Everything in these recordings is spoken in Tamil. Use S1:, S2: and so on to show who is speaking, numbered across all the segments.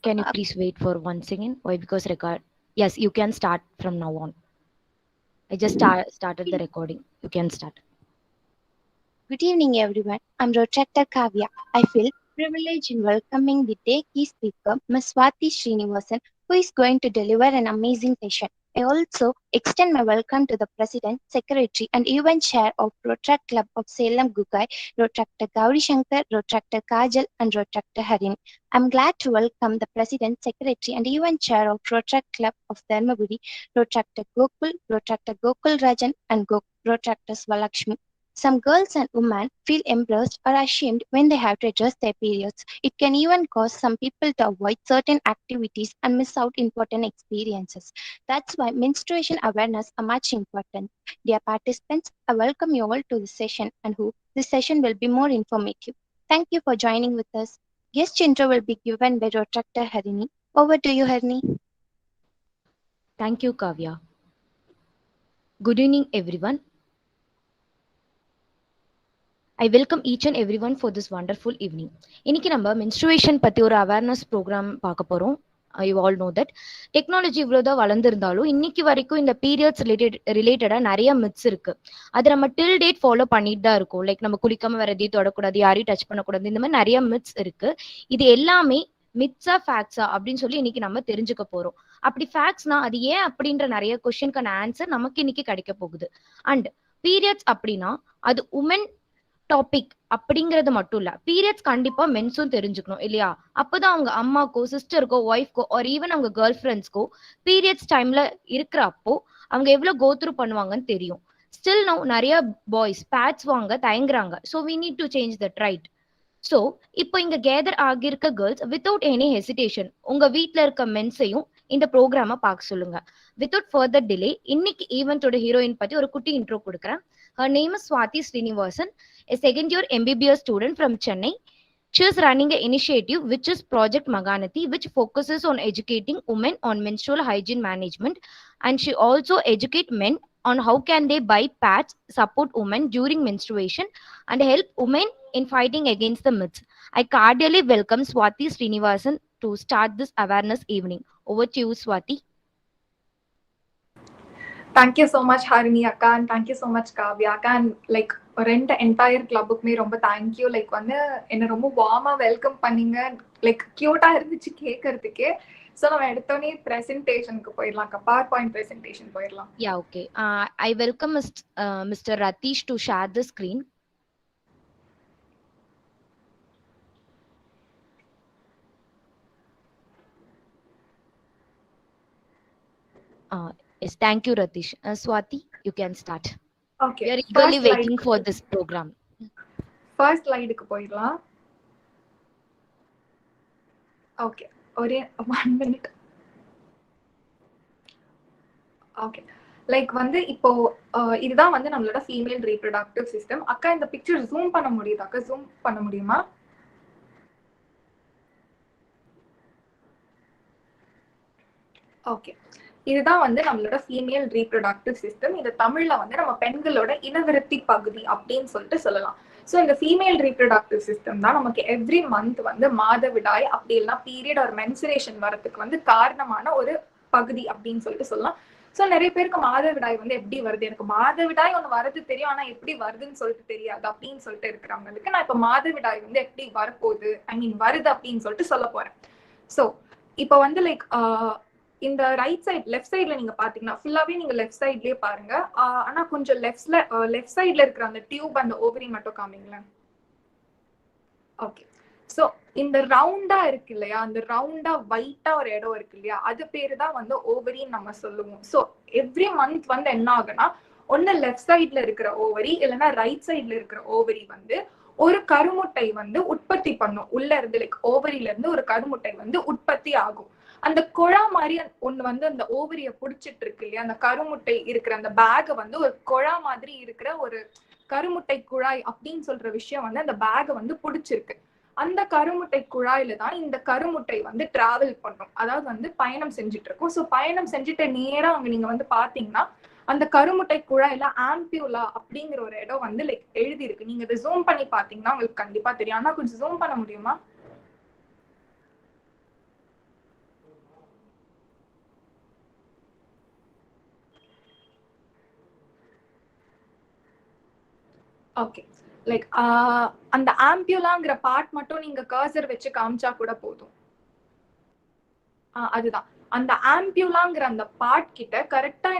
S1: Can you please wait for 1 second? Why? Because record. Yes, you can start from now on. I just started the recording. You can start.
S2: Good evening, everyone. I'm Rotractor Kavya. I feel privileged in welcoming the day key speaker, Ms. Swati Srinivasan, who is going to deliver an amazing session. I also extend my welcome to the President, Secretary, and even Chair of Rotract Club of Salem Gugai, Rotractor Gauri Shankar, Rotractor Kajal, and Rotractor Harin. I'm glad to welcome the President, Secretary, and even Chair of Rotract Club of Dharmaburi, Rotractor Gokul Rajan, and Rotractor Svalakshmi. Some girls and women feel embarrassed or ashamed when they have to address their periods. It can even cause some people to avoid certain activities and miss out important experiences. That's why menstruation awareness are much important. Dear participants, I welcome you all to this session and hope this session will be more informative. Thank you for joining with us. Guest intro will be given by Rotractor Harini. Over to you, Harini.
S1: Thank you, Kavya. Good evening, everyone. I welcome each and everyone for this wonderful evening. இன்னைக்கு நம்ம மென்ஸ்ட்ருவேஷன் பத்தி ஒரு அவேர்னஸ் ப்ரோக்ராம் பார்க்க போறோம். You all know that technology இவ்வளோதான் வளர்ந்துருந்தாலும் இன்னைக்கு வரைக்கும் இந்த பீரியட்ஸ் ரிலேட்டடா நிறைய மித்ஸ் இருக்கு. அதை நம்ம டில் டேட் ஃபாலோ பண்ணிட்டு தான் இருக்கோம். லைக் நம்ம குளிக்காம வேற எதையும் தொடக்கூடாது, யாரையும் டச் பண்ணக்கூடாது, இந்த மாதிரி நிறைய மித்ஸ் இருக்கு. இது எல்லாமே மித்ஸா ஃபேக்ட்ஸா அப்படின்னு சொல்லி இன்னைக்கு நம்ம தெரிஞ்சுக்க போறோம். அப்படி ஃபேக்ட்ஸ்னா அது ஏன் அப்படின்ற நிறைய கொஸ்டினுக்கான ஆன்சர் நமக்கு இன்னைக்கு கிடைக்க போகுது. அண்ட் பீரியட்ஸ் அப்படின்னா அது உமன் டாபிக் அப்படிங்கிறது மட்டும் இல்ல, பீரியட்ஸ் கண்டிப்பா மென்ஸும் தெரிஞ்சுக்கணும் இல்லையா? அப்பதான் அவங்க அம்மாக்கோ, சிஸ்டருக்கோ, ஒய்ஃப்கோ ஆர் ஈவன் அவங்க கேர்ள் ஃப்ரெண்ட்ஸ்க்கோ பீரியட்ஸ் டைம்ல இருக்கிறப்போ அவங்க எவ்வளவு கோத்ரூ பண்ணுவாங்கன்னு தெரியும். ஸ்டில் நோ நிறைய பாய்ஸ் பேட்ஸ் வாங்க தயங்குறாங்க. So we need to change that, right? So இப்போ இங்க கேதர் ஆகியிருக்க கேர்ள்ஸ் வித்தவுட் எனி ஹெசிடேஷன் உங்க வீட்டில் இருக்க மென்ஸையும் இந்த ப்ரோக்ராமை பார்க்க சொல்லுங்க. வித்தவுட் ஃபர்தர் டிலே இன்னைக்கு ஈவென்ட்டோட ஹீரோயின் பத்தி ஒரு குட்டி இன்ட்ரோ கொடுக்குறேன். Her name is Swati Srinivasan, a second-year MBBS student from Chennai. She is running an initiative which is Project Maganati, which focuses on educating women on menstrual hygiene management, and she also educates men on how can they buy pads, support women during menstruation, and help women in fighting against the myths. I cordially welcome Swati Srinivasan to start this awareness evening. Over to you, Swati.
S3: Thank you so much, Harini Akka, and thank you so much, Kavya Akka, and like ரெண்டு என்டையர் கிளப்புக்குமே ரொம்ப தேங்க்யூ. லைக் வந்து என்ன ரொம்ப வார்மா வெல்கம் பண்ணீங்க. லைக் கியூட்டா இருந்துச்சு கேட்கறதுக்கே. ஸோ நம்ம எடுத்தோடனே பிரசன்டேஷனுக்கு போயிடலாம். பவர் பாயிண்ட் பிரசன்டேஷன் போயிடலாம்.
S1: Yeah, okay. I welcome Mr. Ratish to share the screen. Yes, thank you, Ratish. Swati, you can start.
S3: Okay.
S1: We are eagerly waiting for this program.
S3: First ஸ்லைடுக்கு போயிடலாம். ஓகே, ஒரே 1 minute. ஓகே, லைக் வந்து இப்போ இதுதான் வந்து நம்மளோட ஃபீமேல் ரீப்ரொடக்டிவ் சிஸ்டம். அக்கா இந்த பிக்சர் ஜூம் பண்ண முடியுதா? அக்கா ஜூம் பண்ண முடியுமா? ஓகே, இதுதான் வந்து நம்மளோட ஃபீமேல் ரீப்ரொடக்டிவ் சிஸ்டம். இது தமிழ்ல வந்து நம்ம பெண்களோட இனவிருத்தி பகுதி அப்படின்னு சொல்லிட்டு சொல்லலாம். ஸோ இந்த ஃபீமேல் ரீப்ரொடக்டிவ் சிஸ்டம் தான் நமக்கு எவ்ரி மந்த் வந்து மாதவிடாய் அப்படி இல்லைன்னா பீரியட் ஒரு மென்சுரேஷன் வரதுக்கு வந்து காரணமான ஒரு பகுதி அப்படின்னு சொல்லிட்டு சொல்லலாம். ஸோ நிறைய பேருக்கு மாதவிடாய் வந்து எப்படி வருது, எனக்கு மாதவிடாய் ஒன்று வருது தெரியும், ஆனா எப்படி வருதுன்னு சொல்லிட்டு தெரியாது அப்படின்னு சொல்லிட்டு இருக்கிறவங்களுக்கு நான் இப்போ மாதவிடாய் வந்து எப்படி வரப்போகுது, ஐ மீன் வருது அப்படின்னு சொல்லிட்டு சொல்ல போறேன். ஸோ இப்போ வந்து லைக் இந்த ரைட் சைட் லெஃப்ட் சைட்ல நீங்க பாத்தீங்கன்னா ஃபுல்லாவே நீங்க லெஃப்ட் சைட்லயே பாருங்க. ஆனா கொஞ்சம் லெஃப்ட் சைட்ல இருக்கிற அந்த டியூப் அந்த ஓவரி மட்டும் காமிங்களேன். ஓகே, சோ இந்த ரவுண்டா இருக்கு இல்லையா, அந்த ரவுண்டா ஒயிட்டா ஒரு இடம் இருக்கு இல்லையா, அது பேரு தான் வந்து ஓவரின்னு நம்ம சொல்லுவோம். சோ எவ்ரி மந்த் வந்து என்ன ஆகுனா ஒன்னு லெஃப்ட் சைட்ல இருக்கிற ஓவரி இல்லைன்னா ரைட் சைட்ல இருக்கிற ஓவரி வந்து ஒரு கருமுட்டை வந்து உற்பத்தி பண்ணும். உள்ள இருந்து லைக் ஓவரியில இருந்து ஒரு கருமுட்டை வந்து உற்பத்தி ஆகும். அந்த குழா மாதிரி ஒண்ணு வந்து அந்த ஓவரிய புடிச்சிட்டு இருக்கு இல்லையா, அந்த கருமுட்டை இருக்கிற அந்த பேக வந்து ஒரு குழா மாதிரி இருக்கிற ஒரு கருமுட்டை குழாய் அப்படின்னு சொல்ற விஷயம் வந்து அந்த பேக வந்து புடிச்சிருக்கு. அந்த கருமுட்டை குழாயில தான் இந்த கருமுட்டை வந்து டிராவல் பண்ணும், அதாவது வந்து பயணம் செஞ்சுட்டு இருக்கும். ஸோ பயணம் செஞ்சுட்டு நேரம் அங்க நீங்க வந்து பாத்தீங்கன்னா அந்த கருமுட்டை குழாயில ஆம்பியூலா அப்படிங்கிற ஒரு இடம் வந்து லைக் எழுதி இருக்கு. நீங்க இதை ஜூம் பண்ணி பாத்தீங்கன்னா உங்களுக்கு கண்டிப்பா தெரியும். ஆனா கொஞ்சம் ஜூம் பண்ண முடியுமா? ஓகே, லைக் அந்த ஆம்பியூலாங்கிற பார்ட் மட்டும் நீங்க கர்சர் வச்சு காமிச்சா கூட போதும். அதுதான் அந்த ஆம்பியூலாங்கிற அந்த பார்ட் கிட்ட கரெக்டா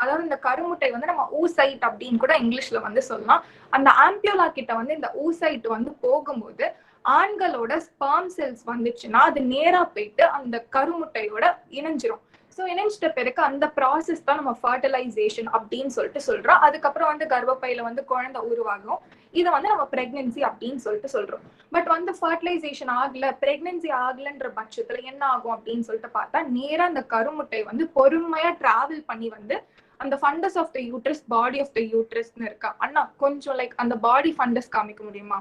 S3: அதாவது இந்த கருமுட்டை வந்து நம்ம ஊசைட் அப்படின்னு கூட இங்கிலீஷ்ல வந்து சொல்லலாம். அந்த ஆம்பியூலா கிட்ட வந்து இந்த ஊசைட் வந்து போகும்போது ஆண்களோட ஸ்பெர்ம் செல்ஸ் வந்துச்சுன்னா அது நேரா போயிட்டு அந்த கருமுட்டையோட இணைஞ்சிரும். ஸோ இணைஞ்சிட்ட பிறகு அந்த ப்ராசஸ் தான் நம்ம ஃபர்டிலைசேஷன் அப்படின்னு சொல்லிட்டு சொல்றோம். அதுக்கப்புறம் வந்து கர்ப்பப்பையில வந்து குழந்தை உருவாகும். இதை வந்து நம்ம பிரெக்னன்சி அப்படின்னு சொல்லிட்டு சொல்றோம். பட் வந்து ஃபர்டிலைசேஷன் ஆகல, பிரெக்னன்சி ஆகலன்ற பட்சத்துல என்ன ஆகும் அப்படின்னு சொல்லிட்டு பார்த்தா நேரா அந்த கருமுட்டை வந்து பொறுமையா டிராவல் பண்ணி வந்து அந்த fundus of the uterus, body of the யூட்ரஸ்ன்னு இருக்கா. அண்ணா கொஞ்சம் லைக் அந்த பாடி ஃபண்டஸ் காமிக்க முடியுமா?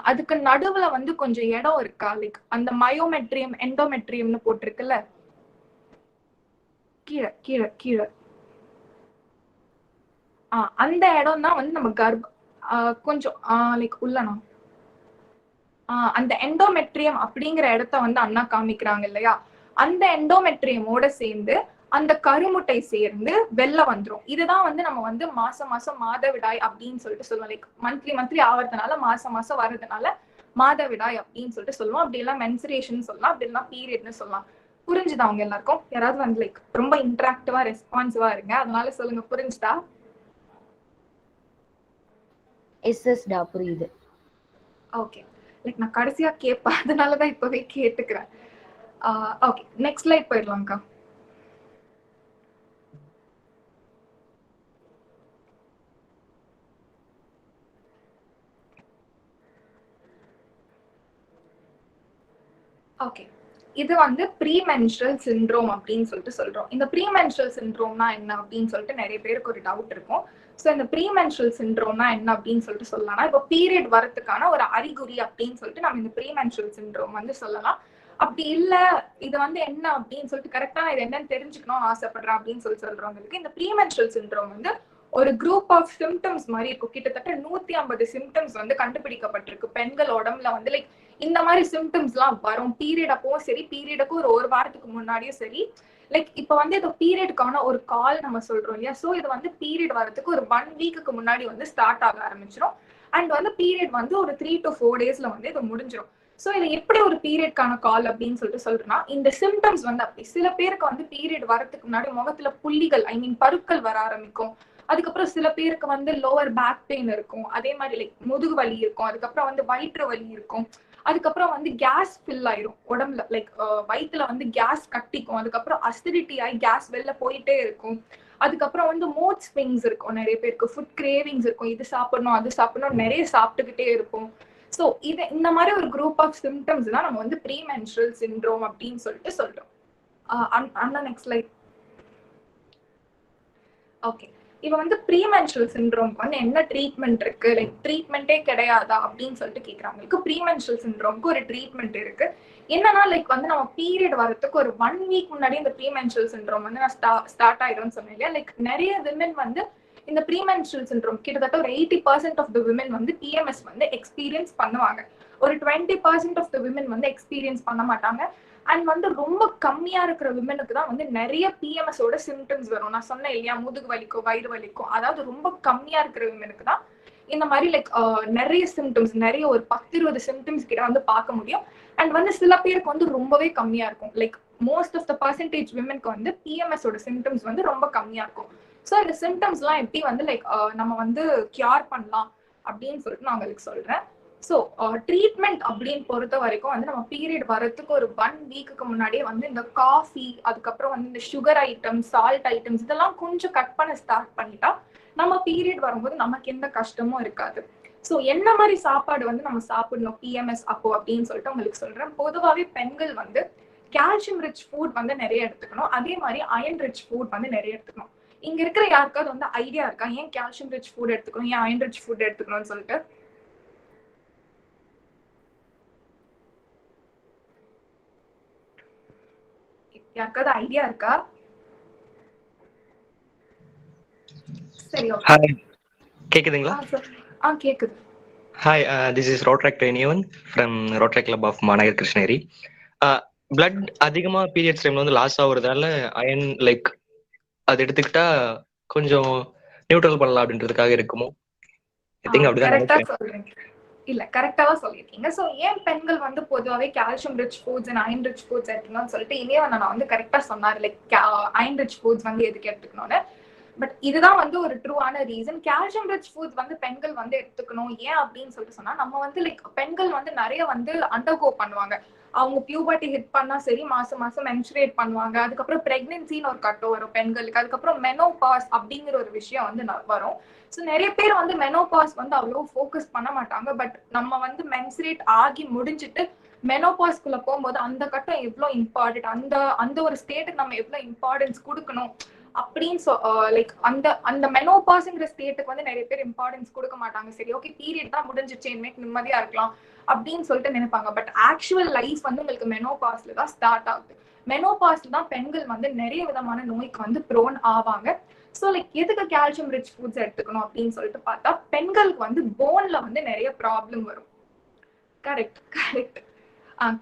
S3: அதுக்கு நடுவுல வந்து கொஞ்சம் இடம் இருக்கா, லைக் அந்த மயோமெட்ரியம் எண்டோமெட்ரியம்னு போட்டிருக்குல்ல, கீழே கீழே கீழே அந்த இடம் தான் வந்து நம்ம கொஞ்சம் லைக் உள்ளனா அந்த எண்டோமெட்ரியம் அப்படிங்கிற இடத்த வந்து அண்ணா காமிக்கிறாங்க இல்லையா, அந்த எண்டோமெட்ரியமோட சேர்ந்து அந்த கருமுட்டை சேர்ந்து வெளில வந்துரும். இதுதான் வந்து நம்ம வந்து மாசம் மாசம் மாதவிடாய் அப்படின்னு சொல்லிட்டு சொல்லுவோம். லைக் மந்த்லி ஆவறதுனால மாசம் மாசம் வர்றதுனால மாதவிடாய் அப்படின்னு சொல்லிட்டு சொல்லுவோம். அப்படி எல்லாம் மென்சுரேஷன் சொல்லலாம், அப்படி எல்லாம் பீரியட்னு சொல்லலாம். புரிஞ்சுதா அவங்க எல்லாருக்கும்? யாராவது வந்து லைக் ரொம்ப இன்டராக்டிவா ரெஸ்பான்சிவா இருங்க, அதனால சொல்லுங்க, புரிஞ்சுதா?
S1: எஸ்எஸ்டா, புரியுது.
S3: ஓகே, லைக் நான் கடைசியா கேட்பேன், அதனாலதான் இப்பவே கேட்டுக்கிறேன். ஓகே, நெக்ஸ்ட் ஸ்லைட் போயிடலாம்க்கா. ஓகே, இது வந்து ப்ரீமென்ஸ்ட்ரல் சிண்ட்ரோம் அப்படின்னு சொல்லிட்டு சொல்றோம். இந்த ப்ரீமென்ஸ்ட்ரல் சிண்ட்ரோம்னா என்ன அப்படின்னு சொல்லிட்டு நிறைய பேருக்கு ஒரு டவுட் இருக்கும். ஸோ இந்த ப்ரீமென்ஸ்ட்ரல் சிண்ட்ரோம்னா என்ன அப்படின்னு சொல்லிட்டு சொல்லலாம்னா, இப்போ பீரியட் வரதுக்கான ஒரு அறிகுறி அப்படின்னு சொல்லிட்டு நம்ம இந்த ப்ரீமென்ஸ்ட்ரல் சிண்ட்ரோம் வந்து சொல்லலாம். அப்படி இல்ல இது வந்து என்ன அப்படின்னு சொல்லிட்டு கரெக்டா இது என்னன்னு தெரிஞ்சுக்கணும்னு ஆசைப்படுறேன் அப்படின்னு சொல்றவங்களுக்கு இந்த ப்ரீமென்ஸ்ட்ரல் சிண்ட்ரோம் வந்து ஒரு குரூப் ஆஃப் சிம்டம்ஸ் மாதிரி இருக்கும். கிட்டத்தட்ட 150 சிம்டம்ஸ் வந்து கண்டுபிடிக்கப்பட்டிருக்கு பெண்கள் உடம்புல வந்து. லைக் இந்த மாதிரி சிம்டம்ஸ் எல்லாம் வரும் பீரியட் அப்பவும் சரி, பீரியடுக்கும் ஒரு வாரத்துக்கு முன்னாடியும் சரி. லைக் இப்ப வந்து இது பீரியடுக்கான ஒரு கால் நம்ம சொல்றோம் இல்லையா, சோ இது வந்து பீரியட் வரதுக்கு ஒரு 1 வீக்குக்கு முன்னாடி வந்து ஸ்டார்ட் ஆக ஆரம்பிச்சிடும். அண்ட் வந்து பீரியட் வந்து ஒரு 3 to 4 daysல வந்து இது முடிஞ்சிடும். சோ இது எப்படி ஒரு பீரியட்கான கால் அப்படின்னு சொல்லிட்டு சொல்றேன்னா, இந்த சிம்டம்ஸ் வந்து அப்படி சில பேருக்கு வந்து பீரியட் வரதுக்கு முன்னாடி முகத்துல புள்ளிகள், ஐ மீன் பருக்கள் வர ஆரம்பிக்கும். அதுக்கப்புறம் சில பேருக்கு வந்து லோவர் பேக் பெயின் இருக்கும், அதே மாதிரி லைக் முதுகு வலி இருக்கும், அதுக்கப்புறம் வந்து வயிற்று வலி இருக்கும், அதுக்கப்புறம் வந்து கேஸ் ஃபில் ஆயிரும் உடம்புல, லைக் வயிற்றுல வந்து கேஸ் கட்டிக்கும், அதுக்கப்புறம் அசிடிட்டி ஆகி கேஸ் வெளில போயிட்டே இருக்கும், அதுக்கப்புறம் வந்து மூட் ஸ்விங்ஸ் இருக்கும், நிறைய பேருக்கு ஃபுட் கிரேவிங்ஸ் இருக்கும், இது சாப்பிடணும் அது சாப்பிடணும் நிறைய சாப்பிட்டுக்கிட்டே இருக்கும். ஸோ இது இந்த மாதிரி ஒரு குரூப் ஆஃப் சிம்டம்ஸ் தான் நம்ம வந்து ப்ரீமென்ஸ்ட்ரல் சிண்ட்ரோம் அப்படின்னு சொல்லிட்டு சொல்றோம். அண்ணா நெக்ஸ்ட் ஸ்லைட். ஓகே, இப்ப வந்து ப்ரீமென்ஸ்ட்ரல் சிண்ட்ரோம்க்கு வந்து என்ன ட்ரீட்மெண்ட் இருக்கு, லைக் ட்ரீட்மெண்ட்டே கிடையாதா அப்படின்னு சொல்லிட்டு கேட்கறாங்களுக்கு. ப்ரீமென்ஸ்ட்ரல் சிண்ட்ரோம்க்கு ஒரு ட்ரீட்மெண்ட் இருக்கு. என்னன்னா லைக் வந்து நம்ம பீரியட் வரதுக்கு ஒரு 1 வீக் முன்னாடி இந்த ப்ரீமென்ஸ்ட்ரல் சிண்ட்ரோம் வந்து நான் ஸ்டார்ட் ஆயிடும்னு சொன்னேன் இல்லையா. லைக் நிறைய விமன் வந்து இந்த ப்ரீமென்ஸ்ட்ரல் சிண்ட்ரோம் கிட்டத்தட்ட ஒரு 80% ஆஃப் த விமன் வந்து பிஎம்எஸ் வந்து எக்ஸ்பீரியன்ஸ் பண்ணுவாங்க. ஒரு 20% ஆஃப் த விமன் வந்து எக்ஸ்பீரியன்ஸ் பண்ண மாட்டாங்க. அண்ட் வந்து ரொம்ப கம்மியா இருக்கிற விமனுக்கு தான் வந்து நிறைய பிஎம்எஸோட சிம்டம்ஸ் வரும். நான் சொன்னேன் இல்லையா, முதுகு வலிக்கும் வயிறு வலிக்கும், அதாவது ரொம்ப கம்மியா இருக்கிற விமனுக்கு தான் இந்த மாதிரி லைக் நிறைய சிம்டம்ஸ், நிறைய ஒரு 10-20 சிம்டம்ஸ் கிட்ட வந்து பார்க்க முடியும். அண்ட் வந்து சில பேருக்கு வந்து ரொம்பவே கம்மியா இருக்கும். Like most of the percentage விமனுக்கு வந்து பிஎம்எஸோட சிம்டம்ஸ் வந்து ரொம்ப கம்மியா இருக்கும். ஸோ இந்த சிம்டம்ஸ் எல்லாம் எப்படி வந்து லைக் நம்ம வந்து கியூர் பண்ணலாம் அப்படின்னு சொல்லிட்டு நான் உங்களுக்கு சொல்றேன். ஸோ ட்ரீட்மெண்ட் அப்படின்னு பொறுத்த வரைக்கும் வந்து நம்ம பீரியட் வரதுக்கு ஒரு 1 வீக்குக்கு முன்னாடியே வந்து இந்த காஃபி, அதுக்கப்புறம் வந்து இந்த சுகர் ஐட்டம்ஸ், சால்ட் ஐட்டம்ஸ் இதெல்லாம் கொஞ்சம் கட் பண்ண ஸ்டார்ட் பண்ணிட்டா நம்ம பீரியட் வரும்போது நமக்கு எந்த கஷ்டமும் இருக்காது. ஸோ என்ன மாதிரி சாப்பாடு வந்து நம்ம சாப்பிடணும் பிஎம்எஸ் அப்போ அப்படின்னு சொல்லிட்டு உங்களுக்கு சொல்றேன். பொதுவாகவே பெண்கள் வந்து கால்சியம் ரிச் ஃபுட் வந்து நிறைய எடுத்துக்கணும், அதே மாதிரி அயன் ரிச் ஃபுட் வந்து நிறைய எடுத்துக்கணும். இங்க இருக்கிற யாருக்காவது வந்து ஐடியா இருக்கா ஏன் கால்சியம் ரிச் ஃபுட் எடுத்துக்கணும், ஏன் அயன் ரிச் ஃபுட் எடுத்துக்கணும்னு சொல்லிட்டு? யாருக்காவது ஐடியா இருக்கா? சரி, ஓகே.
S4: ஹாய், கேக்குதுங்களா?
S3: கேக்குது.
S4: ஹாய், திஸ் இஸ் ரோட்ராக் ட்ரெயினியவன் ஃப்ரம் ரோட்ராக் கிளப் ஆஃப் மாநகர் கிருஷ்ணகிரி. பிளட் அதிகமா பீரியட்ஸ் டைம்ல வந்து லாஸ் ஆகுறதால அயன் லைக் அது எடுத்துக்கிட்டா கொஞ்சம் நியூட்ரல் பண்ணலாம் அப்படின்றதுக்காக இருக்குமோ? ஐ திங்க் அப்படிதான்
S3: கரெக்டா
S4: நினைக்கிறேன்.
S3: சொல்றீங்க. இல்ல கரெக்டாவா சொல்லிருக்கீங்க. சோ ஏன் பெண்கள் வந்து பொதுவாவே calcium rich foods and iron rich foods எடுக்கணும்னு சொல்லிட்டு இனியவன் நான் வந்து கரெக்டா சொன்னாரு. லைக் அயன் ரிச் ஃபுட்ஸ் வந்து எதுக்கு எடுத்துக்கணும்னு. பட் இதுதான் வந்து ஒரு ட்ரூவான ரீசன். கால்சியம் ரிச் ஃபுட்ஸ் வந்து பெண்கள் வந்து எடுத்துக்கணும். ஏன் அப்படின்னு சொல்லிட்டு சொன்னா, நம்ம வந்து லைக் பெண்கள் வந்து நிறைய வந்து அண்டர்கோ பண்ணுவாங்க. அவங்க பியூபர்ட்டி ஹிட் பண்ணா சரி, மாசம் மாசம் மென்சுரேட் பண்ணுவாங்க. அதுக்கப்புறம் பிரெக்னன்சின்னு ஒரு கட்டம் வரும் பெண்களுக்கு. அதுக்கப்புறம் மெனோபாஸ் அப்படிங்கிற ஒரு விஷயம் வந்து வரும். ஸோ நிறைய பேர் வந்து மெனோபாஸ் வந்து அவ்வளோ ஃபோக்கஸ் பண்ண மாட்டாங்க. பட் நம்ம வந்து மென்சுரேட் ஆகி முடிஞ்சிட்டு மெனோபாஸ்குள்ள போகும்போது அந்த கட்டம் எவ்வளோ இம்பார்ட்டன்ட், அந்த அந்த ஒரு ஸ்டேட்டுக்கு நம்ம எவ்வளோ இம்பார்ட்டன்ஸ் கொடுக்கணும் அப்படின்னு லைக் அந்த அந்த மெனோபாஸ்ங்கிற ஸ்டேட்டுக்கு வந்து நிறைய பேர் இம்பார்ட்டன்ஸ் கொடுக்க மாட்டாங்க. சரி ஓகே பீரியட் தான் முடிஞ்சிச்சு, இனிமேல் நிம்மதியா இருக்கலாம் அப்படின்னு சொல்லிட்டு நினைப்பாங்க. பட் ஆக்சுவல் லைஃப் வந்து உங்களுக்கு மெனோபாஸ்ல தான் ஸ்டார்ட் ஆகுது. மெனோபாஸ்ல தான் பெண்கள் வந்து நிறைய விதமான நோய்க்கு வந்து ப்ரோன் ஆவாங்க. சோ லைக் எதுக்கு கால்சியம் ரிச் ஃபுட்ஸ் எடுத்துக்கணும் அப்படின்னு சொல்லிட்டு பார்த்தா, பெண்களுக்கு வந்து போன்ல வந்து நிறைய ப்ராப்ளம் வரும்.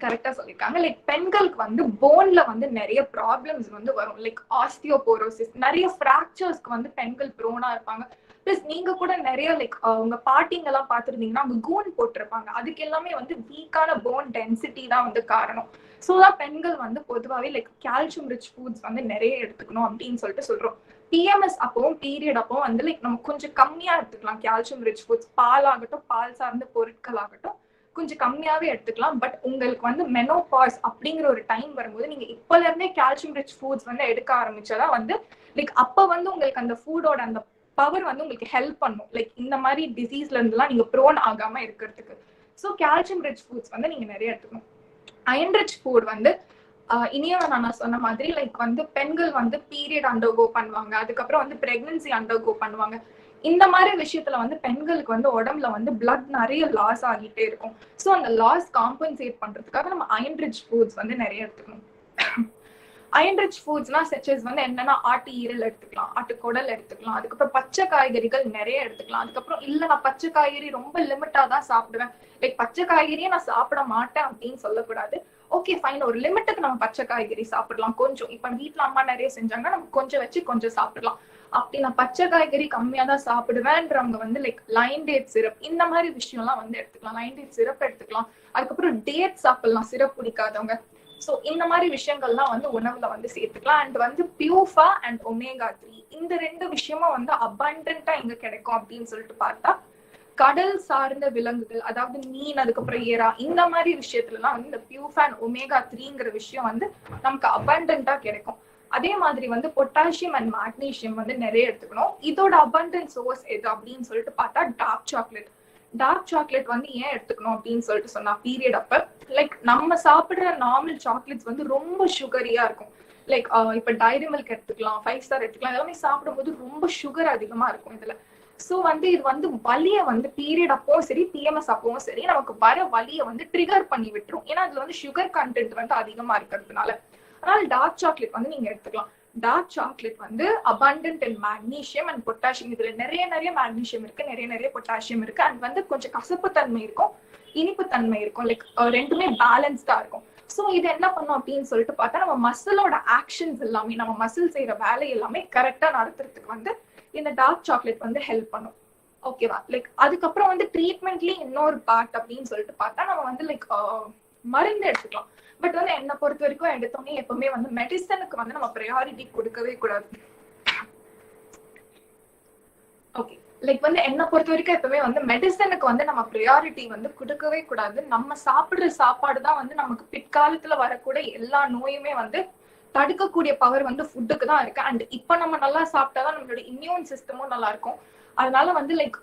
S3: கரெக்டா சொல்லிருக்காங்க. லைக் பெண்களுக்கு வந்து போன்ல வந்து நிறைய ப்ராப்ளம்ஸ் வந்து வரும். லைக் ஆஸ்டியோபோரோசிஸ், நிறைய ஃப்ராக்சர்ஸ்க்கு வந்து பெண்கள் ப்ரோனா இருப்பாங்க. பிளஸ் நீங்க கூட நிறைய லைக் உங்க பாட்டிங்க எல்லாம் பாத்துருந்தீங்கன்னா அவங்க கூன் போட்டிருப்பாங்க. அதுக்கு எல்லாமே வந்து வீக்கான போன் டென்சிட்டி தான் வந்து காரணம். சோ தான் பெண்கள் வந்து பொதுவாகவே லைக் கால்சியம் ரிச் ஃபுட்ஸ் வந்து நிறைய எடுத்துக்கணும் அப்படின்னு சொல்லிட்டு சொல்றோம். பிஎம்எஸ் அப்பவும் பீரியட் அப்பவும் வந்து லைக் நம்ம கொஞ்சம் கம்மியா எடுத்துக்கலாம் கால்சியம் ரிச் ஃபுட்ஸ். பால் ஆகட்டும், பால் சார்ந்த பொருட்கள் ஆகட்டும் கொஞ்சம் கம்மியாவே எடுத்துக்கலாம். பட் உங்களுக்கு வந்து மெனோபாஸ் அப்படிங்கிற ஒரு டைம் வரும்போது நீங்க இப்பல இருந்தே கால்சியம் ரிச் ஃபுட்ஸ் வந்து எடுக்க ஆரம்பிச்சாதான் வந்து லைக் அப்ப வந்து உங்களுக்கு அந்த ஃபுட்டோட அந்த பவர் வந்து உங்களுக்கு ஹெல்ப் பண்ணும். லைக் இந்த மாதிரி டிசீஸ்ல இருந்துலாம் நீங்க ப்ரோன் ஆகாம இருக்கிறதுக்கு. ஸோ கால்சியம் ரிச் ஃபுட்ஸ் வந்து நீங்க நிறைய எடுத்துக்கணும். அயன் ரிச் ஃபுட் வந்து இனியும் நான் சொன்ன மாதிரி லைக் வந்து பெண்கள் வந்து பீரியட் அண்டர்கோ பண்ணுவாங்க, அதுக்கப்புறம் வந்து பிரெக்னன்சி அண்டர்கோ பண்ணுவாங்க. இந்த மாதிரி விஷயத்துல வந்து பெண்களுக்கு வந்து உடம்புல வந்து பிளட் நிறைய லாஸ் ஆகிட்டே இருக்கும். ஸோ அந்த லாஸ் காம்பன்சேட் பண்றதுக்காக நம்ம அயன் ரிச் ஃபுட்ஸ் வந்து நிறைய எடுத்துக்கணும். அயன் ரிச் ஃபுட்ஸ்னா சச்சஸ் வந்து என்னன்னா ஆட்டு ஈரல் எடுத்துக்கலாம், ஆட்டு குடல் எடுத்துக்கலாம், அதுக்கப்புறம் பச்சை காய்கறிகள் நிறைய எடுத்துக்கலாம். அதுக்கப்புறம் இல்ல நான் பச்சை காய்கறி ரொம்ப லிமிட்டா தான் சாப்பிடுவேன், லைக் பச்சை காய்கறியே நான் சாப்பிட மாட்டேன் அப்படின்னு சொல்லக்கூடாது. ஓகே ஃபைன், ஒரு லிமிட்டுக்கு நம்ம பச்சை காய்கறி சாப்பிடலாம். கொஞ்சம் இப்ப வீட்டுல அம்மா நிறைய செஞ்சாங்கன்னா நம்ம கொஞ்சம் வச்சு கொஞ்சம் சாப்பிடலாம். அப்படி நான் பச்சை காய்கறி கம்மியா தான் சாப்பிடுவேன்றவங்க வந்து லைக் லைன் டேட் சிரப் இந்த மாதிரி விஷயம்லாம் வந்து எடுத்துக்கலாம். லைன் டேட் சிரப் எடுத்துக்கலாம். அதுக்கப்புறம் டேட் சாப்பிடலாம் சிரப் பிடிக்காதவங்க. சோ இந்த மாதிரி விஷயங்கள்லாம் வந்து உணவுல வந்து சேர்த்துக்கலாம். அண்ட் வந்து பியூஃபா அண்ட் ஒமேகா 3 இந்த ரெண்டு விஷயமும் வந்து அபண்டன்டா எங்க கிடைக்கும் அப்படின்னு சொல்லிட்டு பார்த்தா, கடல் சார்ந்த விலங்குகள், அதாவது மீன், அதுக்கப்புறம் ஏரா, இந்த மாதிரி விஷயத்துல எல்லாம் வந்து இந்த பியூஃபா அண்ட் ஒமேகா 3ங்கிற விஷயம் வந்து நமக்கு அபண்டன்டா கிடைக்கும். அதே மாதிரி வந்து பொட்டாசியம் அண்ட் மேக்னீசியம் வந்து நிறைய எடுத்துக்கணும். இதோட அபண்டன்ட் சோர்ஸ் எது அப்படின்னு சொல்லிட்டு பார்த்தா டார்க் சாக்லேட். டார்க் சாக்லேட் வந்து ஏன் எடுத்துக்கணும் அப்படின்னு சொல்லிட்டு சொன்னா, பீரியட் அப்ப லைக் நம்ம சாப்பிடுற நார்மல் சாக்லேட்ஸ் வந்து ரொம்ப சுகரியா இருக்கும். லைக் இப்ப டைரி மில்க் எடுத்துக்கலாம், 5 ஸ்டார் எடுத்துக்கலாம், எல்லாமே சாப்பிடும்போது ரொம்ப சுகர் அதிகமா இருக்கும் இதுல. சோ வந்து இது வந்து வலிய வந்து பீரியட் அப்பவும் சரி, பிஎம்எஸ் அப்பவும் சரி நமக்கு வர வலிய வந்து ட்ரிகர் பண்ணி விட்டுரும். ஏன்னா அதுல வந்து சுகர் கண்டென்ட் வந்து அதிகமா இருக்கிறதுனால. அதனால டார்க் சாக்லேட் வந்து நீங்க எடுத்துக்கலாம். டார்க் சாக்லேட் வந்து abundant in magnesium and potassium. இதுல நிறைய மேக்னீசியம் இருக்கு, நிறைய பொட்டாசியம் இருக்கு. அண்ட் வந்து கொஞ்சம் கசப்பு தன்மை இருக்கும், இனிப்பு தன்மை இருக்கும். லைக் ரெண்டுமே பேலன்ஸ்டா இருக்கும். சோ இது என்ன பண்ணும் அப்படின்னு சொல்லிட்டு பார்த்தா, நம்ம மசிலோட ஆக்ஷன்ஸ் எல்லாமே, நம்ம மசில் செய்யற வேலை எல்லாமே கரெக்டா நடத்துறதுக்கு வந்து இந்த டார்க் சாக்லேட் வந்து ஹெல்ப் பண்ணும். ஓகேவா? லைக் அதுக்கப்புறம் வந்து ட்ரீட்மெண்ட்லயே இன்னொரு பார்ட் அப்படின்னு சொல்லிட்டு பார்த்தா, நம்ம வந்து லைக் மருந்து எடுத்துக்கலாம். பட் வந்து என்னை பொறுத்த வரைக்கும் எடுத்தோடனே எப்பவுமே வந்து மெடிசனுக்கு வந்து நம்ம ப்ரையாரிட்டி கொடுக்கவே கூடாது. ஓகே, லைக் வந்து என்னை பொறுத்த வரைக்கும் எப்பவுமே வந்து மெடிசனுக்கு வந்து நம்ம ப்ரையாரிட்டி வந்து கொடுக்கவே கூடாது. நம்ம சாப்பிடுற சாப்பாடு தான் வந்து நமக்கு பிற்காலத்துல வரக்கூடிய எல்லா நோயுமே வந்து தடுக்கக்கூடிய பவர் வந்து ஃபுட்டுக்கு தான் இருக்கு. அண்ட் இப்ப நம்ம நல்லா சாப்பிட்டாதான் நம்மளோட இம்யூன் சிஸ்டமும் நல்லா இருக்கும். அதனால வந்து லைக்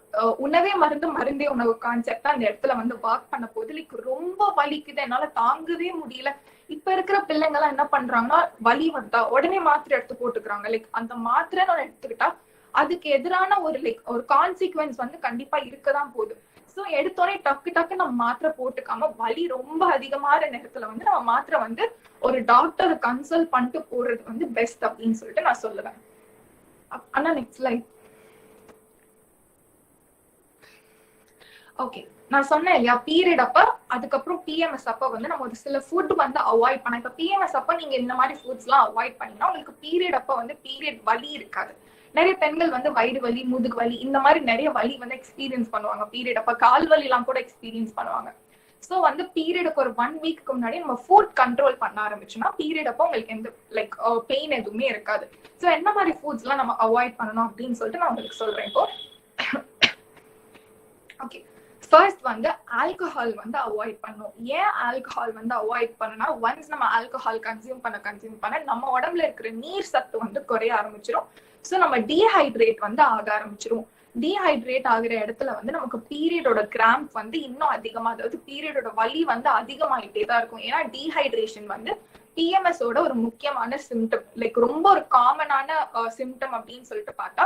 S3: உணவே மருந்து மருந்தே உணவு கான்செப்ட் அந்த இடத்துல வந்து ஒர்க் பண்ண போது. லைக் ரொம்ப வலிக்குது, என்னால தாங்கவே முடியல. இப்ப இருக்கிற பிள்ளைங்க எல்லாம் என்ன பண்றாங்கன்னா, வலி வந்தா உடனே மாத்திரை எடுத்து போட்டுக்கிறாங்க. லைக் அந்த மாத்திரை நான் எடுத்துக்கிட்டா அதுக்கு எதிரான ஒரு லைக் ஒரு கான்சிக்வன்ஸ் வந்து கண்டிப்பா இருக்கதான் போகுது. சோ எடுத்தோடனே டக்கு நம்ம மாத்திரை போட்டுக்காம வலி ரொம்ப அதிகமான நேரத்துல வந்து நம்ம மாத்திரை வந்து ஒரு டாக்டரை கன்சல்ட் பண்ணிட்டு போடுறது வந்து பெஸ்ட் அப்படின்னு சொல்லிட்டு நான் சொல்லுவேன். ஆனா நெக்ஸ்ட் லைக் ஓகே, நான் சொன்னேன் இல்லையா, பீரியட் அப்ப அதுக்கப்புறம் பிஎம்எஸ் அப்ப வந்து நம்ம ஒரு சில ஃபுட் வந்து அவாய்ட் பண்ணலாம். இப்ப பிஎம்எஸ் அப்ப நீங்க இந்த மாதிரி ஃபுட்ஸ் எல்லாம் அவாய்ட் பண்ணீங்கன்னா உங்களுக்கு பீரியட் அப்ப வந்து பீரியட் வலி இருக்காது. நிறைய பெண்கள் வந்து வயிறு வலி, முதுகு வலி, இந்த மாதிரி நிறைய வலி வந்து எக்ஸ்பீரியன்ஸ் பண்ணுவாங்க. பீரியட் அப்ப கால் வலி எல்லாம் கூட எக்ஸ்பீரியன்ஸ் பண்ணுவாங்க. சோ வந்து பீரியடுக்கு ஒரு 1 வீக்கு முன்னாடி நம்ம ஃபுட் கண்ட்ரோல் பண்ண ஆரம்பிச்சோம்னா பீரியட் அப்போ உங்களுக்கு எந்த லைக் பெயின் எதுவுமே இருக்காது. சோ என்ன மாதிரி ஃபுட்ஸ் எல்லாம் நம்ம அவாய்ட் பண்ணணும் அப்படின்னு சொல்லிட்டு நான் உங்களுக்கு சொல்றேன் இப்போ. ஓகே, ஃபர்ஸ்ட் வந்து ஆல்கஹால் வந்து அவாய்ட் பண்ணணும். ஏன் ஆல்கஹால் வந்து அவாய்ட் பண்ணனா, ஒன்ஸ் நம்ம ஆல்கஹால் கன்சியூம் பண்ண நம்ம உடம்புல இருக்கிற நீர் சத்து வந்து குறைய ஆரம்பிச்சிடும். ஸோ நம்ம டீஹைட்ரேட் வந்து ஆக ஆரம்பிச்சிரும். டீஹைட்ரேட் ஆகுற இடத்துல வந்து நமக்கு பீரியடோட கிராம்ப் வந்து இன்னும் அதிகமா, அதாவது பீரியடோட வலி வந்து அதிகமாயிட்டே தான் இருக்கும். ஏன்னா டீஹைட்ரேஷன் வந்து பிஎம்எஸ் ஓட ஒரு முக்கியமான சிம்டம், லைக் ரொம்ப ஒரு காமனான சிம்டம் அப்படின்னு சொல்லிட்டு பார்த்தா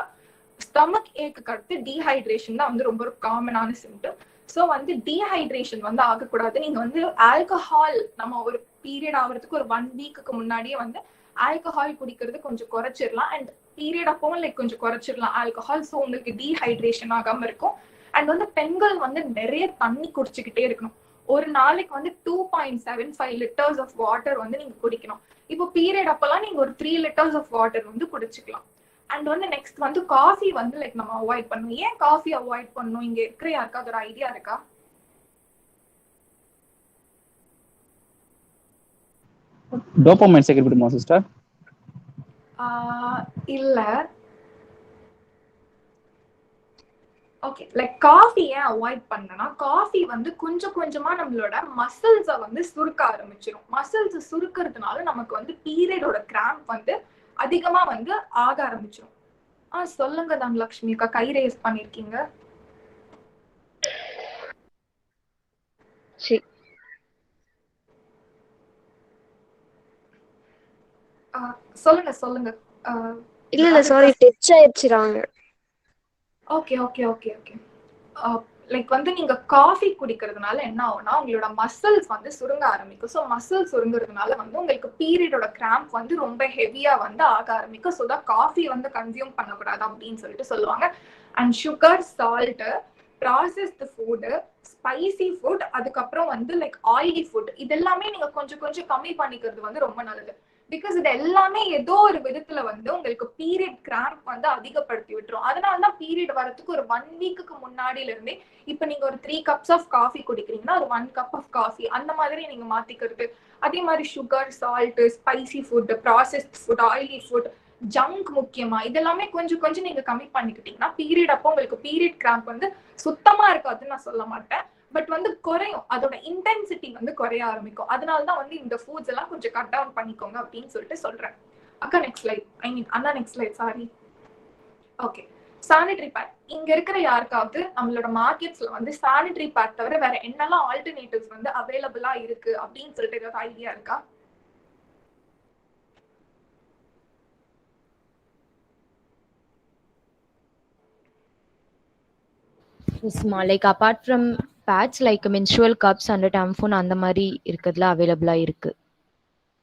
S3: ஸ்டமக் ஏக்கு அடுத்து டீஹைட்ரேஷன் தான் வந்து ரொம்ப ஒரு காமனான சிம்டம். ஸோ வந்து டீஹைட்ரேஷன் வந்து ஆகக்கூடாது. நீங்க வந்து ஆல்கஹால் நம்ம ஒரு பீரியட் ஆகுறதுக்கு ஒரு 1 வீக்குக்கு முன்னாடியே வந்து ஆல்கஹால் குடிக்கிறது கொஞ்சம் குறைச்சிடலாம். அண்ட் பீரியட் அப்பவும் லைக் கொஞ்சம் குறைச்சிடலாம் ஆல்கஹால். ஸோ உங்களுக்கு டீஹைட்ரேஷன் ஆகாம இருக்கும். அண்ட் வந்து பெண்கள் வந்து நிறைய தண்ணி குடிச்சுக்கிட்டே இருக்கணும். ஒரு நாளைக்கு வந்து 2.75 லிட்டர்ஸ் ஆஃப் வாட்டர் வந்து நீங்க குடிக்கணும். இப்போ பீரியட் அப்பெல்லாம் நீங்க ஒரு 3 லிட்டர்ஸ் ஆஃப் வாட்டர் வந்து குடிச்சுக்கலாம். அண்ட் வந்து நெக்ஸ்ட் வந்து காஃபி வந்து லைக் நம்ம அவாய்ட் பண்ணணும். ஏன் காஃபி அவாய்ட் பண்ணணும், இங்க இருக்கிற யாருக்காவது ஒரு ஐடியா இருக்கா?
S5: Dopamine secret sister.
S3: இல்ல. ஓகே, லைக் காஃபி ஏன் அவாய்ட் பண்ணனா, காஃபி வந்து கொஞ்சம் கொஞ்சமா நம்மளோட மசில்ஸை வந்து சுருக்க ஆரம்பிச்சிடும். மசில்ஸ் சுருக்கிறதுனால நமக்கு வந்து பீரியடோட கிராம்ப் வந்து அதிகமா வந்து ஆக ஆரம்பிச்சிடும். சொல்லுங்க தனலட்சுமி அக்கா, கை ரேஸ் பண்ணிருக்கீங்க. சொல்லுங்க சொல்லுங்க.
S6: இல்ல சாரி, டச் ஆயிடுச்சுறாங்க.
S3: Okay okay okay okay. Like வந்து நீங்க காஃபி குடிக்கிறதுனால என்ன ஆகும்னா உங்களோட மசில்ஸ் வந்து சுருங்க ஆரம்பிக்கும். ஸோ மசில் சுருங்குறதுனால வந்து உங்களுக்கு பீரியடோட கிராம்ப் வந்து ரொம்ப ஹெவியா வந்து ஆக ஆரம்பிக்கும். ஸோ தான் காஃபி வந்து கன்சியூம் பண்ணக்கூடாது அப்படின்னு சொல்லிட்டு சொல்லுவாங்க. And sugar, salt, processed food, spicy food, அதுக்கப்புறம் வந்து லைக் ஆயிலி ஃபுட், இதெல்லாமே நீங்க கொஞ்சம் கொஞ்சம் கம்மி பண்ணிக்கிறது வந்து ரொம்ப நல்லது. பிகாஸ் இது எல்லாமே ஏதோ ஒரு விதத்துல வந்து உங்களுக்கு பீரியட் கிராம்ப் வந்து அதிகப்படுத்தி விட்டுரும். அதனாலதான் பீரியட் வரதுக்கு ஒரு 1 வீக்குக்கு முன்னாடில இருந்தே இப்ப நீங்க ஒரு 3 கப்ஸ் ஆஃப் காஃபி குடிக்கிறீங்கன்னா ஒரு 1 கப் ஆஃப் காஃபி அந்த மாதிரி நீங்க மாத்திக்கிறது. அதே மாதிரி sugar, salt, spicy food, processed food, oily food, junk முக்கியமா இதெல்லாமே கொஞ்சம் கொஞ்சம் நீங்க கம்மி பண்ணிக்கிட்டீங்கன்னா பீரியட் அப்போ உங்களுக்கு பீரியட் கிராம்ப் வந்து சுத்தமா இருக்காதுன்னு நான் சொல்ல மாட்டேன், பட் வந்து குறையும். அதோட இன்டென்சிட்டி வந்து குறைய ஆரம்பிக்கும். அதனாலதான் வந்து இந்த ஃபுட்ஸ் எல்லாம் கொஞ்சம் கட் டவுன் பண்ணிக்கோங்க அப்படின்னு சொல்லிட்டு சொல்றேன். அக்கா நெக்ஸ்ட் ஸ்லைட், ஐ மீன் அண்ணா next slide, sorry. Okay, sanitary pad. இங்க இருக்கிற யாருக்காவது நம்மளோட மார்க்கெட்ஸ்ல வந்து சானிட்டரி பேட் தவிர வேற என்னெல்லாம் ஆல்டர்னேட்டிவ்ஸ் வந்து அவைலபிளா இருக்கு அப்படின்னு சொல்லிட்டு ஏதாவது ஐடியா இருக்கா?
S1: Like apart from pads like menstrual cups and tampon அந்த மாதிரி இருக்கிறதுல அவைலபிளா இருக்கு.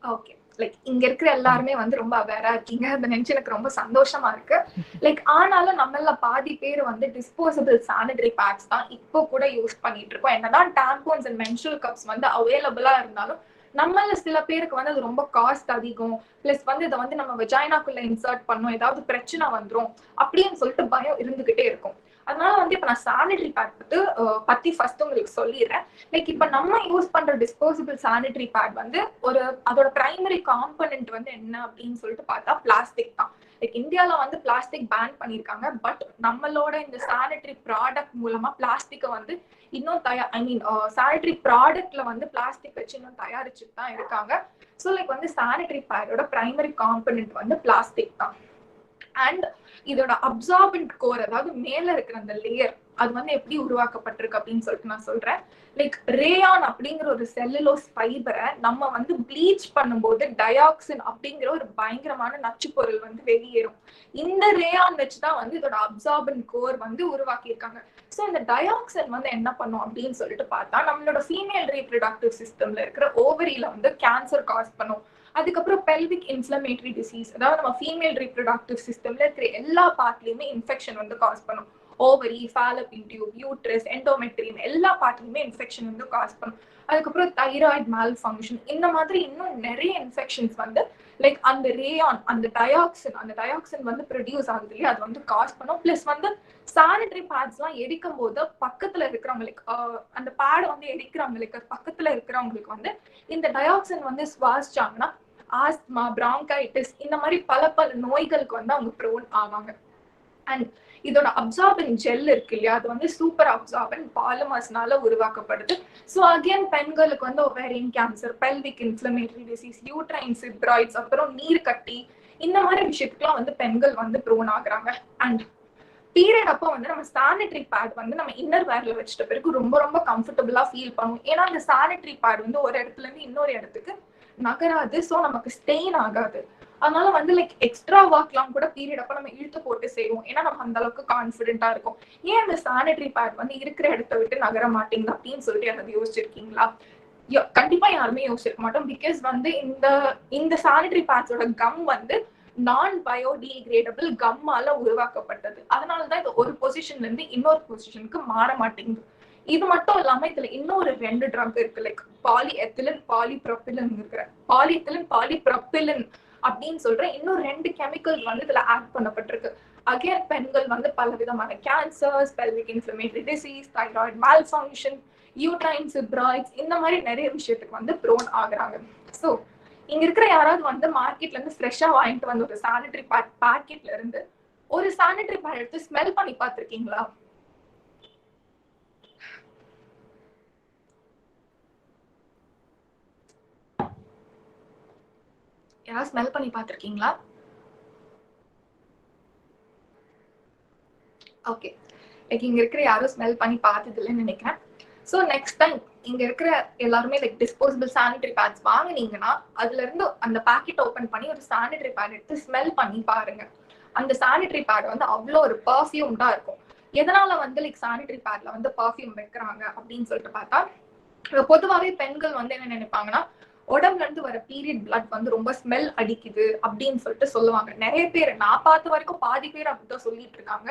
S3: ஓகே, லைக் இங்க இருக்கிற எல்லாருமே வந்து ரொம்ப அவேரா இருக்கீங்க, அதை நினைச்சு எனக்கு ரொம்ப சந்தோஷமா இருக்கு. லைக் ஆனாலும் நம்மள பாதி பேர் வந்து டிஸ்போசபிள் சானிட்டரி பேட்ஸ் தான் இப்போ கூட யூஸ் பண்ணிட்டு இருக்கோம். என்னதான் டாம்போன்ஸ் அண்ட் menstrual cups வந்து அவைலபிளா இருந்தாலும் நம்மள சில பேருக்கு வந்து அது ரொம்ப காஸ்ட் அதிகம், பிளஸ் வந்து இதை வந்து நம்ம வெஜைனாக்குள்ள இன்சர்ட் பண்ணோம், ஏதாவது பிரச்சனை வந்துரும் அப்படின்னு சொல்லிட்டு பயம் இருந்துகிட்டே இருக்கும். அதனால வந்து இப்ப நான் சானிட்டரி பேட் பத்தி ஃபர்ஸ்ட் உங்களுக்கு சொல்லிடுறேன். லைக் இப்ப நம்ம யூஸ் பண்ற டிஸ்போசபிள் சானிட்டரி பேட் வந்து ஒரு அதோட பிரைமரி காம்பனன்ட் வந்து என்ன அப்படின்னு சொல்லிட்டு பார்த்தா பிளாஸ்டிக் தான். லைக் இந்தியால வந்து பிளாஸ்டிக் பேன் பண்ணிருக்காங்க, பட் நம்மளோட இந்த சானிட்டரி ப்ராடக்ட் மூலமா பிளாஸ்டிக்கை வந்து இன்னும் சானிட்டரி ப்ராடக்ட்ல வந்து பிளாஸ்டிக் வச்சு இன்னும் தயாரிச்சுட்டு தான் இருக்காங்க. ஸோ லைக் வந்து சானிட்டரி பேடோட பிரைமரி காம்பனன்ட் வந்து பிளாஸ்டிக் தான். அண்ட் இதோட அப்சார்பன்ட் கோர், அதாவது மேல இருக்கிற அந்த லேயர், அது வந்து எப்படி உருவாக்கப்பட்டிருக்கு அப்படின்னு சொல்லிட்டு நான் சொல்றேன். லைக் ரேயான் அப்படிங்கிற ஒரு செல்லுலோஸ் ஃபைபரை நம்ம வந்து ப்ளீச் பண்ணும்போது டயாக்சின் அப்படிங்கிற ஒரு பயங்கரமான நச்சு பொருள் வந்து வெளியேறும். இந்த ரேயான் வச்சுதான் வந்து இதோட அப்சார்பன்ட் கோர் வந்து உருவாக்கியிருக்காங்க. ஸோ இந்த டயாக்சின் வந்து என்ன பண்ணும் அப்படின்னு சொல்லிட்டு பார்த்தா நம்மளோட ஃபீமேல் ரீப்ரொடக்டிவ் சிஸ்டம்ல இருக்கிற ஓவரியில வந்து கேன்சர் காஸ் பண்ணும். அதுக்கப்புறம் பெல்விக் இன்ஃப்ளமேட்டரி டிசீஸ், அதாவது நம்ம ஃபீமேல் ரீப்ரொடக்டிவ் சிஸ்டம்ல இருக்கிற எல்லா பார்ட்லயுமே இன்ஃபெக்ஷன் வந்து காஸ் பண்ணும். Ovary, Fallopian tube, uterus, endometrium எல்லா பார்ட்லயுமே இன்ஃபெக்ஷன் வந்து காஸ் பண்ணும். அதுக்கப்புறம் தைராய்டு மால் ஃபங்க்ஷன், இந்த மாதிரி இன்னும் நிறைய இன்ஃபெக்ஷன்ஸ் வந்து லைக் அந்த ரேயான், அந்த டயாக்சின் வந்து ப்ரொடியூஸ் ஆகுது இல்லையா, அது வந்து காஸ் பண்ணும். பிளஸ் வந்து சானிட்டரி பேட்ஸ் எல்லாம் எரிக்கும் போது பக்கத்துல இருக்கிறவங்களுக்கு அந்த பேட் வந்து எரிக்கிறவங்களுக்கு பக்கத்துல இருக்கிறவங்களுக்கு வந்து இந்த டயாக்சின் வந்து சுவாசிச்சாங்கன்னா ஆஸ்துமா, பிராங்கைட்டிஸ் இந்த மாதிரி பல நோய்களுக்கு வந்து அவங்க ப்ரோன் ஆவாங்க. அண்ட் இதோட அப்சார்பன் ஜெல் இருக்கு இல்லையா, அது வந்து சூப்பர் அப்சார்பன் பாலிமர்ஸ்னால உருவாக்கப்படுது. ஸோ அகைன் பெண்களுக்கு வந்து ovarian cancer, pelvic inflammatory disease, uterine fibroids, அப்புறம் நீர் கட்டி, இந்த மாதிரி விஷயத்துக்குலாம் வந்து பெண்கள் வந்து ப்ரோன் ஆகுறாங்க. அண்ட் பீரியட் அப்போ வந்து நம்ம சானிட்டரி பேட் வந்து நம்ம இன்னர் வேர்ல வச்சுட்ட பிறகு ரொம்ப ரொம்ப கம்ஃபர்டபுளா ஃபீல் பண்ணுவோம். ஏன்னா அந்த சானிட்டரி பேட் வந்து ஒரு இடத்துல இருந்து இன்னொரு இடத்துக்கு நகராது, ஸோ நமக்கு ஸ்டெயின் ஆகாது. அதனால வந்து லைக் எக்ஸ்ட்ரா ஒர்க்லாம் கூட பீரியட் அப்ப நம்ம இழுத்து போட்டு செய்வோம். ஏன்னா நம்ம அந்த அளவுக்கு கான்ஃபிடென்ட்டா இருக்கும். ஏன் அந்த சானிட்டரி பேட் வந்து இருக்கிற இடத்த விட்டு நகர மாட்டேங்குது அப்படின்னு சொல்லிட்டு யாராவது யோசிச்சிருக்கீங்களா? கண்டிப்பா யாருமே யோசிச்சிருக்க மாட்டோம். பிகாஸ் வந்து இந்த சானிட்டரி பேட்ஸோட கம் வந்து நான் பயோடிகிரேடபிள் கம்மால உருவாக்கப்பட்டது. அதனாலதான் இது ஒரு பொசிஷன்ல இருந்து இன்னொரு பொசிஷனுக்கு மாற மாட்டேங்குது. இது மட்டும் இல்லாம இதுல இன்னொரு 2 ட்ரக் இருக்கு, லைக் பாலிஎத்திலின், பாலிப்ரொபிலின் இருக்கிற பாலிப்ரொபிலின் அப்படின்னு சொல்ற இன்னும் 2 கெமிக்கல்ஸ் வந்து இதுல ஆட் பண்ணப்பட்டிருக்கு. அகைன் பெண்கள் வந்து பல விதமான cancers, pelvic inflammatory disease, thyroid malfunction, uterine fibroids, இந்த மாதிரி நிறைய விஷயத்துக்கு வந்து ப்ரோன் ஆகுறாங்க. ஸோ இங்க இருக்கிற யாராவது வந்து மார்க்கெட்ல இருந்து ஃப்ரெஷ்ஷா வாங்கிட்டு வந்து ஒரு சானிட்டரி பேட் பாக்கெட்ல இருந்து ஒரு சானிட்டரி பேட் எடுத்து ஸ்மெல் பண்ணி பார்த்திருக்கீங்களா? யாராவது ஸ்மெல் பண்ணி பார்த்திருக்கீங்களா? ஓகே, லைக் இங்க இருக்கிற யாரும் ஸ்மெல் பண்ணி பார்த்தது இல்லைன்னு நினைக்கிறேன். ஸோ நெக்ஸ்ட் டைம் இங்க இருக்கிற எல்லாருமே லைக் டிஸ்போசபிள் சானிட்டரி பேட்ஸ் வாங்கினீங்கன்னா அதுல இருந்து அந்த பேக்கெட் ஓபன் பண்ணி ஒரு சானிட்டரி பேட் எடுத்து ஸ்மெல் பண்ணி பாருங்க. அந்த சானிட்டரி பேட் வந்து அவ்வளோ ஒரு பர்ஃபியூம்டா இருக்கும். எதனால வந்து லைக் சானிட்டரி பேட்ல வந்து பர்ஃபியூம் வைக்கிறாங்க அப்படின்னு சொல்லிட்டு பார்த்தா, பொதுவாகவே பெண்கள் வந்து என்ன நினைப்பாங்கன்னா, உடம்புல இருந்து வர பீரியட் பிளட் வந்து ரொம்ப ஸ்மெல் அடிக்குது அப்படின்னு சொல்லிட்டு சொல்லுவாங்க. நிறைய பேர், நான் பார்த்த வரைக்கும் பாதி பேர் அப்படிதான் சொல்லிட்டு இருக்காங்க.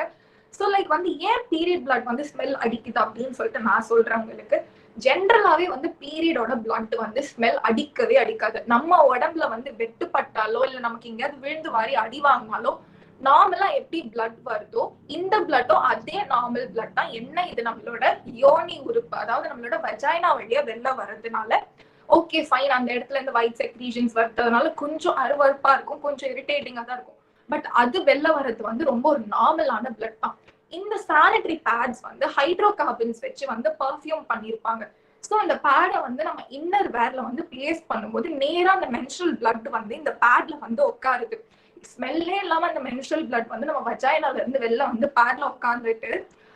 S3: ஸோ லைக் வந்து ஏன் பீரியட் பிளட் வந்து ஸ்மெல் அடிக்குது அப்படின்னு சொல்லிட்டு நான் சொல்றேன் உங்களுக்கு. ஜென்ரலாவே வந்து பீரியடோட பிளட் வந்து ஸ்மெல் அடிக்கவே அடிக்காது. நம்ம உடம்புல வந்து வெட்டுப்பட்டாலோ இல்ல நமக்கு எங்கேயாவது விழுந்து வாரி அடி வாங்கினாலோ நார்மலா எப்படி பிளட் வருதோ இந்த பிளட்டும் அதே நார்மல் பிளட் தான். என்ன இது நம்மளோட யோனி உறுப்பு, அதாவது நம்மளோட வஜைனா வழியா வெளில வர்றதுனால ஓகே ஃபைன், அந்த இடத்துல இருந்து ஒயிட் செக்ரீஷன்ஸ் வர்றதுனால கொஞ்சம் அருவருப்பா இருக்கும், கொஞ்சம் இரிட்டேட்டிங்கா தான் இருக்கும். பட் அது வெளில வர்றது வந்து ரொம்ப ஒரு நார்மலான பிளட் தான். இந்த சானிட்டரி பேட்ஸ் வந்து ஹைட்ரோ கார்பன்ஸ் வச்சு வந்து பர்ஃபியூம் பண்ணிருப்பாங்க. ஸோ இந்த பேடை வந்து நம்ம இன்னர் வேர்ல வந்து பிளேஸ் பண்ணும்போது நேரா அந்த மென்ஸ்ட்ரல் பிளட் வந்து இந்த பேட்ல வந்து உட்காருது. ஸ்மெல்லே இல்லாம அந்த மென்ஸ்ட்ரல் பிளட் வந்து நம்ம வஜைனால இருந்து வெளில வந்து பேட்ல உட்காந்துட்டு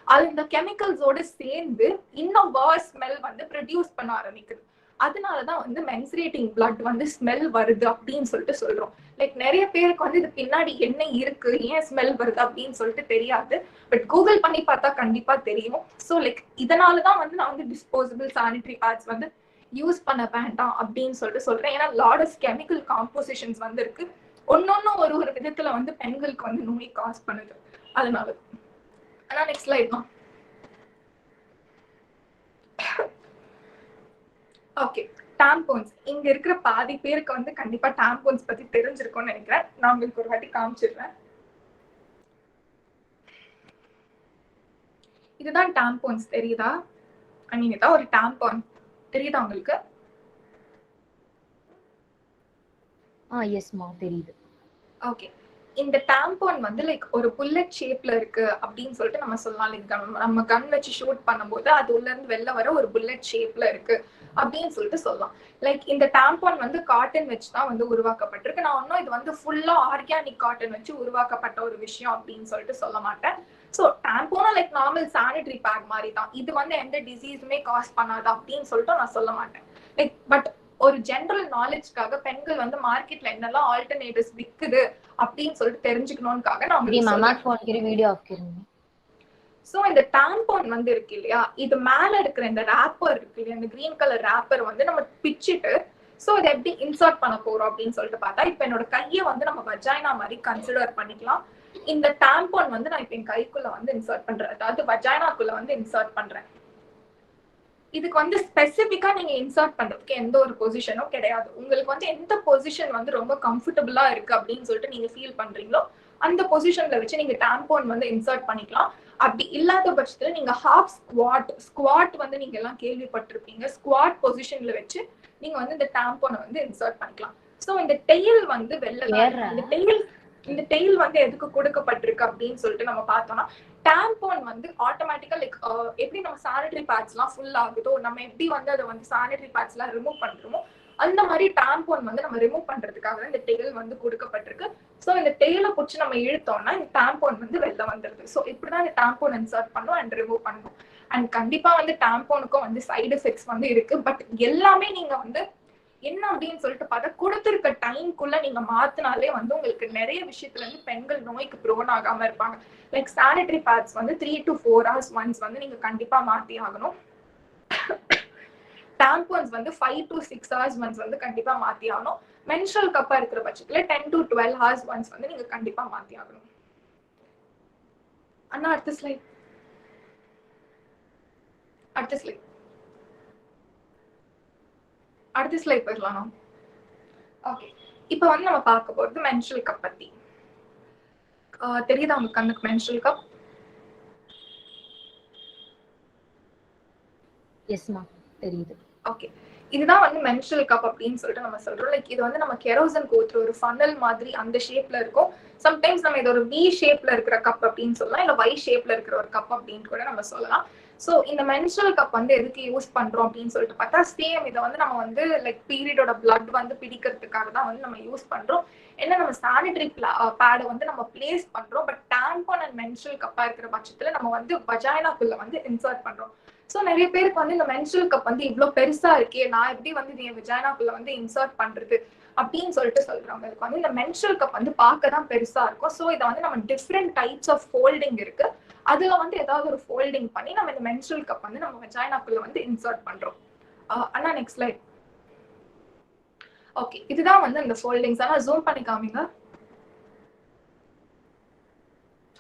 S3: அது இந்த கெமிக்கல்ஸோட சேர்ந்து இன்னும் வர்ஸ் ஸ்மெல் வந்து ப்ரொடியூஸ் பண்ண ஆரம்பிக்குது. அதனாலதான் வந்து மென்சுரேட்டிங் பிளட் வந்து ஸ்மெல் வருது அப்படின்னு சொல்லிட்டு சொல்றோம். லைக் நிறைய பேருக்கு வந்து இது பின்னாடி என்ன இருக்கு, ஏன் ஸ்மெல் வருது அப்படின்னு சொல்லிட்டு தெரியாது. பட் கூகுள் பண்ணி பார்த்தா கண்டிப்பா தெரியும். ஸோ லைக் இதனாலதான் வந்து நான் வந்து டிஸ்போசபிள் சானிட்டரி பேட்ஸ் வந்து யூஸ் பண்ண வேண்டாம் அப்படின்னு சொல்லிட்டு சொல்றேன். ஏன்னா லாட் ஆஃப் கெமிக்கல் காம்போசிஷன்ஸ் வந்து இருக்கு. ஒன்னொன்னும் ஒரு ஒரு விதத்துல வந்து பெண்களுக்கு வந்து நோய் காஸ் பண்ணுது. அதனால ஆனா நெக்ஸ்ட் ஸ்லைட் தான். ஓகே, டாம்போன்ஸ். இங்க இருக்கிற பாதி பேருக்கு வந்து கண்டிப்பா டாம்போன்ஸ் பத்தி தெரிஞ்சிருக்கும்னு நினைக்கிறேன். நான் உங்களுக்கு ஒரு வாட்டி காமிச்சிடுறேன். இதுதான் டாம்போன்ஸ், தெரியுதா? ஐ மீன் இதான் ஒரு டாம்போன், தெரியுதா உங்களுக்கு?
S1: எஸ்மா தெரியுது.
S3: ஓகே, இந்த டாம்போன் வந்து லைக் ஒரு புல்லட் ஷேப்ல இருக்கு அப்படின்னு சொல்லிட்டு நம்ம சொல்லலாம். லைக் நம்ம கன் வச்சு ஷூட் பண்ணும்போது அது உள்ள இருந்து வெளில வர ஒரு புல்லட் ஷேப்ல இருக்கு அப்படின்னு சொல்லிட்டு சொல்லலாம். லைக் இந்த டாம்போன் வந்து காட்டன் வச்சு தான் வந்து உருவாக்கப்பட்டிருக்கு. நான் ஒன்னும் இது வந்து ஃபுல்லா ஆர்கானிக் காட்டன் வச்சு உருவாக்கப்பட்ட ஒரு விஷயம் அப்படின்னு சொல்லிட்டு சொல்ல மாட்டேன். ஸோ டாம்போனா லைக் நார்மல் சானிட்டரி பேக் மாதிரி தான். இது வந்து எந்த டிசீஸுமே காஸ் பண்ணாது அப்படின்னு சொல்லிட்டு நான் சொல்ல மாட்டேன். லைக் பட் ஒரு ஜெனரல் நாலேஜ்க்காக பெண்கள் வந்து மார்க்கெட்ல என்னெல்லாம் ஆல்டர்னேட்டிவ்ஸ் விக்குது அப்படின்னு சொல்லிட்டு தெரிஞ்சுக்கணும்னுக்காக நான் உங்களுக்கு. சோ இந்த டாம்போன் வந்து இருக்கு இல்லையா, இது மேல இருக்கிற இந்த ராப்பர் இருக்கு இல்லையா, இந்த கிரீன் கலர் ராப்பர் வந்து நம்ம பிச்சிட்டு சோ இதை எப்படி இன்சர்ட் பண்ண போறோம் அப்படின்னு சொல்லிட்டு பார்த்தா, இப்ப என்னோட கையை வந்து நம்ம வஜைனா மாதிரி கன்சிடர் பண்ணிக்கலாம். இந்த டாம்போன் வந்து நான் இப்ப என் கைக்குள்ள வந்து இன்சர்ட் பண்றேன், அதாவது வஜைனாக்குள்ள வந்து இன்சர்ட் பண்றேன். இதுக்கு வந்து ஸ்பெசிபிக்கா நீங்க இன்சர்ட் பண்றதுக்கு எந்த ஒரு பொசிஷனும் கிடையாது. உங்களுக்கு வந்து எந்த பொசிஷன் வந்து ரொம்ப கம்ஃபர்டபுளா இருக்கு அப்படின்னு சொல்லிட்டு நீங்க ஃபீல் பண்றீங்களோ அந்த பொசிஷன்ல வச்சு நீங்க டாம்போன் வந்து இன்சர்ட் பண்ணிக்கலாம். அப்படி இல்லாத பட்சத்துல நீங்க ஹாஃப் ஸ்குவாட் வந்து நீங்க எல்லாம் கேள்விப்பட்டிருப்பீங்க. ஸ்குவாட் பொசிஷன்ல வச்சு நீங்க வந்து இந்த டாம்போனை வந்து இன்சர்ட் பண்ணிக்கலாம். சோ இந்த டெயில் வந்து இந்த டெயில் வந்து எதுக்கு கொடுக்கப்பட்டிருக்கு அப்படின்னு சொல்லிட்டு நம்ம பார்த்தோம்னா, டாம்போன் வந்து ஆட்டோமேட்டிக்கா லைக் எப்படி நம்ம சானிட்டரி பேட்ஸ் எல்லாம் ஃபுல் ஆகுதோ, நம்ம எப்படி வந்து அதை வந்து சானிட்டரி பேட்ஸ் எல்லாம் ரிமூவ் பண்றோமோ அந்த மாதிரி டாம்போன் வந்து நம்ம ரிமூவ் பண்றதுக்காக இந்த டெயில் வந்து கொடுக்கப்பட்டிருக்கு. சோ இந்த டெயில புடிச்சு நம்ம இழுத்தோம்னா இந்த டாம்போன் வந்து வெளில வந்துருது. சோ இப்படிதான் இந்த டாம்போன் இன்சர்ட் பண்ணும் அண்ட் ரிமூவ் பண்ணும். அண்ட் கண்டிப்பா வந்து டாம்போனுக்கும் வந்து சைடு எஃபெக்ட்ஸ் வந்து இருக்கு. பட் எல்லாமே நீங்க வந்து என்ன அப்படின்னு சொல்லிட்டு பார்த்தா கொடுத்திருக்க டைம்குள்ள நீங்க மாத்தினாலே வந்து உங்களுக்கு நிறைய விஷயத்துல இருந்து பெண்கள் நோய்க்கு ப்ரோன் ஆகாம இருப்பாங்க. லைக் சானிட்டரி பேட்ஸ் வந்து 3 to 4 hours ஒன்ஸ் வந்து நீங்க கண்டிப்பா மாத்தி ஆகணும். டாம்போன்ஸ் வந்து 5 to 6 hours ஒன்ஸ் வந்து கண்டிப்பா மாத்தி ஆகணும். மென்ஸ்ட்ரல் கப்பா இருக்கிற பட்சத்துல 10 to 12 hours ஒன்ஸ் வந்து நீங்க கண்டிப்பா மாத்தி ஆகணும். அண்ணா அடுத்த ஸ்லைட் போயிடலாம். ஓகே, இப்போ வந்து நம்ம பார்க்க போறது மென்ஸ்ட்ரல் கப் பத்தி. தெரியுதா உங்களுக்கு கண்ணுக்கு மென்ஸ்ட்ரல் கப்?
S1: எஸ்மா தெரியுது.
S3: ஓகே, இதுதான் வந்து மென்ஸ்ட்ரல் கப் அப்படின்னு சொல்லிட்டு நம்ம சொல்றோம். லைக் இது வந்து நம்ம கெரோசன் கோத்துற ஒரு ஃபனல் மாதிரி அந்த ஷேப்ல இருக்கும். சம்டைம்ஸ் நம்ம இது ஒரு வி ஷேப்ல இருக்கிற கப் அப்படின்னு சொல்லலாம், இல்ல ஒய் ஷேப்ல இருக்கிற ஒரு கப் அப்படின்னு கூட நம்ம சொல்லலாம். சோ இந்த மென்ஸ்ட்ரல் கப் வந்து எதுக்கு யூஸ் பண்றோம் அப்படின்னு சொல்லிட்டு பார்த்தா, சேம் இதை வந்து நம்ம வந்து லைக் பீரியடோட பிளட் வந்து பிடிக்கிறதுக்காக தான் வந்து நம்ம யூஸ் பண்றோம். என்ன நம்ம சானிட்டரி பேடை வந்து நம்ம பிளேஸ் பண்றோம். பட் டாம்போன் அண்ட் மென்ஸ்ட்ரல் கப்பா இருக்கிற பட்சத்துல நம்ம வந்து வஜைனாக்குள்ள வந்து இன்சர்ட் பண்றோம். சோ நிறைய பேருக்கு வந்து இந்த மென்ஸ்ட்ரல் கப் வந்து இவ்வளவு பெருசா இருக்கே, நான் எப்படி வந்து என் வஜைனாக்குள்ள வந்து இன்சர்ட் பண்றது அப்படின்னு சொல்லிட்டு சொல்றவங்களுக்கு வந்து இந்த மென்ஸ்ட்ரல் கப் வந்து பார்க்க தான் பெருசா இருக்கும். சோ இதை வந்து நம்ம டிஃப்ரெண்ட் டைப்ஸ் ஆஃப் ஃபோல்டிங் இருக்கு, அதுல வந்து ஏதாவது ஒரு ஃபோல்டிங் பண்ணி நம்ம இந்த மென்ஸ்ட்ரல் கப் வந்து நம்ம வஜைனாக்குள்ள வந்து இன்சர்ட் பண்றோம். அண்ணா நெக்ஸ்ட் ஸ்லைட். ஓகே, இதுதான் வந்து இந்த ஃபோல்டிங்ஸ். ஆனா ஜூம் பண்ணி காமிங்க.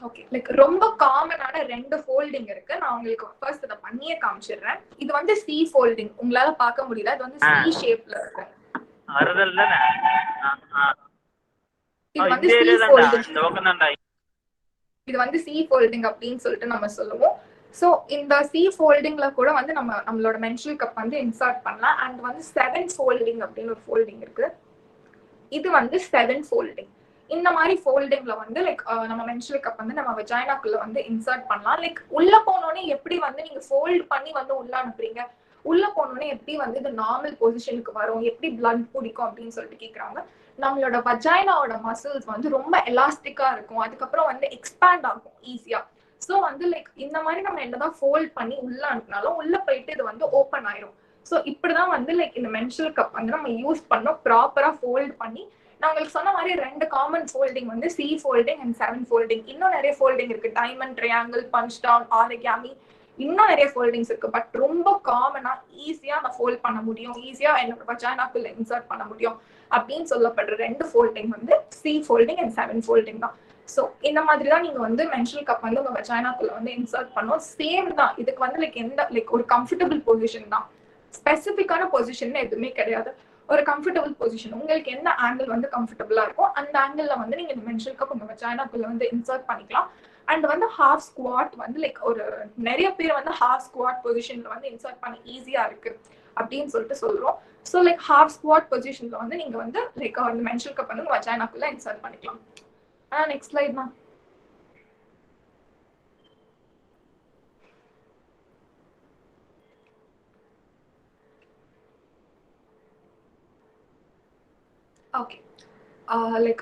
S3: ஓகே, லைக் ரொம்ப காமனான 2 ஃபோல்டிங் இருக்கு. நான் உங்களுக்கு ஃபர்ஸ்ட் இத பண்ணியே காமிச்சிடுறேன். இது வந்து சி ஃபோல்டிங், உங்களால பார்க்க முடியல, இது வந்து சி ஷேப்ல இருக்கும். இது வந்து சி ஃபோல்டிங், இது வந்து சி ஃபோல்டிங் அப்படின்னு சொல்லிட்டு நம்ம சொல்லுவோம். சோ இந்த சி ஃபோல்டிங்ல கூட வந்து நம்மளோட மென்ஸ்ட்ரல் கப் வந்து இன்சர்ட் பண்ணலாம். அண்ட் வந்து 7 ஃபோல்டிங் அப்படின்னு ஒரு ஃபோல்டிங் இருக்கு. இது வந்து 7 ஃபோல்டிங். இந்த மாதிரி ஃபோல்டிங்ல வந்து லைக் நம்ம மென்ஸ்ட்ரல் கப் வந்து நம்ம வஜைனாக்குள்ள வந்து இன்சர்ட் பண்ணலாம். லைக் உள்ள போனோடனே எப்படி வந்து நீங்க ஃபோல்ட் பண்ணி வந்து உள்ள அனுப்புறீங்க, உள்ள போனோடனே எப்படி வந்து இது நார்மல் பொசிஷனுக்கு வரும், எப்படி பிளட் பிடிக்கும் அப்படின்னு சொல்லிட்டு கேக்குறாங்க. நம்மளோட வஜைனாவோட மசில்ஸ் வந்து ரொம்ப எலாஸ்டிக்கா இருக்கும், அதுக்கப்புறம் வந்து எக்ஸ்பேண்ட் ஆகும் ஈஸியா. சோ வந்து லைக் இந்த மாதிரி நம்ம என்னதான் ஃபோல்ட் பண்ணி உள்ள அனுப்பினாலும் உள்ள போயிட்டு இது வந்து ஓப்பன் ஆயிரும். சோ இப்படிதான் வந்து லைக் இந்த மென்ஸ்ட்ரல் கப் வந்து நம்ம யூஸ் பண்ணோம் ப்ராப்பரா ஃபோல்ட் பண்ணி. நான் உங்களுக்கு சொன்ன மாதிரி 2 காமன் ஃபோல்டிங் வந்து சி ஃபோல்டிங் அண்ட் 7 ஃபோல்டிங். இன்னும் நிறைய ஃபோல்டிங் இருக்கு, diamond, triangle, punch down, origami, இன்னும் நிறைய ஃபோல்டிங்ஸ் இருக்கு. பட் ரொம்ப காமனா ஈஸியா நான் ஃபோல்ட் பண்ண முடியும், ஈஸியா என்னோட வஜைனாக்குள்ள இன்சர்ட் பண்ண முடியும் அப்படின்னு சொல்லப்படுற 2 ஃபோல்டிங் வந்து சி ஃபோல்டிங் அண்ட் 7 ஃபோல்டிங் தான். சோ இந்த மாதிரி தான் நீங்க வந்து மென்ஸ்ட்ரல் கப் வந்து உங்க வஜைனாக்குள்ள வந்து இன்சர்ட் பண்ணணும். சேம் தான், இதுக்கு வந்து லைக் எந்த லைக் ஒரு கம்ஃபர்டபுள் பொசிஷன் தான், ஸ்பெசிபிக்கான பொசிஷன் எதுவுமே கிடையாது. ஒரு கம்ஃபர்டபுள் பொசிஷன், உங்களுக்கு என்ன ஆங்கிள் வந்து கம்ஃபர்டபுளா இருக்கும் அந்த ஆங்கிள் வந்து நீங்க இந்த மென்ஸ்ட்ரல் கப் உங்க வஜைனாக்குள்ள வந்து இன்சர்ட் பண்ணிக்கலாம். அண்ட் வந்து ஹாஃப் ஸ்குவாட் வந்து லைக் ஒரு நிறைய பேர் வந்து ஹாஃப் ஸ்குவாட் பொசிஷன்ல வந்து இன்சர்ட் பண்ண ஈஸியா இருக்கு அப்படின்னு சொல்லிட்டு சொல்றோம். சோ லைக் ஹாஃப் ஸ்குவாட் பொசிஷன்ல வந்து நீங்க வந்து லைக் அந்த மென்ஸ்ட்ரல் கப் வந்து வஜைனாக்குள்ள இன்சர்ட் பண்ணிக்கலாம். நெக்ஸ்ட் ஸ்லைட் தான். ஓகே, லைக்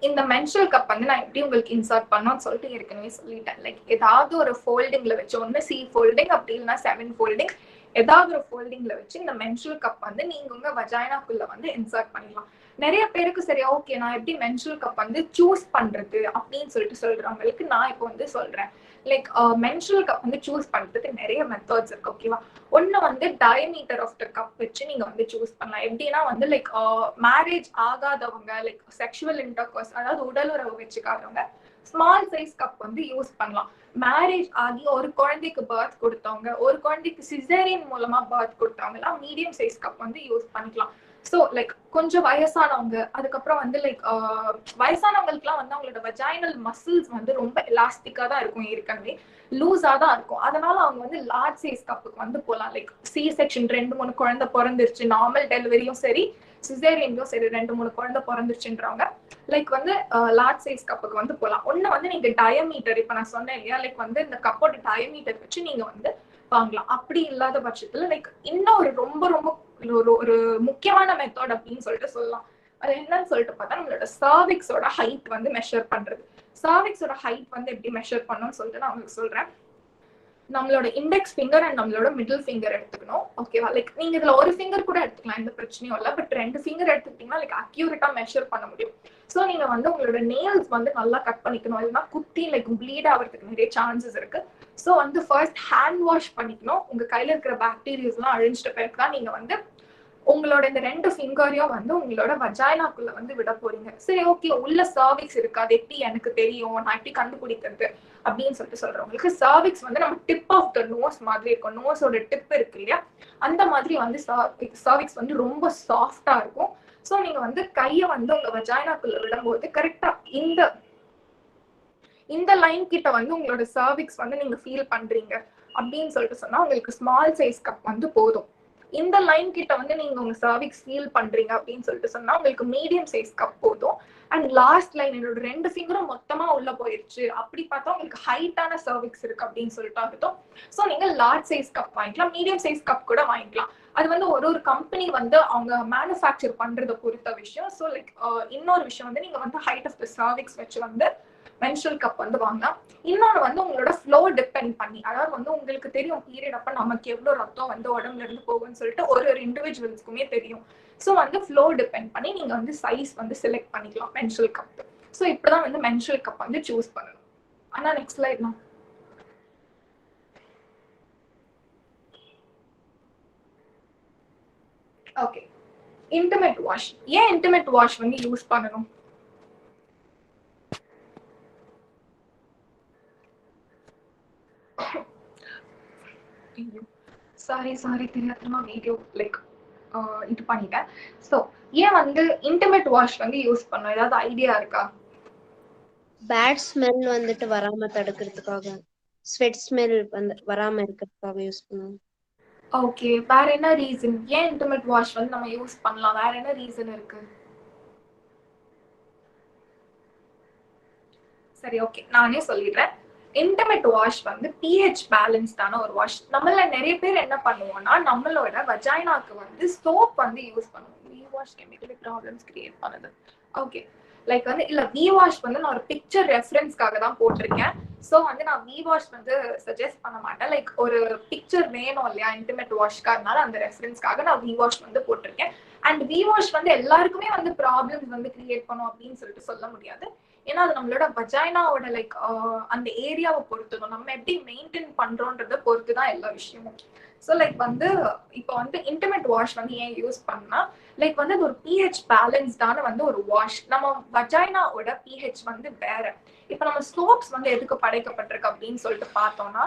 S3: இந்த மென்ஸ்ட்ரல் கப் வந்து நான் எப்படி உங்களுக்கு இன்சர்ட் பண்ணணும்னு சொல்லிட்டு ஏற்கனவே சொல்லிட்டேன். லைக் ஏதாவது ஒரு ஃபோல்டிங்ல வச்சு, ஒன்று சி ஃபோல்டிங் அப்படி இல்லைன்னா 7 ஃபோல்டிங், ஏதாவது ஒரு ஃபோல்டிங்ல வச்சு இந்த மென்ஸ்ட்ரல் கப் வந்து நீங்க உங்க வஜைனாக்குள்ள வந்து இன்சர்ட் பண்ணிடலாம். நிறைய பேருக்கு சரி ஓகே நான் எப்படி மென்ஸ்ட்ரல் கப் வந்து சூஸ் பண்றது அப்படின்னு சொல்லிட்டு சொல்றவங்களுக்கு நான் இப்போ வந்து சொல்றேன். லைக் மென்ஸ்ட்ரல் கப் வந்து சூஸ் பண்றதுக்கு நிறைய மெத்தட்ஸ் இருக்கு. ஓகேவா, ஒன்னு வந்து டயமீட்டர் ஆஃப் த கப் வச்சு நீங்க வந்து சூஸ் பண்ணலாம். எப்படின்னா வந்து லைக் மேரேஜ் ஆகாதவங்க, லைக் செக்ஷுவல் இன்டர்கோர்ஸ் அதாவது உடல் உறவு வச்சுக்காதவங்க, ஸ்மால் சைஸ் கப் வந்து யூஸ் பண்ணலாம். மேரேஜ் ஆகி ஒரு குழந்தைக்கு பர்த் கொடுத்தவங்க, ஒரு குழந்தைக்கு சிசேரியன் மூலமா பர்த் கொடுத்தவங்க எல்லாம் மீடியம் சைஸ் கப் வந்து யூஸ் பண்ணிக்கலாம். ஸோ லைக் கொஞ்சம் வயசானவங்க, அதுக்கப்புறம் வந்து லைக் வயசானவங்களுக்குலாம் வந்து அவங்களோட வஜைனல் மசில்ஸ் வந்து ரொம்ப எலாஸ்டிக்கா தான் இருக்கும், ஏற்கனவே லூஸா தான் இருக்கும். அதனால அவங்க வந்து லார்ஜ் சைஸ் கப்புக்கு வந்து போகலாம். லைக் சி செக்ஷன் 2-3 குழந்தை பிறந்துருச்சு, நார்மல் டெலிவரியும் சரி சிசேரியன்லயும் சரி 2-3 குழந்தை பிறந்துருச்சுன்றவங்க லைக் வந்து லார்ஜ் சைஸ் கப்புக்கு வந்து போகலாம். ஒண்ணு வந்து நீங்க டயமீட்டர், இப்ப நான் சொன்னேன் இல்லையா, லைக் வந்து இந்த கப்போட டயமீட்டர் வச்சு நீங்க வந்து வாங்கலாம். அப்படி இல்லாத பட்சத்துல லைக் இன்னும் ஒரு ரொம்ப ரொம்ப ஒரு முக்கியமான மெத்தட் அப்படின்னு சொல்லிட்டு சொல்லலாம். அது என்னன்னு சொல்லிட்டு பார்த்தா நம்மளோட சர்விக்ஸோட ஹைட் வந்து மெஷர் பண்றது. சர்விக்ஸோட ஹைட் வந்து எப்படி மெஷர் பண்ணணும்னு சொல்லிட்டு நான் உங்களுக்கு சொல்றேன். நம்மளோட இண்டெக்ஸ் ஃபிங்கர் அண்ட் நம்மளோட மிடில் ஃபிங்கர் எடுத்துக்கணும். ஓகேவா? லைக் நீங்க இதுல ஒரு ஃபிங்கர் கூட எடுத்துக்கலாம், எந்த பிரச்சனையும் இல்லை. பட் 2 ஃபிங்கர் எடுத்துக்கிட்டீங்கன்னா லைக் அக்யூரேட்டா மெஷர் பண்ண முடியும். ஸோ நீங்க வந்து உங்களோட நெயில்ஸ் வந்து நல்லா கட் பண்ணிக்கணும், இல்லைன்னா குத்தி லைக் ப்ளீட் ஆகிறதுக்கு நிறைய சான்சஸ் இருக்கு. ஸோ வந்து ஃபர்ஸ்ட் ஹேண்ட் வாஷ் பண்ணிக்கணும். உங்க கையில இருக்கிற பாக்டீரியாஸ் எல்லாம் அழிஞ்சிட்ட பிறகு தான் நீங்க வந்து உங்களோட இந்த 2 ஃபிங்கரையும் வந்து உங்களோட வஜைனாக்குள்ள வந்து விட போறீங்க. சரி, ஓகே, உள்ள சர்விக்ஸ் இருக்கு, அது எப்படி எனக்கு தெரியும், நான் எப்படி கண்டுபிடிக்கிறது அப்படின்னு சொல்லிட்டு சொல்றவங்களுக்கு, சர்விக்ஸ் வந்து நம்ம டிப் ஆஃப் த நோஸ் மாதிரி இருக்கும். நோஸோட டிப் இருக்கு இல்லையா, அந்த மாதிரி வந்து சர்விக்ஸ் வந்து ரொம்ப சாஃப்டா இருக்கும். ஸோ நீங்க வந்து கையை வந்து உங்க வஜைனாக்குள்ள விடும்போது கரெக்டா இந்த லைன் கிட்ட வந்து உங்களோட சர்விக்ஸ் வந்து நீங்க ஃபீல் பண்றீங்க அப்படின்னு சொல்லிட்டு சொன்னா உங்களுக்கு ஸ்மால் சைஸ் கப் வந்து போதும். இந்த லைன் கிட்ட வந்து நீங்க உங்க சர்விக்ஸ் ஃபீல் பண்றீங்க அப்படின்னு சொல்லிட்டு சொன்னா உங்களுக்கு மீடியம் சைஸ் கப் போதும். அண்ட் லாஸ்ட் லைன் என்னோட 2 ஃபிங்கரும் மொத்தமா உள்ள போயிருச்சு, அப்படி பார்த்தா உங்களுக்கு ஹைட்டான சர்விக்ஸ் இருக்கு அப்படின்னு சொல்லிட்டு அர்த்தம். ஸோ நீங்க லார்ஜ் சைஸ் கப் வாங்கிக்கலாம், மீடியம் சைஸ் கப் கூட வாங்கிக்கலாம். அது வந்து ஒரு கம்பெனி வந்து அவங்க மேனுஃபேக்சர் பண்றதை பொறுத்த விஷயம். ஸோ லைக் இன்னொரு விஷயம் வந்து நீங்க வந்து ஹைட் ஆஃப் த சர்விக்ஸ் வச்சு வந்து மென்ஸ்ட்ரல் கப் வந்து வாங்கலாம். இன்னொன்று வந்து உங்களோட ஃப்ளோ டிபெண்ட் பண்ணி, அதாவது வந்து உங்களுக்கு தெரியும் பீரியட் அப்ப நமக்கு எவ்வளவு ரத்தம் வந்து உடம்புல இருந்து போகும்னு சொல்லிட்டு ஒரு இண்டிவிஜுவல்ஸ்க்குமே தெரியும். ஸோ வந்து ஃப்ளோ டிபெண்ட் பண்ணி நீங்க வந்து சைஸ் வந்து செலக்ட் பண்ணிக்கலாம் மென்ஸ்ட்ரல் கப். ஸோ இப்படிதான் வந்து மென்ஸ்ட்ரல் கப் வந்து சூஸ் பண்ணணும். ஆனா நெக்ஸ்ட் ஸ்லைட் தான். Okay, intimate wash. ஏன் இன்டிமேட் வாஷ் வந்து யூஸ் பண்ணணும்? சாரி தெரியாதமா வீடியோ லைக் இது பண்ணிட்டேன். ஸோ ஏன் வந்து இன்டிமேட் வாஷ் வந்து யூஸ் பண்ணோம், ஏதாவது ஐடியா இருக்கா?
S6: பேட் ஸ்மெல் வந்துட்டு வராம தடுக்கிறதுக்காக, ஸ்வெட் ஸ்மெல் வந்து வராம இருக்கிறதுக்காக யூஸ் பண்ணுவோம்.
S3: ஓகே, வேற என்ன ரீசன் ஏன் இன்டிமேட் வாஷ் வந்து நம்ம யூஸ் பண்ணலாம்? வேற என்ன ரீசன் இருக்கு? சரி, ஓகே, நானே சொல்லிடுறேன். இன்டிமேட் வாஷ் வந்து pH பேலன்ஸ்டான ஒரு வாஷ். நம்மள நிறைய பேர் என்ன பண்ணுவோம்னா நம்மளோட வஜைனாக்கு வந்து சோப் வந்து யூஸ் பண்ணுவோம். We wash chemically problems create பண்ணுது. ஓகே, லைக் வந்து இல்ல வி வாஷ் வந்து நான் ஒரு பிக்சர் ரெஃபரன்ஸ்க்காக தான் போட்டிருக்கேன். ஸோ வந்து நான் வி வாஷ் வந்து சஜஸ்ட் பண்ண மாட்டேன். லைக் ஒரு பிக்சர் வேணும் இல்லையா இன்டிமேட் வாஷ்க்கு, அதனால அந்த ரெஃபரன்ஸ்க்காக நான் வி வாஷ் வந்து போட்டிருக்கேன். அண்ட் வி வாஷ் வந்து எல்லாருக்குமே வந்து ப்ராப்ளம்ஸ் வந்து கிரியேட் பண்ணும் அப்படின்னு சொல்லிட்டு சொல்ல முடியாது. ஏன்னா அது நம்மளோட வஜைனாவோட லைக் அந்த ஏரியாவை பொறுத்துடும், நம்ம எப்படி மெயின்டைன் பண்றோன்றத பொறுத்துதான் எல்லா விஷயமும். ஸோ லைக் வந்து இப்போ வந்து இன்டிமேட் வாஷ் வந்து ஏன் யூஸ் பண்ணா லைக் வந்து அது ஒரு pH பேலன்ஸ்டான வந்து ஒரு வாஷ். நம்ம வஜைனாவோட pH வந்து வேற. இப்போ நம்ம சோப்ஸ் வந்து எதுக்கு படைக்கப்பட்டிருக்கு அப்படின்னு சொல்லிட்டு பார்த்தோம்னா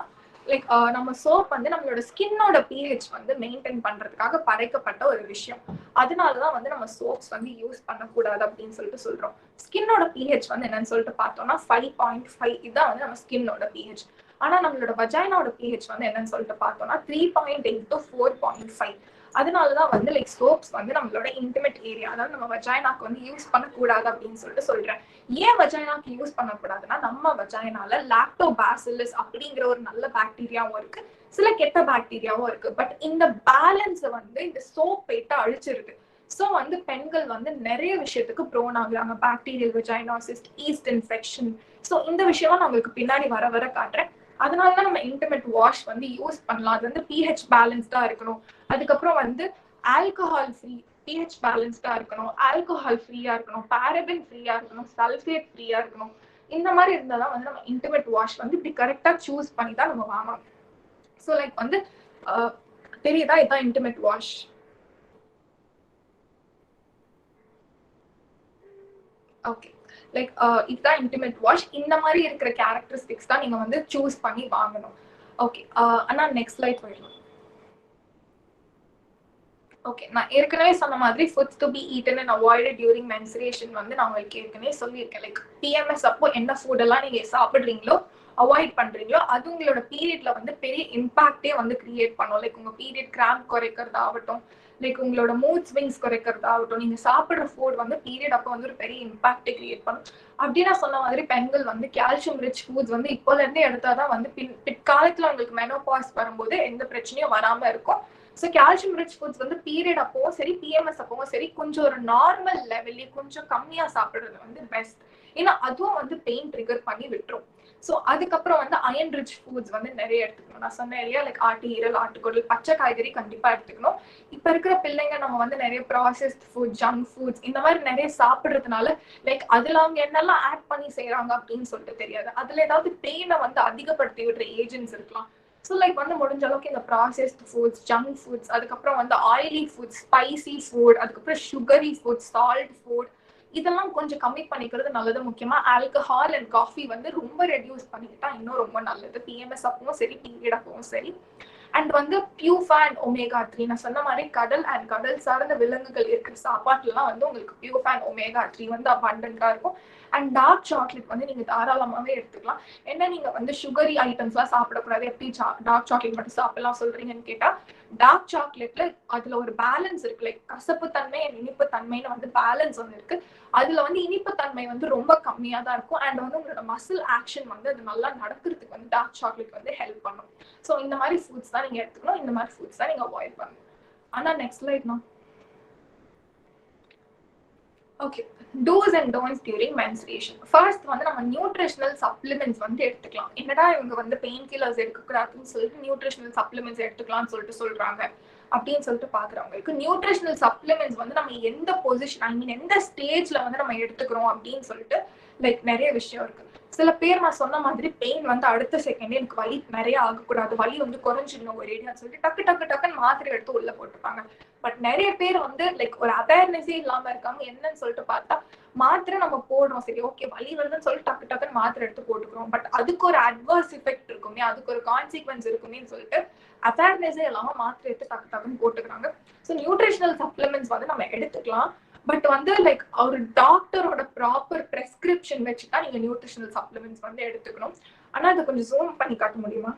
S3: லைக் நம்ம சோப் வந்து நம்மளோட ஸ்கின்னோட pH வந்து மெயின்டைன் பண்றதுக்காக படைக்கப்பட்ட ஒரு விஷயம். அதனாலதான் வந்து நம்ம சோப்ஸ் வந்து யூஸ் பண்ணக்கூடாது அப்படின்னு சொல்லிட்டு சொல்றோம். ஸ்கின்னோட pH வந்து என்னன்னு சொல்லிட்டு பார்த்தோம்னா 5.5, இதுதான் வந்து நம்ம ஸ்கின்னோட pH. ஆனா நம்மளோட வஜைனாவோட pH வந்து என்னன்னு சொல்லிட்டு பார்த்தோம்னா 3.8 to 4.5. அதனாலதான் வந்து லைக் சோப்ஸ் வந்து நம்மளோட இன்டிமேட் ஏரியா, அதாவது நம்ம வஜைனாக்கு வந்து யூஸ் பண்ணக்கூடாது அப்படின்னு சொல்லிட்டு சொல்றேன். ஏன் வஜைனாக்கு யூஸ் பண்ணக்கூடாதுன்னா நம்ம வஜைனால லாக்டோபாசில்லஸ் அப்படிங்கிற ஒரு நல்ல பாக்டீரியாவும் இருக்கு, சில கெட்ட பாக்டீரியாவும் இருக்கு. பட் இந்த பேலன்ஸை வந்து இந்த சோப் போயிட்டு அழிச்சிருது. ஸோ வந்து பெண்கள் வந்து நிறைய விஷயத்துக்கு ப்ரோன் ஆகுறாங்க, பாக்டீரியல் வெஜைனோசிஸ், ஈஸ்ட் இன்ஃபெக்ஷன். ஸோ இந்த விஷயம் நான் உங்களுக்கு பின்னாடி வர வர காட்டுறேன். அதனாலதான் நம்ம இன்டிமேட் வாஷ் வந்து யூஸ் பண்ணலாம். அது வந்து pH பேலன்ஸ்டா இருக்கணும். அதுக்கப்புறம் வந்து ஆல்கஹால் ஃப்ரீ, pH பேலன்ஸ்டா இருக்கணும், ஆல்கஹால் ஃப்ரீயா இருக்கணும், பாரபின் ஃப்ரீயா இருக்கணும், சல்ஃபேட் ஃப்ரீயா இருக்கணும். இந்த மாதிரி இருந்தாதான் வந்து நம்ம இன்டிமேட் வாஷ் வந்து இப்படி கரெக்டா சூஸ் பண்ணி தான் நம்ம வாங்கணும். ஸோ லைக் வந்து தெரியுதா, இதுதான் இன்டிமேட் வாஷ். ஓகே, லைக் இதுதான் இன்டிமேட் வாஷ். இந்த மாதிரி இருக்கிற கேரக்டரிஸ்டிக்ஸ் தான் நீங்க வந்து சூஸ் பண்ணி வாங்கணும். ஓகே ஆனா நெக்ஸ்ட் ஸ்லைட் போயிடலாம். ஓகே, நான் ஏற்கனவே சொன்ன மாதிரி foods to be eaten and avoided during mensuration வந்து நான் உங்களுக்கு ஏற்கனவே சொல்லியிருக்கேன். லைக் பிஎம்எஸ் அப்போ என்ன ஃபுட் எல்லாம் நீங்க சாப்பிடுறீங்களோ அவாய்ட் பண்றீங்களோ அது உங்களோட பீரியட்ல வந்து பெரிய இம்பாக்டே வந்து கிரியேட் பண்ணும். லைக் உங்க பீரியட் கிராம்ப் குறைக்கிறதாகட்டும், லைக் உங்களோட மூட் ஸ்விங்ஸ் குறைக்கிறதாகட்டும், நீங்க சாப்பிடுற ஃபுட் வந்து பீரியட் அப்போ வந்து ஒரு பெரிய இம்பாக்டே கிரியேட் பண்ணும். அப்படி நான் சொன்ன மாதிரி பெண்கள் வந்து கால்சியம் ரிச் ஃபுட்ஸ் வந்து இப்போல இருந்தே எடுத்தாதான் வந்து பிற்காலத்துல உங்களுக்கு மெனோபாஸ் வரும்போது எந்த பிரச்சனையும் வராம இருக்கும். ஸோ கால்சியம் ரிச் ஃபுட்ஸ் வந்து பீரியட் அப்பவும் சரி பிஎம்எஸ் அப்பவும் சரி கொஞ்சம் ஒரு நார்மல் லெவல்லே கொஞ்சம் கம்மியா சாப்பிடுறது வந்து பெஸ்ட். ஏன்னா அதுவும் வந்து பெயின் ட்ரிகர் பண்ணி விட்டுரும். ஸோ அதுக்கப்புறம் வந்து அயன் ரிச் ஃபுட்ஸ் வந்து நிறைய எடுத்துக்கணும். நான் சொன்னேன் இல்லையா, லைக் ஆட்டு ஈரல், ஆட்டுக்குடல், பச்சை காய்கறி கண்டிப்பா எடுத்துக்கணும். இப்ப இருக்கிற பிள்ளைங்க நம்ம வந்து நிறைய ப்ராசஸ்ட் ஃபுட், ஜங்க் ஃபுட்ஸ் இந்த மாதிரி நிறைய சாப்பிடுறதுனால லைக் அதுல அவங்க என்னெல்லாம் ஆட் பண்ணி செய்யறாங்க அப்படின்னு சொல்லிட்டு தெரியாது. அதுல ஏதாவது பெயினை வந்து அதிகப்படுத்தி விடுற ஏஜென்ட்ஸ் இருக்கலாம். ஸோ லைக் வந்து முடிஞ்ச அளவுக்கு இந்த ப்ராசஸ்ட் ஃபுட்ஸ், ஜங்க் ஃபுட்ஸ், அதுக்கப்புறம் வந்து ஆயிலி ஃபுட்ஸ், ஸ்பைசி ஃபுட், அதுக்கப்புறம் சுகரி ஃபுட், சால்ட் ஃபுட் இதெல்லாம் கொஞ்சம் கம்மி பண்ணிக்கிறது நல்லது. முக்கியமா ஆல்கஹால் அண்ட் காஃபி வந்து ரொம்ப ரெடியூஸ் பண்ணிக்கிட்டா இன்னும் ரொம்ப நல்லது. பிஎம்எஸ் அப்பவும் சரி பீரியட் அப்பவும் சரி. அண்ட் வந்து பியூஃபா அண்ட் ஒமேகா 3 நான் சொன்ன மாதிரி கடல் அண்ட் கடல் சார்ந்த விலங்குகள் இருக்கிற சாப்பாட்டுலாம் வந்து உங்களுக்கு பியூஃபா அண்ட் ஒமேகா 3 வந்து அபண்டன்டா இருக்கும். அண்ட் டார்க் சாக்லேட் வந்து நீங்க தாராளமாவே எடுத்துக்கலாம். என்ன நீங்க வந்து சுகரி ஐட்டம்ஸ் எல்லாம் சாப்பிடக்கூடாது, எப்படி டார்க் சாக்லேட் மட்டும் சாப்பிடலாம் சொல்றீங்கன்னு கேட்டா, டார்க் சாக்லேட்ல அதுல ஒரு பேலன்ஸ் இருக்கு. லைக் கசப்பு தன்மை அண்ட் இனிப்பு தன்மைன்னு வந்து பேலன்ஸ் ஒன்று இருக்கு. அதுல வந்து இனிப்பு தன்மை வந்து ரொம்ப கம்மியா தான் இருக்கும். அண்ட் வந்து உங்களோட மசில் ஆக்ஷன் வந்து அது நல்லா நடக்கிறதுக்கு வந்து டார்க் சாக்லேட் வந்து ஹெல்ப் பண்ணும். ஸோ இந்த மாதிரி ஃபுட்ஸ் தான் நீங்க எடுத்துக்கணும், இந்த மாதிரி ஃபுட்ஸ் தான் நீங்க அவாய்ட் பண்ணணும். ஆனா நெக்ஸ்ட் ஸ்லைட் நான் okay, dos and don'ts during menstruation. First வந்து நம்ம நியூட்ரிஷனல் சப்ளிமெண்ட்ஸ் வந்து எடுத்துக்கலாம். என்னடா இவங்க வந்து பெயின் கில்லர்ஸ் எடுக்கக்கூடாதுன்னு சொல்லிட்டு நியூட்ரிஷனல் சப்ளிமெண்ட்ஸ் எடுத்துக்கலாம்னு சொல்றாங்க அப்படின்னு சொல்லிட்டு பாக்குறவங்களுக்கு நியூட்ரிஷனல் சப்ளிமெண்ட்ஸ் வந்து நம்ம எந்த பொசிஷன், ஐ மீன் எந்த ஸ்டேஜ்ல வந்து நம்ம எடுத்துக்கிறோம் அப்படின்னு சொல்லிட்டு லைக் நிறைய விஷயம் இருக்கு. சில பேர் நான் சொன்ன மாதிரி பெயின் வந்து அடுத்த செகண்டே எனக்கு வலி நிறைய ஆகக்கூடாது, வலி வந்து குறைஞ்சிடணும் ஒரு ஏரியான்னு சொல்லிட்டு டக்குன்னு மாத்திரை எடுத்து உள்ள போட்டுப்பாங்க. பட் நிறைய பேர் வந்து லைக் ஒரு அவேர்னஸே இல்லாம இருக்காங்க. என்னன்னு சொல்லிட்டு பார்த்தா மாத்திரை நம்ம போடுறோம், சரி ஓகே வலி வருதுன்னு சொல்லிட்டு டக்குன்னு மாத்திரை எடுத்து போட்டுக்கிறோம். பட் அதுக்கு ஒரு அட்வர்ஸ் எஃபெக்ட் இருக்குமே, அதுக்கு ஒரு கான்சிக்வன்ஸ் இருக்குமே சொல்லிட்டு அவேர்னஸே இல்லாம மாத்திரை எடுத்து டக்குன்னு போட்டுக்கிறாங்க. ஸோ நியூட்ரிஷனல் சப்ளிமெண்ட்ஸ் வந்து நம்ம எடுத்துக்கலாம். பட் வந்து லைக் ஒரு டாக்டரோட ப்ராப்பர் பிரெஸ்கிரிப்ஷன் வச்சுதான் நீங்க நியூட்ரிஷனல் சப்ளிமெண்ட்ஸ் வந்து எடுத்துக்கணும். ஆனா அதை கொஞ்சம் ஜூம் பண்ணி காட்ட முடியுமா?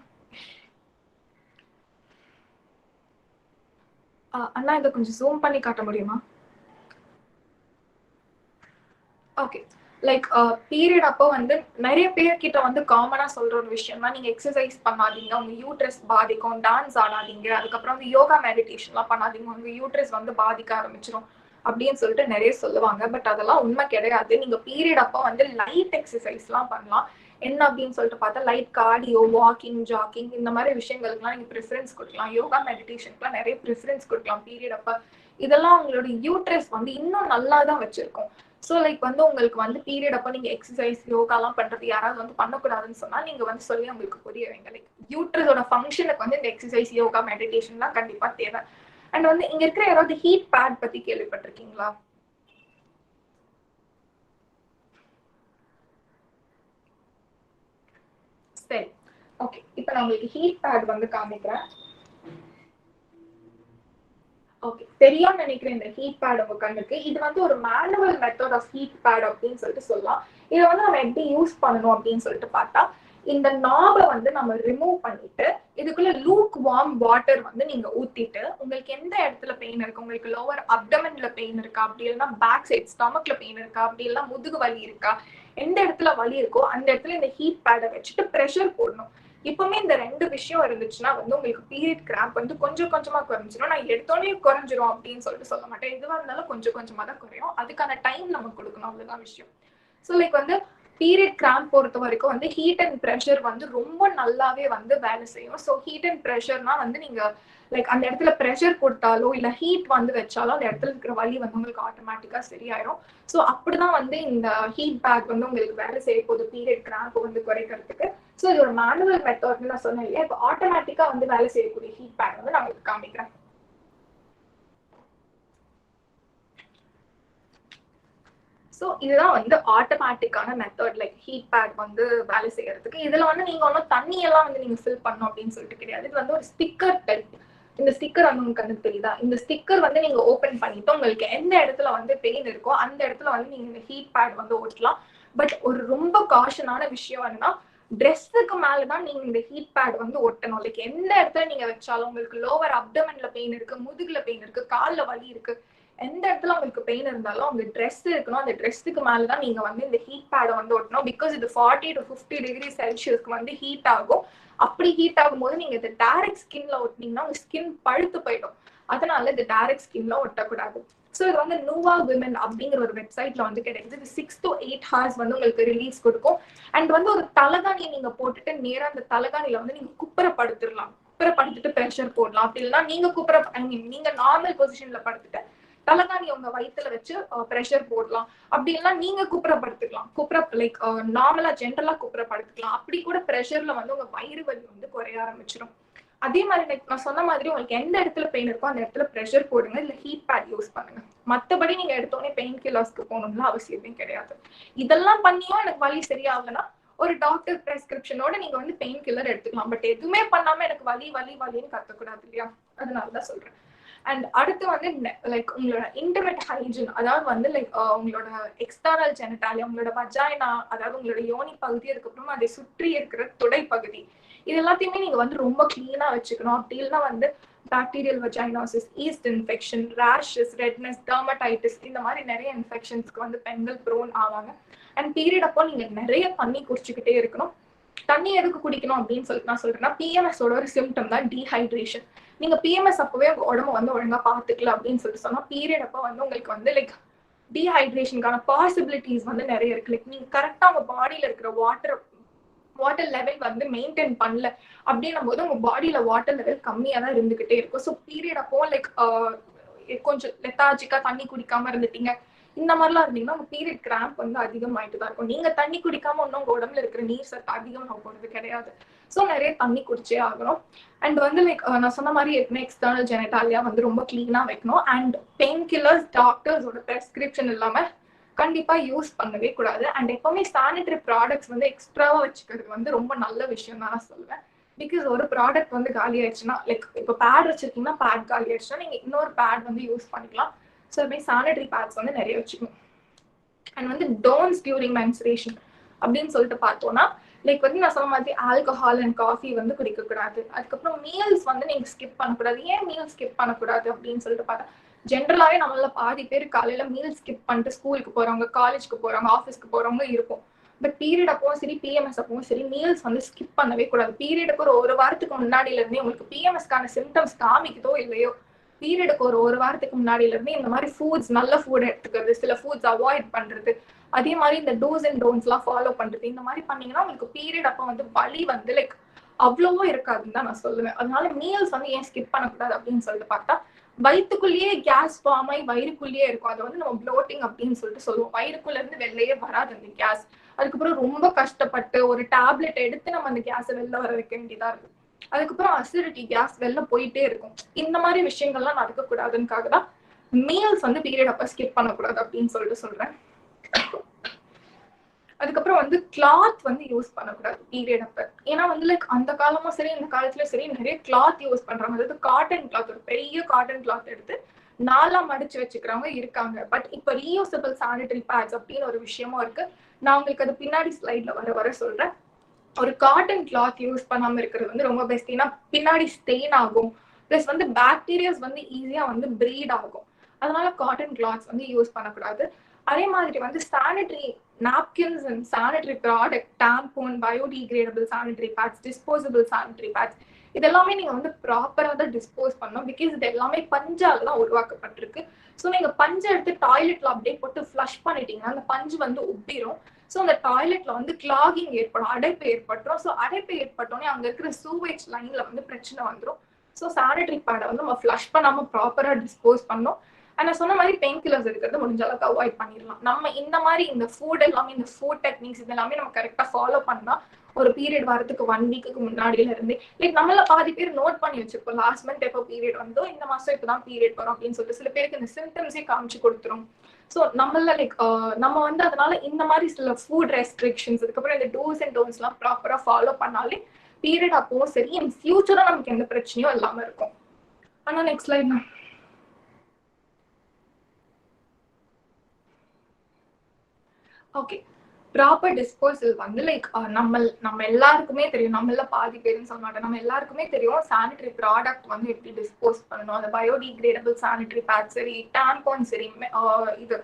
S3: அண்ணா இதை கொஞ்சம் ஜூம் பண்ணி காட்ட முடியுமா? ஓகே, லைக் பீரியட் அப்போ வந்து நிறைய பேர்கிட்ட வந்து காமனா சொல்ற ஒரு விஷயம் தான், நீங்க எக்ஸசைஸ் பண்ணாதீங்க, உங்க யூட்ரஸ் பாதிக்கும், டான்ஸ் ஆடாதீங்க, அதுக்கப்புறம் வந்து யோகா மெடிடேஷன்லாம் பண்ணாதீங்க, உங்க யூட்ரஸ் வந்து பாதிக்க ஆரம்பிச்சிடும் அப்படின்னு சொல்லிட்டு நிறைய சொல்லுவாங்க. பட் அதெல்லாம் உண்மை கிடையாது. நீங்க பீரியட் அப்போ வந்து லைட் எக்ஸசைஸ்லாம் பண்ணலாம். என்ன அப்படின்னு சொல்லிட்டு பார்த்தா லைட் கார்டியோ, வாக்கிங், ஜாக்கிங் இந்த மாதிரி விஷயங்களுக்குலாம் நீங்க ப்ரிஃபரன்ஸ் கொடுக்கலாம். யோகா மெடிடேஷனுக்குலாம் நிறைய ப்ரிஃபரன்ஸ் கொடுக்கலாம் பீரியட் அப்ப. இதெல்லாம் உங்களோட யூட்ரஸ் வந்து இன்னும் நல்லா தான் வச்சிருக்கும். ஸோ லைக் வந்து உங்களுக்கு வந்து பீரியட் அப்போ நீங்க எக்ஸசைஸ், யோகாலாம் பண்றது யாராவது வந்து பண்ணக்கூடாதுன்னு சொன்னா நீங்க வந்து சொல்லி உங்களுக்கு புரிய வைங்க. லைக் யூட்ரஸோட ஃபங்க்ஷனுக்கு வந்து இந்த எக்ஸசைஸ், யோகா, மெடிடேஷன்லாம் கண்டிப்பா தேவை. அண்ட் வந்து இங்க இருக்கிற யாராவது ஹீட் பேட் பத்தி கேள்விப்பட்டிருக்கீங்களா? சரி, ஓகே, இப்போ நான் உங்களுக்கு ஹீட் பேட் வந்து காமிக்கிறேன். ஓகே, தெரியும்னு நினைக்கிறேன் இந்த ஹீட் பேட் உங்க கண்ணுக்கு. இது வந்து ஒரு manual method of heat pad அப்படின்னு சொல்லிட்டு சொல்லலாம். இதை வந்து நம்ம எப்படி யூஸ் பண்ணணும் அப்படின்னு சொல்லிட்டு பார்த்தா, இந்த நாபை வந்து நம்ம ரிமூவ் பண்ணிட்டு இதுக்குள்ள லூக் வார்ம் வாட்டர் வந்து நீங்க ஊத்திட்டு, உங்களுக்கு எந்த இடத்துல பெயின் இருக்கு, உங்களுக்கு லோவர் அப்டமன்ல பெயின் இருக்கா, அப்படி இல்லைன்னா பேக் சைட் ஸ்டமக்ல பெயின் இருக்கா, அப்படி இல்லைன்னா முதுகு வலி இருக்கா, எந்த இடத்துல வலி இருக்கோ அந்த இடத்துல இந்த ஹீட் பேடை வச்சுட்டு ப்ரெஷர் போடணும். இப்பவுமே இந்த ரெண்டு விஷயம் இருந்துச்சுன்னா வந்து உங்களுக்கு பீரியட் கிராம்ப் வந்து கொஞ்சம் கொஞ்சமா குறைஞ்சிடும். நான் எடுத்தோடனே குறைஞ்சிரும் அப்படின்னு சொல்லிட்டு சொல்ல மாட்டேன். எதுவா இருந்தாலும் கொஞ்சம் கொஞ்சமா தான் குறையும். அதுக்கான டைம் நம்ம கொடுக்கணும், அவ்வளவுதான் விஷயம். ஸோ லைக் வந்து பீரியட் கிராம்ப் பொறுத்த வரைக்கும் வந்து ஹீட் அண்ட் ப்ரெஷர் வந்து ரொம்ப நல்லாவே வந்து வேலை செய்யும். ஸோ ஹீட் அண்ட் ப்ரெஷர்னா வந்து நீங்க லைக் அந்த இடத்துல ப்ரெஷர் கொடுத்தாலோ இல்ல ஹீட் வந்து வச்சாலோ அந்த இடத்துல இருக்கிற வலி வந்து உங்களுக்கு ஆட்டோமேட்டிக்கா சரியாயிரும். ஸோ அப்படிதான் வந்து இந்த ஹீட் பேக் வந்து உங்களுக்கு வேலை செய்ய போகுது பீரியட் கிராம்ப் வந்து குறைக்கிறதுக்கு. ஸோ இது ஒரு மேனுவல் மெத்தட்னு நான் சொன்னேன் இல்லையா, இப்போ ஆட்டோமேட்டிக்கா வந்து வேலை செய்யக்கூடிய ஹீட் பேக் வந்து நான் உங்களுக்கு காமிக்கிறேன். ஸோ இதுதான் வந்து ஆட்டோமேட்டிக்கான மெத்தட், லைக் ஹீட் பேட் வந்து வேலை செய்யறதுக்கு. இதுல வந்து நீங்க ஒன்றும் தண்ணி எல்லாம் வந்து நீங்க ஃபில் பண்ணணும் அப்படின்னு சொல்லிட்டு கிடையாது. இது வந்து ஒரு ஸ்டிக்கர் டைப். இந்த ஸ்டிக்கர் வந்து உங்களுக்கு கண்ணுக்கு தெரியுதா? இந்த ஸ்டிக்கர் வந்து நீங்க ஓபன் பண்ணிட்டு உங்களுக்கு எந்த இடத்துல வந்து பெயின் இருக்கோ அந்த இடத்துல வந்து நீங்க இந்த ஹீட் பேட் வந்து ஒட்டலாம். பட் ஒரு ரொம்ப காஷனான விஷயம் என்னன்னா, ட்ரெஸ்ஸுக்கு மேலதான் நீங்க இந்த ஹீட் பேட் வந்து ஒட்டணும். லைக் எந்த இடத்துல நீங்க வச்சாலும் உங்களுக்கு லோவர் அப்டமன்ல பெயின் இருக்கு, முதுகுல பெயின் இருக்கு, கால்ல வலி இருக்கு, எந்த இடத்துல உங்களுக்கு பெயின் இருந்தாலும் அந்த ட்ரெஸ் இருக்கணும். அந்த ட்ரெஸ்ஸுக்கு மேலதான் நீங்க வந்து இந்த ஹீட் பேடை வந்து ஒட்டணும். பிகாஸ் இது 40 to 50 டிகிரி செல்சியஸ்க்கு வந்து ஹீட் ஆகும். அப்படி ஹீட் ஆகும்போது நீங்க இது டைரக்ட் ஸ்கின்ல ஒட்டினீங்கன்னா உங்க ஸ்கின் பழுத்து போயிடும். அதனால இது டைரக்ட் ஸ்கின்ல ஒட்டக்கூடாது. ஸோ இது வந்து நூவா விமன் அப்படிங்கிற ஒரு வெப்சைட்ல வந்து கிடைக்குது. இது 6 to 8 hours வந்து உங்களுக்கு ரிலீஸ் கொடுக்கும். அண்ட் வந்து ஒரு தலகாணியை நீங்க போட்டுட்டு நேரா அந்த தலகாணியில வந்து நீங்க குப்புறப்படுத்திடலாம். குப்புறப்படுத்திட்டு ப்ரெஷர் போடலாம். அப்படி இல்லைன்னா நீங்க ஐ மீன் நீங்க நார்மல் பொசிஷன்ல படுத்துட்டு தலகாணி உங்க வயிற்றுல வச்சு ப்ரெஷர் போடலாம். அப்படி இல்லைன்னா நீங்க குப்புறப்படுத்திக்கலாம். லைக் நார்மலா ஜென்ரலா குப்புறப்படுத்திக்கலாம். அப்படி கூட ப்ரெஷர்ல வந்து உங்க வயிறு வலி வந்து குறைய ஆரம்பிச்சிடும். அதே மாதிரி லைக் நான் சொன்ன மாதிரி உங்களுக்கு எந்த இடத்துல பெயின் இருக்கோ அந்த இடத்துல ப்ரெஷர் போடுங்க, இல்ல ஹீட் பேட் யூஸ் பண்ணுங்க. மற்றபடி நீங்க எடுத்தோடனே பெயின் கில்லர்ஸ்க்கு போகணும்னு அவசியமே கிடையாது. இதெல்லாம் பண்ணியும் எனக்கு வலி சரியாகலன்னா ஒரு டாக்டர் பிரெஸ்கிரிப்ஷனோட நீங்க வந்து பெயின் கில்லர் எடுத்துக்கலாம். பட் எதுவுமே பண்ணாம எனக்கு வலின்னு கத்தக்கூடாது இல்லையா? அதனாலதான் சொல்றேன். அண்ட் அடுத்து வந்து லைக் உங்களோட இன்டிமேட் ஹைஜீன், அதாவது வந்து லைக் உங்களோட எக்ஸ்டர்னல் ஜெனிட்டாலியா, உங்களோட வஜைனா, அதாவது உங்களோட யோனி பகுதி, அதுக்கப்புறமா அதை சுற்றி இருக்கிற தொடை பகுதி, இது எல்லாத்தையுமே நீங்க வந்து ரொம்ப கிளீனா வச்சுக்கணும். அப்படி இல்லைன்னா வந்து bacterial vaginosis, yeast infection, rashes, redness, dermatitis, இந்த மாதிரி நிறைய இன்ஃபெக்ஷன்ஸ்க்கு வந்து பெண்கள் ப்ரோன் ஆவாங்க. அண்ட் பீரியட் அப்போ நீங்க நிறைய தண்ணி குடிச்சுக்கிட்டே இருக்கணும். தண்ணி எதுக்கு குடிக்கணும் அப்படின்னு சொல்லிட்டு நான் சொல்றேன்னா, பிஎம்எஸோட ஒரு சிம்டம் தான் டீஹைட்ரேஷன். நீங்க பிஎம்எஸ் அப்பவே உங்க உடம்பு வந்து ஒழுங்கா பாத்துக்கல அப்படின்னு சொல்லிட்டு சொன்னா பீரியட் அப்போ வந்து உங்களுக்கு வந்து லைக் டீஹைட்ரேஷனுக்கான பாசிபிலிட்டிஸ் வந்து நிறைய இருக்கு. லைக் நீங்க கரெக்டா உங்க பாடியில இருக்கிற வாட்டர் லெவல் வந்து மெயின்டைன் பண்ணல அப்படின்னும் போது உங்க பாடியில வாட்டர் லெவல் கம்மியா தான் இருந்துகிட்டே இருக்கும். ஸோ பீரியட் அப்போ லைக் கொஞ்சம் லெத்தாஜிக்கா தண்ணி குடிக்காம இருந்துட்டீங்க, இந்த மாதிரிலாம் இருந்தீங்கன்னா உங்க பீரியட் கிராம்ப் வந்து அதிகமாயிட்டு தான் இருக்கும். நீங்க தண்ணி குடிக்காம ஒன்னும் உங்க உடம்புல இருக்கிற நீர் சத்து அதிகமாக போறது கிடையாது. ஸோ நிறைய தண்ணி குடிச்சே ஆகணும். அண்ட் வந்து லைக் நான் சொன்ன மாதிரி எக்ஸ்டர்னல் ஜெனிட்டாலியா வந்து ரொம்ப கிளீனா வைக்கணும். அண்ட் பெயின் கில்லர்ஸ் டாக்டர்ஸோட பிரெஸ்கிரிப்ஷன் இல்லாம கண்டிப்பா யூஸ் பண்ணவே கூடாது. அண்ட் எப்பவுமே சானிட்டரி ப்ராடக்ட்ஸ் வந்து எக்ஸ்ட்ராவா வச்சுக்கிறது வந்து ரொம்ப நல்ல விஷயம் தான் நான் சொல்லுவேன். பிகாஸ் ஒரு ப்ராடக்ட் வந்து காலி ஆயிடுச்சுன்னா, லைக் இப்போ பேட் வச்சிருக்கீங்கன்னா பேட் காலி ஆயிடுச்சுன்னா நீங்க இன்னொரு பேட் வந்து யூஸ் பண்ணிக்கலாம். ஸோ அதுமாதிரி சானிட்டரி பேட்ஸ் வந்து நிறைய வச்சுக்கணும். அண்ட் வந்து டோன்ட்ஸ் டியூரிங் மென்சுரேஷன் அப்படின்னு சொல்லிட்டு பார்த்தோம்னா, லைக் வந்து நான் சொன்ன மாதிரி ஆல்கஹால் அண்ட் காஃபி வந்து குடிக்கக்கூடாது. அதுக்கப்புறம் மீல்ஸ் வந்து நீங்க ஸ்கிப் பண்ணக்கூடாது. ஏன் மீல் ஸ்கிப் பண்ணக்கூடாது அப்படின்னு சொல்லிட்டு பார்த்தா, ஜென்ரலாவே நம்மள பாதி பேர் காலையில மீல் ஸ்கிப் பண்ணிட்டு ஸ்கூலுக்கு போறவங்க, காலேஜ்க்கு போறவங்க, ஆஃபீஸ்க்கு போறவங்க இருக்கும். பட் பீரியட் அப்பவும் சரி, பிஎம்எஸ் அப்பவும் சரி, மீல்ஸ் வந்து ஸ்கிப் பண்ணவே கூடாது. பீரியடுக்கு ஒரு வாரத்துக்கு முன்னாடியில இருந்தே உங்களுக்கு பிஎம்எஸ்க்கான சிம்டம்ஸ் காமிக்குதோ இல்லையோ, பீரியடுக்கு ஒரு வாரத்துக்கு முன்னாடியில இருந்து இந்த மாதிரி ஃபுட்ஸ், நல்ல ஃபுட் எடுத்துக்கிறது, சில ஃபுட்ஸ் அவாய்ட் பண்றது, அதே மாதிரி இந்த டூஸ் அண்ட் டோன்ட்ஸ் எல்லாம் ஃபாலோ பண்றது, இந்த மாதிரி பண்ணீங்கன்னா உங்களுக்கு பீரியட் அப்போ வந்து வலி வந்து லைக் அவ்வளவோ இருக்காதுன்னு தான் நான் சொல்லுவேன். அதனால மீல்ஸ் வந்து ஏன் ஸ்கிப் பண்ணக்கூடாது அப்படின்னு சொல்லிட்டு பார்த்தா, வயிற்றுக்குள்ளேயே கேஸ் ஃபார்ம் ஆகி வயிறுக்குள்ளேயே இருக்கும். அதை வந்து நம்ம ப்ளோட்டிங் அப்படின்னு சொல்லிட்டு சொல்லுவோம். வயிறுக்குள்ள இருந்து வெளியே வராது அந்த கேஸ். அதுக்கப்புறம் ரொம்ப கஷ்டப்பட்டு ஒரு டேப்லெட் எடுத்து நம்ம அந்த கேஸை வெளில வர வைக்க வேண்டியதா இருக்கு. அதுக்கப்புறம் அசிடிட்டி கேஸ் வெளில போயிட்டே இருக்கும். இந்த மாதிரி விஷயங்கள்லாம் நடக்கக்கூடாதுக்காக தான் மீல்ஸ் வந்து பீரியட் அப்ப ஸ்கிப் பண்ணக்கூடாது அப்படின்னு சொல்லிட்டு சொல்றேன். அதுக்கப்புறம் வந்து கிளாத் வந்து யூஸ் பண்ணக்கூடாது பீரியட் அப்ப. ஏன்னா வந்து லைக் அந்த காலமும் சரி இந்த காலத்துல சரி நிறைய கிளாத் யூஸ் பண்றாங்க. அதாவது காட்டன் கிளாத், ஒரு பெரிய காட்டன் கிளாத் எடுத்து நாளா மடிச்சு வச்சுக்கிறவங்க இருக்காங்க. பட் இப்ப ரீயூசபிள் சானிட்டரி பேட்ஸ் அப்படின்னு ஒரு விஷயமும் இருக்கு. நான் உங்களுக்கு அது பின்னாடி ஸ்லைட்ல வர சொல்றேன். ஒரு காட்டன் கிளாத் யூஸ் பண்ணாம இருக்கிறது வந்து ரொம்ப பெஸ்ட். ஏன்னா பின்னாடி ஸ்டெயின் ஆகும், பிளஸ் வந்து பாக்டீரியாஸ் வந்து ஈஸியா வந்து பிரீட் ஆகும். அதனால காட்டன் கிளாத்ஸ் வந்து யூஸ் பண்ணக்கூடாது. அதே மாதிரி வந்து sanitary napkins and sanitary product, tampon, biodegradable sanitary pads, disposable sanitary pads, இதெல்லாமே நீங்க வந்து ப்ராப்பரா தான் டிஸ்போஸ் பண்ணணும். பிகாஸ் இது எல்லாமே பஞ்சால தான் உருவாக்கப்பட்டிருக்கு. ஸோ நீங்க பஞ்சை எடுத்து டாய்லெட்ல அப்படியே போட்டு ஃப்ளஷ் பண்ணிட்டீங்கன்னா அந்த பஞ்சு வந்து உப்பிரும். ஸோ அந்த டாய்லெட்ல வந்து கிளாகிங் ஏற்படும், அடைப்பு ஏற்பட்டுரும். ஸோ அடைப்பு ஏற்பட்டோன்னே அங்க இருக்கிற சூவேஜ் லைன்ல வந்து பிரச்சனை வந்துடும். ஸோ சானிட்டரி பேடை வந்து நம்ம ஃப்ளஷ் பண்ணாம ப்ராப்பரா டிஸ்போஸ் பண்ணணும். நான் சொன்ன மாதிரி பெயின் கில்லர்ஸ் இருக்கிறது முடிஞ்ச அளவுக்கு அவாய்ட் பண்ணிடலாம். நம்ம இந்த மாதிரி இந்த ஃபுட் எல்லாமே, இந்த ஃபுட் டெக்னிக்ஸ் இது எல்லாமே நம்ம கரெக்டா ஃபாலோ பண்ணா ஒரு பீரியட் வரதுக்கு 1 வீக்குக்கு முன்னாடியில இருந்தே லைக் நம்மள பாதி பேர் நோட் பண்ணி வச்சிருப்போம் லாஸ்ட் மந்த் எப்போ பீரியட் வந்தோ இந்த மாசம் இப்பதான் பீரியட் வரும் அப்படின்னு சொல்லிட்டு சில பேருக்கு இந்த சிம்டம்ஸே காமிச்சு கொடுத்துரும். ஸோ நம்மள லைக் நம்ம வந்து அதனால இந்த மாதிரி சில ஃபுட் ரெஸ்ட்ரிக்ஷன்ஸ் அதுக்கப்புறம் இந்த டூஸ் அண்ட் டோன்ஸ் எல்லாம் ப்ராப்பரா ஃபாலோ பண்ணாலே பீரியட் அப்பவும் சரி இன் ஃபியூச்சரும் நமக்கு எந்த பிரச்சனையும் இல்லாம இருக்கும். ஆனா next slide. Okay, proper disposal வந்து லைக் நம்ம எல்லாருக்குமே தெரியும், நம்மள பாதி பேருன்னு சொல்ல மாட்டேன், நம்ம எல்லாருக்குமே தெரியும் சானிட்டரி ப்ராடக்ட் வந்து எப்படி டிஸ்போஸ் பண்ணணும். அந்த பயோடிகிரேடபிள் சானிட்டரி பேட் சரி, டாம்பன் சரி, இது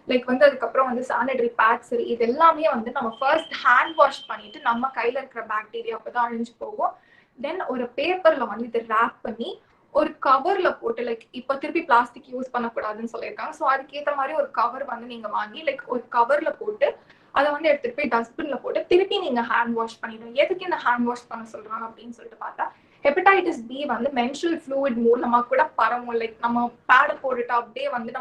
S3: லைக் வந்து அதுக்கப்புறம் வந்து சானிட்டரி பேட் சரி, இது எல்லாமே வந்து நம்ம ஃபர்ஸ்ட் ஹேண்ட் வாஷ் பண்ணிட்டு நம்ம கையில இருக்கிற பாக்டீரியா அப்பதான் அழிஞ்சு போகும். தென் ஒரு பேப்பர்ல வந்து இதை ரேப் பண்ணி ஒரு கவர்ல போட்டு லைக் இப்போ திருப்பி பிளாஸ்டிக் யூஸ் பண்ணக்கூடாதுன்னு சொல்லியிருக்காங்க. ஸோ அதுக்கேற்ற மாதிரி ஒரு கவர் வந்து நீங்க வாங்கி லைக் ஒரு கவர்ல போட்டு அதை வந்து எடுத்துட்டு போய் டஸ்ட்பின்ல போட்டு திருப்பி நீங்க ஹேண்ட் வாஷ் பண்ணிடுங்க. எதுக்கு இந்த ஹேண்ட் வாஷ் பண்ண சொல்றாங்க அப்படின்னு சொல்லிட்டு பார்த்தா ஹெப்படைட்டிஸ் பி வந்து மென்ஸ்ட்ரல் ஃப்ளூயிட் மூலமா கூட பரவும். லைக் நம்ம பேட போட்டுட்டு அப்படியே வந்து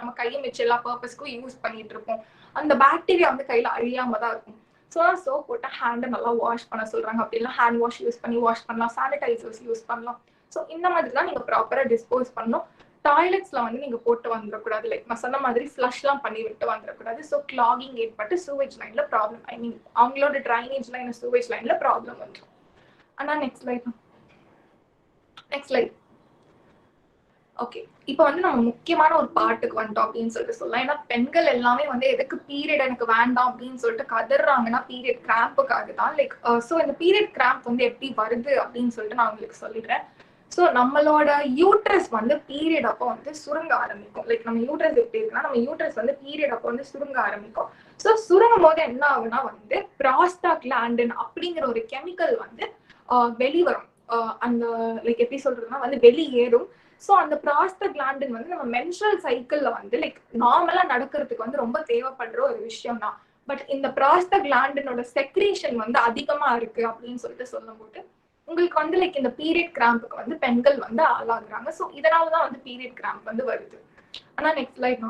S3: நம்ம கையை வச்சு எல்லா பர்பஸ்க்கும் யூஸ் பண்ணிட்டு இருப்போம். அந்த பாக்டீரியா வந்து கையில அழியாம தான் இருக்கும். ஸோ சோப் போட்டு ஹேண்டை நல்லா வாஷ் பண்ண சொல்றாங்க. அப்படின்னா ஹேண்ட் வாஷ் யூஸ் பண்ணி வாஷ் பண்ணலாம், சானிடைசர்ஸ் யூஸ் பண்ணலாம். ஸோ இந்த மாதிரி தான் நீங்க ப்ராப்பரா டிஸ்போஸ் பண்ணணும். டாய்லெட்ஸ்ல வந்து நீங்க போட்டு வந்துடக்கூடாது. லைக் நான் சொன்ன மாதிரி ஃப்ளஷ் எல்லாம் பண்ணி விட்டு வந்துடக்கூடாது. ஸோ கிளாகிங் ஏற்பட்டு சூவேஜ் லைன்ல ப்ராப்ளம், ஐ மீன் அவங்களோட ட்ரைனேஜ் லைன் சூவேஜ் லைன்ல ப்ராப்ளம் வந்துடும். ஆனா நெக்ஸ்ட் லைட். ஓகே, இப்போ வந்து நம்ம முக்கியமான ஒரு பாட்டுக்கு வந்துட்டோம் அப்படின்னு சொல்லிட்டு சொல்லலாம். ஏன்னா பெண்கள் எல்லாமே வந்து எதுக்கு பீரியட் எனக்கு வேண்டாம் அப்படின்னு சொல்லிட்டு கதறாங்கன்னா பீரியட் கிராம்புக்காக தான். லைக் ஸோ இந்த பீரியட் கிராம்ப் வந்து எப்படி வருது அப்படின்னு சொல்லிட்டு நான் உங்களுக்கு சொல்லிடுறேன். ஸோ நம்மளோட யூட்ரஸ் வந்து பீரியட் அப்போ வந்து சுருங்க ஆரம்பிக்கும். லைக் நம்ம யூட்ரஸ் எப்படி இருக்குன்னா நம்ம யூட்ரஸ் வந்து பீரியட் அப்போ வந்து சுருங்க ஆரம்பிக்கும். ஸோ சுருங்கும் போது என்ன ஆகுனா வந்து ப்ராஸ்டாக்லாண்டின் அப்படிங்கிற ஒரு கெமிக்கல் வந்து வெளிவரும். அந்த லைக் எப்படி சொல்றதுன்னா வந்து வெளியேறும். ஸோ அந்த ப்ராஸ்டாக்லாண்டின் வந்து நம்ம மென்ஸ்ட்ரல் சைக்கிள்ல வந்து லைக் நார்மலா நடக்கிறதுக்கு வந்து ரொம்ப தேவைப்படுற ஒரு விஷயம் தான். பட் இந்த ப்ராஸ்டாக்லாண்டினோட செக்ரீஷன் வந்து அதிகமா இருக்கு அப்படின்னு சொல்லிட்டு சொல்லும்போது உங்களுக்கு வந்து லைக் இந்த பீரியட் கிராம்புக்கு வந்து பெண்கள் வந்து ஆளாகுறாங்க. ஸோ இதனாலதான் வந்து பீரியட் கிராம்ப் வந்து வருது. ஆனா நெக்ஸ்ட் லைட்.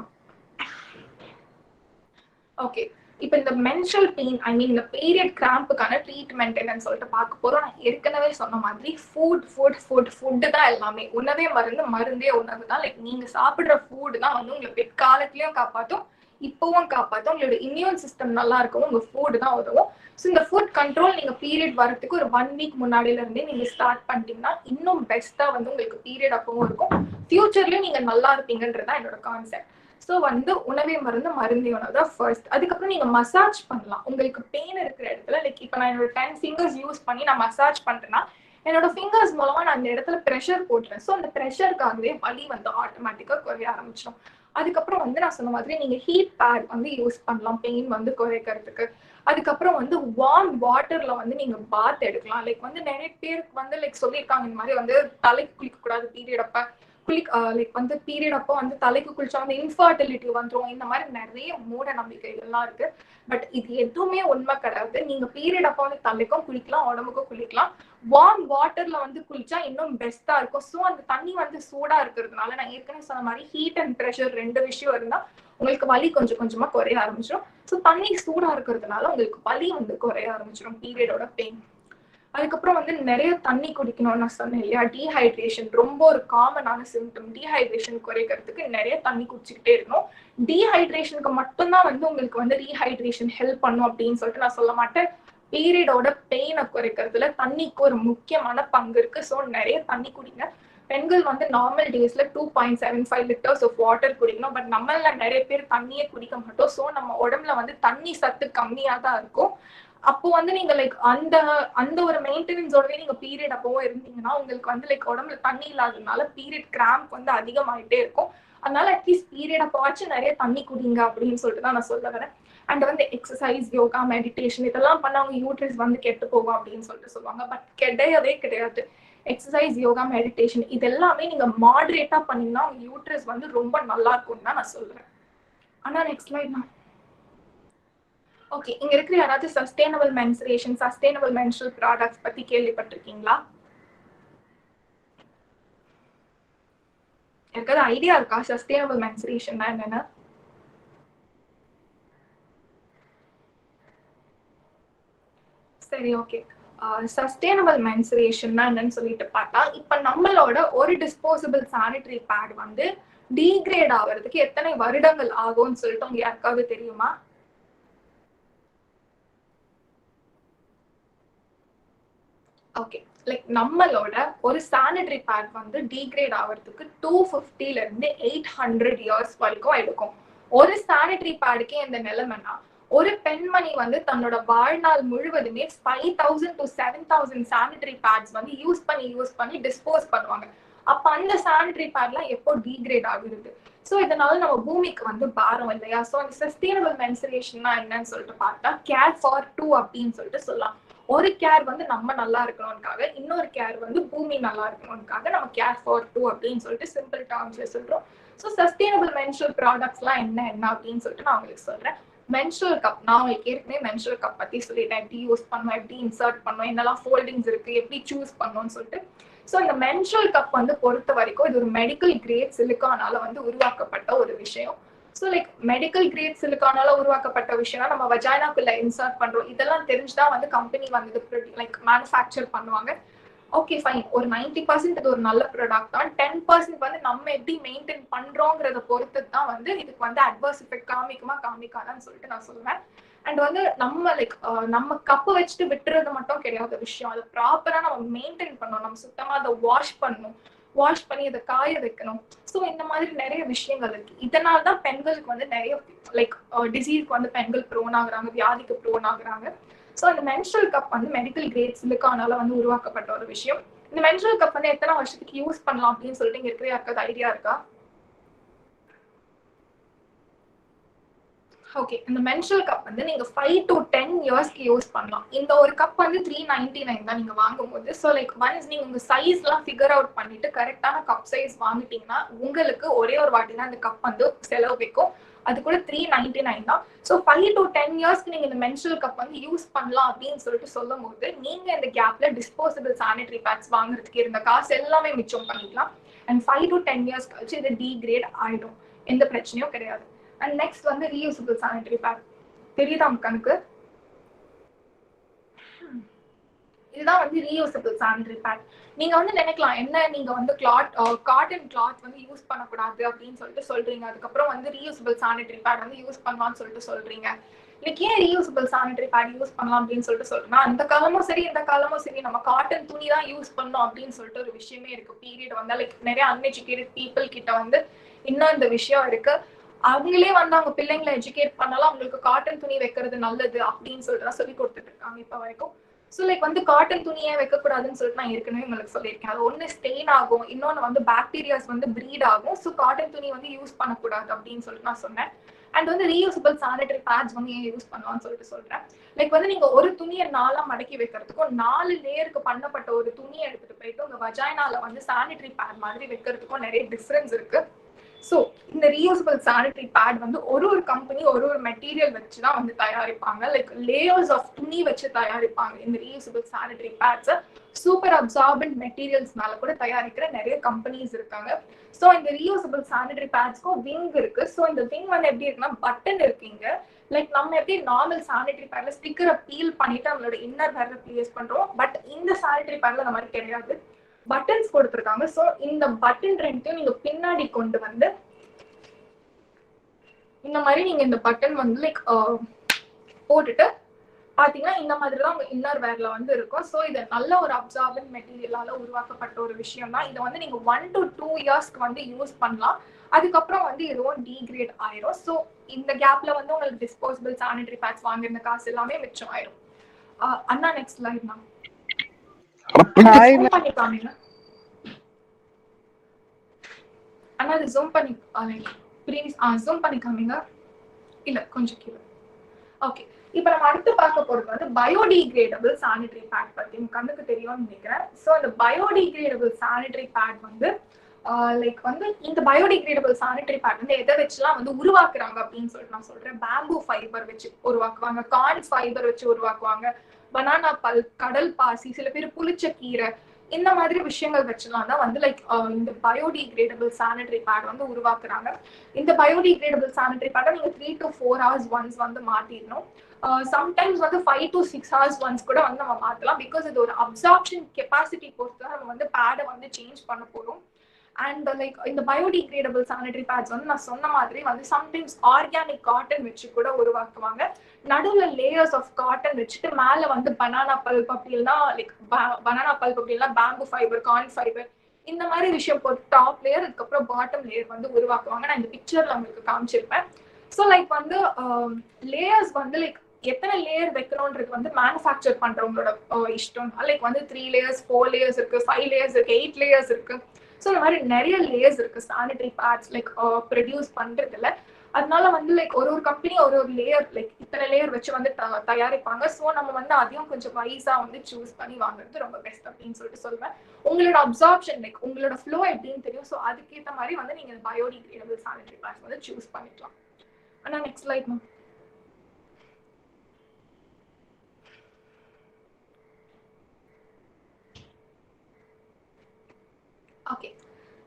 S3: ஓகே, இப்போ இந்த மென்ஸ்ட்ரல் பெயின் ஐ மீன் இந்த பீரியட் கிராம்புக்கான ட்ரீட்மெண்ட் என்னன்னு சொல்லிட்டு பார்க்க போறோம். நான் ஏற்கனவே சொன்ன மாதிரி ஃபுட்டு தான் எல்லாமே. உணவே மருந்து, மருந்தே உணவு தான். லைக் நீங்க சாப்பிடுற ஃபுட் தான் வந்து உங்களுக்கு பிற்காலத்திலயும் காப்பாற்றும், இப்பவும் காப்பாற்றும். உங்களோட இம்யூன் சிஸ்டம் நல்லா இருக்கும், உங்க ஃபுட் தான் உதவும். ஸோ இந்த ஃபுட் கண்ட்ரோல் நீங்க பீரியட் வரதுக்கு ஒரு 1 வீக் முன்னாடியில இருந்தே நீங்க ஸ்டார்ட் பண்ணிட்டீங்கன்னா இன்னும் பெஸ்டா வந்து உங்களுக்கு பீரியட் அப்பவும் இருக்கும், ஃபியூச்சர்லயும் நீங்க நல்லா இருப்பீங்கன்றதான் என்னோட கான்செப்ட். ஸோ வந்து உணவே மருந்து, மருந்தே உணவு தான் ஃபர்ஸ்ட். அதுக்கப்புறம் நீங்க மசாஜ் பண்ணலாம். உங்களுக்கு பெயின் இருக்கிற இடத்துல லைக் இப்போ நான் என்னோட 10 ஃபிங்கர்ஸ் யூஸ் பண்ணி நான் மசாஜ் பண்றேன்னா என்னோட ஃபிங்கர்ஸ் மூலமா நான் அந்த இடத்துல ப்ரெஷர் போட்டுறேன். ஸோ அந்த ப்ரெஷருக்காகவே வலி வந்து ஆட்டோமேட்டிக்கா குறைய ஆரம்பிச்சிடும். அதுக்கப்புறம் வந்து நான் சொன்ன மாதிரி நீங்க ஹீட் பேட் வந்து யூஸ் பண்ணலாம் பெயின் வந்து குறைக்கிறதுக்கு. அதுக்கப்புறம் வந்து வார்ம் வாட்டர்ல வந்து நீங்க பாத் எடுக்கலாம். லைக் வந்து நிறைய பேருக்கு வந்து லைக் சொல்லியிருக்காங்க இந்த மாதிரி வந்து தலைக்கு குளிக்க கூடாது பீரியட் அப்ப, லைக் வந்து பீரியட் அப்போ வந்து தலைக்கு குளிச்சா வந்து இன்ஃபர்டிலிட்டி வந்துடும். இந்த மாதிரி நிறைய மூட நம்பிக்கைகள்லாம் இருக்கு. பட் இது எதுவுமே உண்மை கிடையாது. நீங்க பீரியட் அப்போ வந்து தலைக்கும் குளிக்கலாம், உடம்புக்கும் குளிக்கலாம். வார்ம் வாட்டர்ல வந்து குளிச்சா இன்னும் பெஸ்டா இருக்கும். ஸோ அந்த தண்ணி வந்து சூடா இருக்கிறதுனால நான் ஏற்கனவே சொன்ன மாதிரி ஹீட் அண்ட் ப்ரெஷர் 2 விஷயம் இருந்தா உங்களுக்கு வலி கொஞ்சம் கொஞ்சமா குறைய ஆரம்பிச்சிடும். ஸோ தண்ணி சூடா இருக்கிறதுனால உங்களுக்கு வலி வந்து குறைய ஆரம்பிச்சிடும், பீரியடோட பெயின். அதுக்கப்புறம் வந்து நிறைய தண்ணி குடிக்கணும்னு நான் சொன்னேன் இல்லையா, டீஹைட்ரேஷன் ரொம்ப ஒரு காமனான சிம்டம். டீஹைட்ரேஷன் குறைக்கிறதுக்கு நிறைய தண்ணி குடிச்சுக்கிட்டே இருக்கணும். டீஹைட்ரேஷனுக்கு மட்டும்தான் வந்து உங்களுக்கு வந்து ரீஹைட்ரேஷன் ஹெல்ப் பண்ணும் அப்படின்னு சொல்லிட்டு நான் சொல்ல மாட்டேன். பீரியடோட பெயினை குறைக்கிறதுல தண்ணிக்கு ஒரு முக்கியமான பங்கு இருக்கு. ஸோ நிறைய தண்ணி குடிங்க. பெண்கள் வந்து நார்மல் டேஸ்ல 2.75 லிட்டர்ஸ் ஆஃப் வாட்டர் குடிக்கணும். பட் நம்மள நிறைய பேர் தண்ணியே குடிக்க மாட்டோம். ஸோ நம்ம உடம்புல வந்து தண்ணி சத்து கம்மியா தான் இருக்கும். அப்போ வந்து நீங்க லைக் அந்த ஒரு மெயின்டெனன்ஸோடவே நீங்க பீரியட் அப்பவும் இருந்தீங்கன்னா உங்களுக்கு வந்து லைக் உடம்புல தண்ணி இல்லாததுனால பீரியட் கிராம்ப் வந்து அதிகமாயிட்டே இருக்கும். அதனால அட்லீஸ்ட் பீரியட் அப்பவாச்சும் நிறைய தண்ணி குடிங்க அப்படின்னு சொல்லிட்டு தான் நான் சொல்ல வரேன். அண்ட் வந்து எக்ஸசைஸ், யோகா, மெடிடேஷன் இதெல்லாம் பண்ண அவங்க யூட்ரஸ் வந்து கெட்டு போகும் அப்படின்னு சொல்லிட்டு சொல்லுவாங்க. பட் கிடையவே கிடையாது. எக்ஸசைஸ், யோகா, மெடிடேஷன் இது எல்லாமே நீங்க மாடரேட்டா பண்ணீங்கன்னா உங்க யூட்ரஸ் வந்து ரொம்ப நல்லா இருக்கும்னு தான் நான் சொல்றேன். ஆனா நெக்ஸ்ட் ஸ்லைட். ஓகே, இங்க இருக்கிற யாராவது sustainable mensuration, sustainable menstrual products பத்தி கேள்விப்பட்டிருக்கீங்களா? எனக்கு ஐடியா இருக்கா சஸ்டைனபிள் மென்சுரேஷன் என்னன்னு? சரி, ஓகே. சஸ்டைனபிள் மென்சுரேஷன்னா என்னன்னு சொல்லிட்டு பார்த்தா, இப்ப நம்மளோட ஒரு டிஸ்போசபிள் சானிட்டரி பேட் வந்து டீக்ரேட் ஆகிறதுக்கு எத்தனை வருடங்கள் ஆகும்னு சொல்லிட்டு உங்க யாருக்காவது தெரியுமா? ஓகே, லைக் நம்மளோட ஒரு சானிட்டரி பேட் வந்து டீக்ரேட் ஆகிறதுக்கு 250 இருந்து 800 இயர்ஸ் வரைக்கும் எடுக்கும். ஒரு சானிட்டரி பேடுக்கே இந்த நிலைமைனா, ஒரு பெண்மணி வந்து தன்னோட வாழ்நாள் முழுவதுமே 5000 to 7000 சானிட்டரி பேட்ஸ் வந்து யூஸ் பண்ணி டிஸ்போஸ் பண்ணுவாங்க. அப்ப அந்த சானிட்டரி பேட்லாம் எப்போ டீக்ரேட் ஆகுது? ஸோ இதனால நம்ம பூமிக்கு வந்து பாரம் இல்லையா? ஸோ அந்த சஸ்டைனபிள் மென்சுரேஷன்னா என்னன்னு சொல்லிட்டு பார்த்தா, கேர் ஃபார் டூ அப்படின்னு சொல்லிட்டு சொல்லலாம். ஒரு கேர் வந்து நம்ம நல்லா இருக்கணும்னுக்காக, இன்னொரு கேர் வந்து பூமி நல்லா இருக்கணும்னுக்காக நம்ம கேர் ஃபார் டூ அப்படின்னு சொல்லிட்டு சிம்பிள் டேர்ம்ஸ்ல சொல்றோம். ஸோ சஸ்டைனபிள் மென்சுரல் ப்ராடக்ட்ஸ்லாம் என்ன அப்படின்னு சொல்லிட்டு நான் உங்களுக்கு சொல்றேன். மென்சுரல் கப், நான் உங்களுக்கு ஏற்கனவே மென்சுரல் கப் பத்தி சொல்லிட்டேன். எப்படி யூஸ் பண்ணுவோம், எப்படி இன்சர்ட் பண்ணுவோம், என்னெல்லாம் ஃபோல்டிங்ஸ் இருக்கு, எப்படி சூஸ் பண்ணணும்னு சொல்லிட்டு. ஸோ இந்த மென்சுரல் கப் வந்து பொறுத்த வரைக்கும் இது ஒரு மெடிக்கல் கிரேட் சிலிக்கானால வந்து உருவாக்கப்பட்ட ஒரு விஷயம். ஸோ லைக் மெடிக்கல் கிரேட் சிலிக்கானால உருவாக்கப்பட்ட விஷயம்னா நம்ம வஜைனாக்குள்ள இன்சர்ட் பண்றோம். இதெல்லாம் தெரிஞ்சுதான் வந்து கம்பெனி வந்து லைக் மேனுஃபேக்சர் பண்ணுவாங்க. ஓகே ஃபைன், ஒரு 90% இது ஒரு நல்ல ப்ராடக்ட் தான். 10% வந்து நம்ம எப்படி மெயின்டைன் பண்றோங்கிறத பொறுத்து தான் வந்து இதுக்கு வந்து அட்வர்ஸ் எஃபெக்ட் காமிக்காதான்னு சொல்லிட்டு நான் சொல்லுவேன். அண்ட் வந்து நம்ம லைக் நம்ம கப்பு வச்சுட்டு விட்டுறது மட்டும் கிடையாது விஷயம். அதை ப்ராப்பரா நம்ம மெயின்டைன் பண்ணணும். நம்ம சுத்தமா அதை வாஷ் பண்ணி அதை காய வைக்கணும். ஸோ இந்த மாதிரி நிறைய விஷயங்கள் இருக்கு. இதனால்தான் பெண்களுக்கு வந்து நிறைய லைக் டிசீஸ்க்கு வந்து பெண்கள் ப்ரோன் ஆகுறாங்க, வியாதிக்கு ப்ரோன் ஆகுறாங்க. ஸோ இந்த மென்சுரல் கப் வந்து மெடிக்கல் கிரேட் சிலிக்கானால வந்து உருவாக்கப்பட்ட ஒரு விஷயம். இந்த மென்சுரல் கப் வந்து எத்தனை வருஷத்துக்கு யூஸ் பண்ணலாம் அப்படின்னு சொல்லிட்டு இங்க இருக்கிற யாருக்காவது ஐடியா இருக்கா? ஓகே, இந்த மென்சுரல் கப் வந்து நீங்க 5 to 10 இயர்ஸ்க்கு யூஸ் பண்ணலாம். இந்த ஒரு கப் வந்து 399 தான் நீங்க வாங்கும்போது. ஸோ லைக் ஒன்ஸ் நீங்க உங்க சைஸ் எல்லாம் ஃபிகர் அவுட் பண்ணிட்டு கரெக்டான கப் சைஸ் வாங்கிட்டீங்கன்னா உங்களுக்கு ஒரே ஒரு வாட்டி தான் இந்த கப் வந்து செலவு வைக்கும். அது கூட 399 தான். ஸோ 5 to 10 இயர்ஸ்க்கு நீங்க இந்த மென்சுரல் கப் வந்து யூஸ் பண்ணலாம் அப்படின்னு சொல்லிட்டு சொல்லும் போது நீங்க இந்த கேப்ல டிஸ்போசபிள் சானிட்டரி பேட்ஸ் வாங்குறதுக்கு இருந்த காசு எல்லாமே மிச்சம் பண்ணிக்கலாம். அண்ட் 5 to 10 இயர்ஸ் கழிச்சு இது டீக்ரேட் ஆயிடும், எந்த பிரச்சனையும் கிடையாது. அண்ட் நெக்ஸ்ட் வந்து ரீயூசபிள் சானிட்டரி பேட். தெரியுதா கணக்கு? இதுதான் வந்து ரீயூசபிள் சானிட்டரி பேட். நீங்க வந்து நினைக்கலாம், என்ன நீங்க வந்து காட்டன் கிளாத் வந்து யூஸ் பண்ணக்கூடாது அப்படின்னு சொல்லிட்டு சொல்றீங்க, அதுக்கப்புறம் வந்து ரீயூசபிள் சானிட்டரி பேட் வந்து யூஸ் பண்ணலாம்னு சொல்லிட்டு சொல்றீங்க. இன்னைக்கு ஏன் ரீயூசபிள் சானிட்டரி பேட் யூஸ் பண்ணலாம் அப்படின்னு சொல்லிட்டு சொல்றேன்னா, அந்த காலமும் சரி இந்த காலமும் சரி நம்ம காட்டன் துணி தான் யூஸ் பண்ணணும் அப்படின்னு சொல்லிட்டு ஒரு விஷயமே இருக்கு. பீரியட் வந்தா லைக் நிறைய அன்எஜுகேட்டட் பீப்புள் கிட்ட வந்து இன்னும் இந்த விஷயம் இருக்கு. அவங்களே வந்து அவங்க பிள்ளைங்களை எஜுகேட் பண்ணாலும் அவங்களுக்கு காட்டன் துணி வைக்கிறது நல்லது அப்படின்னு சொல்லிட்டு சொல்லி கொடுத்துட்டு இருக்காங்க இப்ப வரைக்கும். ஸோ லைக் வந்து காட்டன் துணியே வைக்கக்கூடாதுன்னு சொல்லிட்டு நான் ஏற்கனவே உங்களுக்கு சொல்லியிருக்கேன். அது ஒன்று ஸ்டெயின் ஆகும், இன்னொன்று வந்து பாக்டீரியாஸ் வந்து ப்ரீட் ஆகும். ஸோ காட்டன் துணி வந்து யூஸ் பண்ணக்கூடாது அப்படின்னு சொல்லிட்டு நான் சொன்னேன். அண்ட் வந்து ரீயூசபிள் சானிட்டரி பேட்ஸ் வந்து ஏன் யூஸ் பண்ணலாம்னு சொல்லிட்டு சொல்றேன். லைக் வந்து நீங்க ஒரு துணியை 4 மடக்கி வைக்கிறதுக்கும் 4 லேயருக்கு பண்ணப்பட்ட ஒரு துணியை எடுத்துட்டு போயிட்டு உங்க வஜைனால வந்து சானிட்டரி பேட் மாதிரி வைக்கிறதுக்கும் நிறைய டிஃபரன்ஸ் இருக்கு. ஸோ இந்த ரீயூசபிள் சானிட்டரி பேட் வந்து ஒரு கம்பெனி ஒரு மெட்டீரியல் வச்சுதான் வந்து தயாரிப்பாங்க. லைக் லேயர்ஸ் ஆஃப் துணி வச்சு தயாரிப்பாங்க இந்த reusable sanitary pads. Super absorbent மெட்டீரியல்ஸ்னால கூட தயாரிக்கிற நிறைய கம்பெனிஸ் இருக்காங்க. ஸோ இந்த ரீயூசபிள் சானிட்டரி பேட்ஸ்க்கும் விங் இருக்கு. ஸோ இந்த விங் வந்து எப்படி இருக்குன்னா பட்டன் இருக்குங்க. லைக் நம்ம எப்படி நார்மல் சானிட்டரி பேட்ல ஸ்டிக்கரை பீல் பண்ணிட்டு நம்மளோட இன்னர் வேர்ல பிளேஸ் பண்றோம், பட் இந்த சானிட்டரி பேட்ல அந்த மாதிரி கிடையாது. பட்டன்ஸ் கொடுத்துருக்காங்க. ஸோ இந்த பட்டன் ரெண்டையும் நீங்க பின்னாடி கொண்டு வந்து இந்த மாதிரி நீங்க இந்த பட்டன் வந்து லைக் போட்டுட்டு பாத்தீங்கன்னா இந்த மாதிரி தான் உங்க இன்னர் வேர்ல வந்து இருக்கும். ஸோ இது நல்ல ஒரு அப்சார்பன்ட் மெட்டீரியலால உருவாக்கப்பட்ட ஒரு விஷயம் தான். இதை வந்து நீங்க 1 to 2 இயர்ஸ்க்கு வந்து யூஸ் பண்ணலாம். அதுக்கப்புறம் வந்து இதுவும் டீக்ரேட் ஆயிரும். ஸோ இந்த கேப்ல வந்து உங்களுக்கு டிஸ்போசபிள் சானிட்டரி பேட்ஸ் வாங்கிருந்த காசு எல்லாமே மிச்சம் ஆயிரும். அண்ணா நெக்ஸ்ட் லைன் தான் பண்ணி காமிங்க. அண்ணா அது ஜூம் பண்ணி ஜூம் பண்ணி காமிங்க. இல்ல கொஞ்சம் கீழே. ஓகே, இப்போ நம்ம அடுத்து பார்க்க போறது வந்து பயோடிகிரேடபிள் சானிட்டரி பேட் பத்தி உங்க கண்ணுக்கு தெரியும்னு நினைக்கிறேன். ஸோ இந்த பயோடிகிரேடபிள் சானிட்டரி பேட் வந்து லைக் வந்து இந்த பயோடிகிரேடபிள் சானிட்டரி பேட் வந்து எதை வச்சுலாம் வந்து உருவாக்குறாங்க அப்படின்னு சொல்லிட்டு நான் சொல்றேன். பேம்பூ ஃபைபர் வச்சு உருவாக்குவாங்க, கார்ன் ஃபைபர் வச்சு உருவாக்குவாங்க, பனானா பல், கடல் பாசி, சில பேர் புளிச்ச கீரை, இந்த மாதிரி விஷயங்கள் வச்சுலாம் தான் வந்து லைக் இந்த பயோடிகிரேடபிள் சானிடரி பேட் வந்து உருவாக்குறாங்க. இந்த பயோடிகிரேடபிள் சானிடரி பேடை நீங்க 3 to 4 hours ஒன்ஸ் வந்து மாத்திடணும். சம்டைம்ஸ் வந்து 5 to 6 hours ஒன்ஸ் கூட வந்து நம்ம மாத்தலாம். பிகாஸ் இது ஒரு அப்சார்ப்ஷன் கெப்பாசிட்டி பொறுத்து தான் நம்ம வந்து பேடை வந்து சேஞ்ச் பண்ண போறோம். அண்ட் லைக் இந்த பயோடிகிரேடபிள் சானிடரி பேட்ஸ் வந்து நான் சொன்ன மாதிரி வந்து சம்டைம்ஸ் ஆர்கானிக் காட்டன் வச்சு கூட உருவாக்குவாங்க. நடுவுல லேயர்ஸ் ஆஃப் காட்டன் வச்சுட்டு மேல வந்து பனானா பல்ப் அப்படின்னா லைக் பனானா பல்ப் அப்படின்னா பேம்பு ஃபைபர், கார்ன் ஃபைபர் இந்த மாதிரி விஷயம் போட்டு டாப் லேயர் அதுக்கப்புறம் பாட்டம் லேயர் வந்து உருவாக்குவாங்க. நான் இந்த பிக்சர்ல உங்களுக்கு காமிச்சிருப்பேன். ஸோ லைக் வந்து லேயர்ஸ் வந்து லைக் எத்தனை லேயர் வைக்கணும்ன்றது வந்து மேனுஃபேக்சர் பண்றவங்களோட இஷ்டம். லைக் வந்து 3 layers 4 layers இருக்கு, 5 layers இருக்கு, 8 layers இருக்கு. ஸோ இந்த மாதிரி நிறைய லேயர்ஸ் இருக்கு சானிடரி பேட்ஸ் லைக் ப்ரொடியூஸ் பண்றதுல. அதனால வந்து லைக் ஒரு கம்பெனி ஒரு லேயர் லைக் இத்தனை லேயர் வச்சு வந்து தயாரிப்பாங்க. ஸோ நம்ம வந்து அதையும் கொஞ்சம் வைஸா வந்து சூஸ் பண்ணி வாங்குறது ரொம்ப பெஸ்ட் அப்படின்னு சொல்லிட்டு சொல்லுவேன். உங்களோட அப்சார்ப்ஷன் லைக் உங்களோட ஃப்ளோ எப்படின்னு தெரியும். ஸோ அதுக்கேற்ற மாதிரி வந்து நீங்க பயோடிகிரேடபிள் சானிடரி பேட்ஸ் வந்து சூஸ் பண்ணிக்கலாம். ஆனா நெக்ஸ்ட் ஸ்லைட் மேம். ஓகே,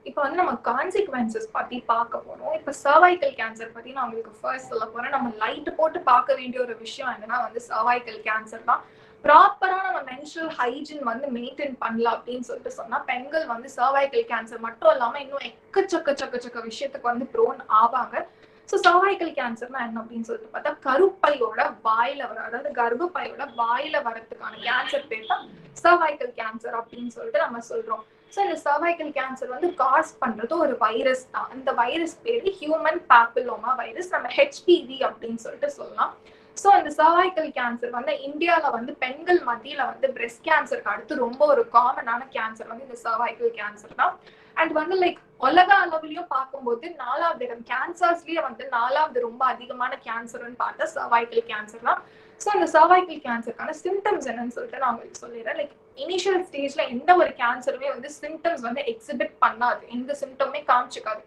S3: இப்போ வந்து நம்ம கான்சிக்வன்சஸ் பத்தி பார்க்க போறோம். இப்போ சர்வைக்கல் கேன்சர் பத்தி நான் உங்களுக்கு ஃபர்ஸ்ட் சொல்ல போறேன். நம்ம லைட் போட்டு பார்க்க வேண்டிய ஒரு விஷயம் என்னன்னா வந்து சர்வைக்கல் கேன்சர் தான். ப்ராப்பரா நம்ம மென்ஸ்ட்ரல் ஹைஜீன் வந்து மெயின்டைன் பண்ணல அப்படின்னு சொல்லிட்டு சொன்னா பெண்கள் வந்து சர்வைக்கல் கேன்சர் மட்டும் இல்லாம இன்னும் எக்கச்சக்க விஷயத்துக்கு வந்து ப்ரோன் ஆவாங்க. ஸோ சர்வைக்கல் கேன்சர்னா என்ன அப்படின்னு சொல்லிட்டு பார்த்தா கருப்பையோட வாயில வர, அதாவது கர்ப்பப்பையோட வாயில வரதுக்கான கேன்சர் பேர் தான் சர்வைக்கல் கேன்சர் அப்படின்னு சொல்லிட்டு நம்ம சொல்றோம். ஸோ இந்த சர்வைக்கல் கேன்சர் வந்து காஸ் பண்றது ஒரு வைரஸ் தான். இந்த வைரஸ் பேரு ஹியூமன் பாப்பிலோமா வைரஸ், நம்ம ஹெச்பிவி அப்படின்னு சொல்லிட்டு சொல்லலாம். ஸோ இந்த சர்வைக்கல் கேன்சர் வந்து இந்தியாவில் வந்து பெண்கள் மத்தியில வந்து பிரெஸ்ட் கேன்சருக்கு அடுத்து ரொம்ப ஒரு காமனான கேன்சர் வந்து இந்த சர்வைக்கல் கேன்சர் தான். அண்ட் வந்து லைக் உலக அளவுலயும் பார்க்கும்போது 4வது இடம் கேன்சர்ஸ்லயே வந்து 4வது ரொம்ப அதிகமான கேன்சர்னு பார்த்தா சர்வைக்கல் கேன்சர் தான். ஸோ அந்த சர்வைக்கல் கேன்சருக்கான சிம்டம்ஸ் என்னன்னு சொல்லிட்டு நான் உங்களுக்கு சொல்லிடுறேன். லைக் இனிஷியல் ஸ்டேஜ்ல எந்த ஒரு கேன்சருமே வந்து சிம்டம்ஸ் வந்து எக்ஸிபிட் பண்ணாது, எந்த சிம்டமே காமிச்சுக்காது.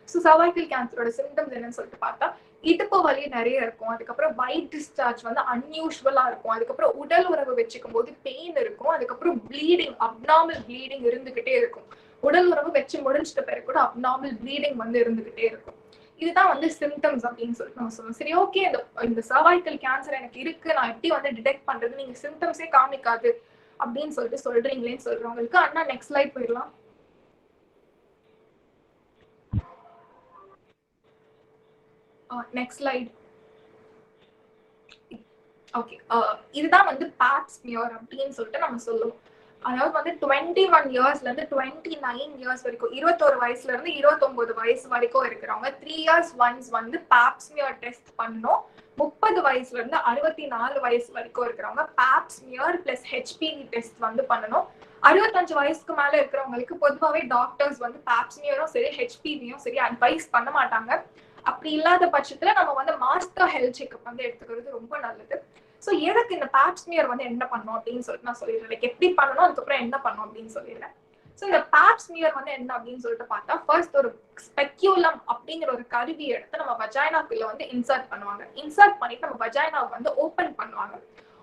S3: ஸோ சர்வைக்கல் கேன்சரோட சிம்டம்ஸ் என்னன்னு சொல்லிட்டு பார்த்தா இடுப்பு வலி நிறைய இருக்கும், அதுக்கப்புறம் வைட் டிஸ்சார்ஜ் வந்து அன்யூஷுவலா இருக்கும், அதுக்கப்புறம் உடல் உறவு வச்சுக்கும் போது பெயின் இருக்கும், அதுக்கப்புறம் ப்ளீடிங் அப்நார்மல் ப்ளீடிங் இருந்துகிட்டே இருக்கும். உடல் உறவு வச்சு முடிஞ்சிட்ட பிறகு கூட அப்நார்மல் ப்ளீடிங் வந்து இருந்துகிட்டே இருக்கும். இதுதான் வந்து சிம்டம்ஸ் அப்படின்னு சொல்லிட்டு நம்ம சொல்லுவோம். சரி, ஓகே, இந்த சர்வைக்கல் கேன்சர் எனக்கு இருக்கு, நான் எப்படி வந்து டிடெக்ட் பண்றது, நீங்க சிம்டம்ஸே காமிக்காது அப்படின்னு சொல்லிட்டு சொல்றீங்களேன்னு சொல்றவங்களுக்கு அண்ணா நெக்ஸ்ட் ஸ்லைட் போயிடலாம். Next slide. ஓகே, இதுதான் வந்து பேப் ஸ்மியர் அப்படின்னு சொல்லிட்டு நம்ம சொல்லுவோம். அதாவது வந்து 21 இயர்ஸ்ல இருந்து 29 இயர்ஸ் வரைக்கும், 21 வயசுல இருந்து 29 வயசு வரைக்கும் இருக்கிறவங்க 3 years ஒன்ஸ் வந்து பேப் ஸ்மியர் டெஸ்ட் பண்ணணும். 30 வயசுல இருந்து 64 வயசு வரைக்கும் இருக்கிறவங்க பேப் ஸ்மியர் பிளஸ் ஹெச்பிவி டெஸ்ட் வந்து பண்ணணும். 65 வயசுக்கு மேல இருக்கிறவங்களுக்கு பொதுவாகவே டாக்டர்ஸ் வந்து பேப் ஸ்மியரும் சரி ஹெச்பிவியும் சரி அட்வைஸ் பண்ண மாட்டாங்க. அப்படி இல்லாத பட்சத்துல நம்ம வந்து மாஸ்டர் ஹெல்த் செக்அப் வந்து எடுத்துக்கிறது ரொம்ப நல்லது. ஸோ எதுக்கு இந்த பேப் ஸ்மியர் வந்து என்ன பண்ணணும் அப்படின்னு சொல்லிட்டு நான் சொல்லிடுறேன். லைக் எப்படி பண்ணணும், அதுக்கப்புறம் என்ன பண்ணணும் அப்படின்னு சொல்லிடுறேன். ஸோ இந்த பேப் ஸ்மியர் வந்து என்ன அப்படின்னு சொல்லிட்டு பார்த்தா ஃபர்ஸ்ட் ஒரு ஸ்பெக்யூலம் அப்படிங்கிற ஒரு கருவி எடுத்து நம்ம வஜைனாக்குள்ள வந்து இன்சர்ட் பண்ணுவாங்க. இன்சர்ட் பண்ணிட்டு நம்ம வஜைனாவை வந்து ஓப்பன் பண்ணுவாங்க.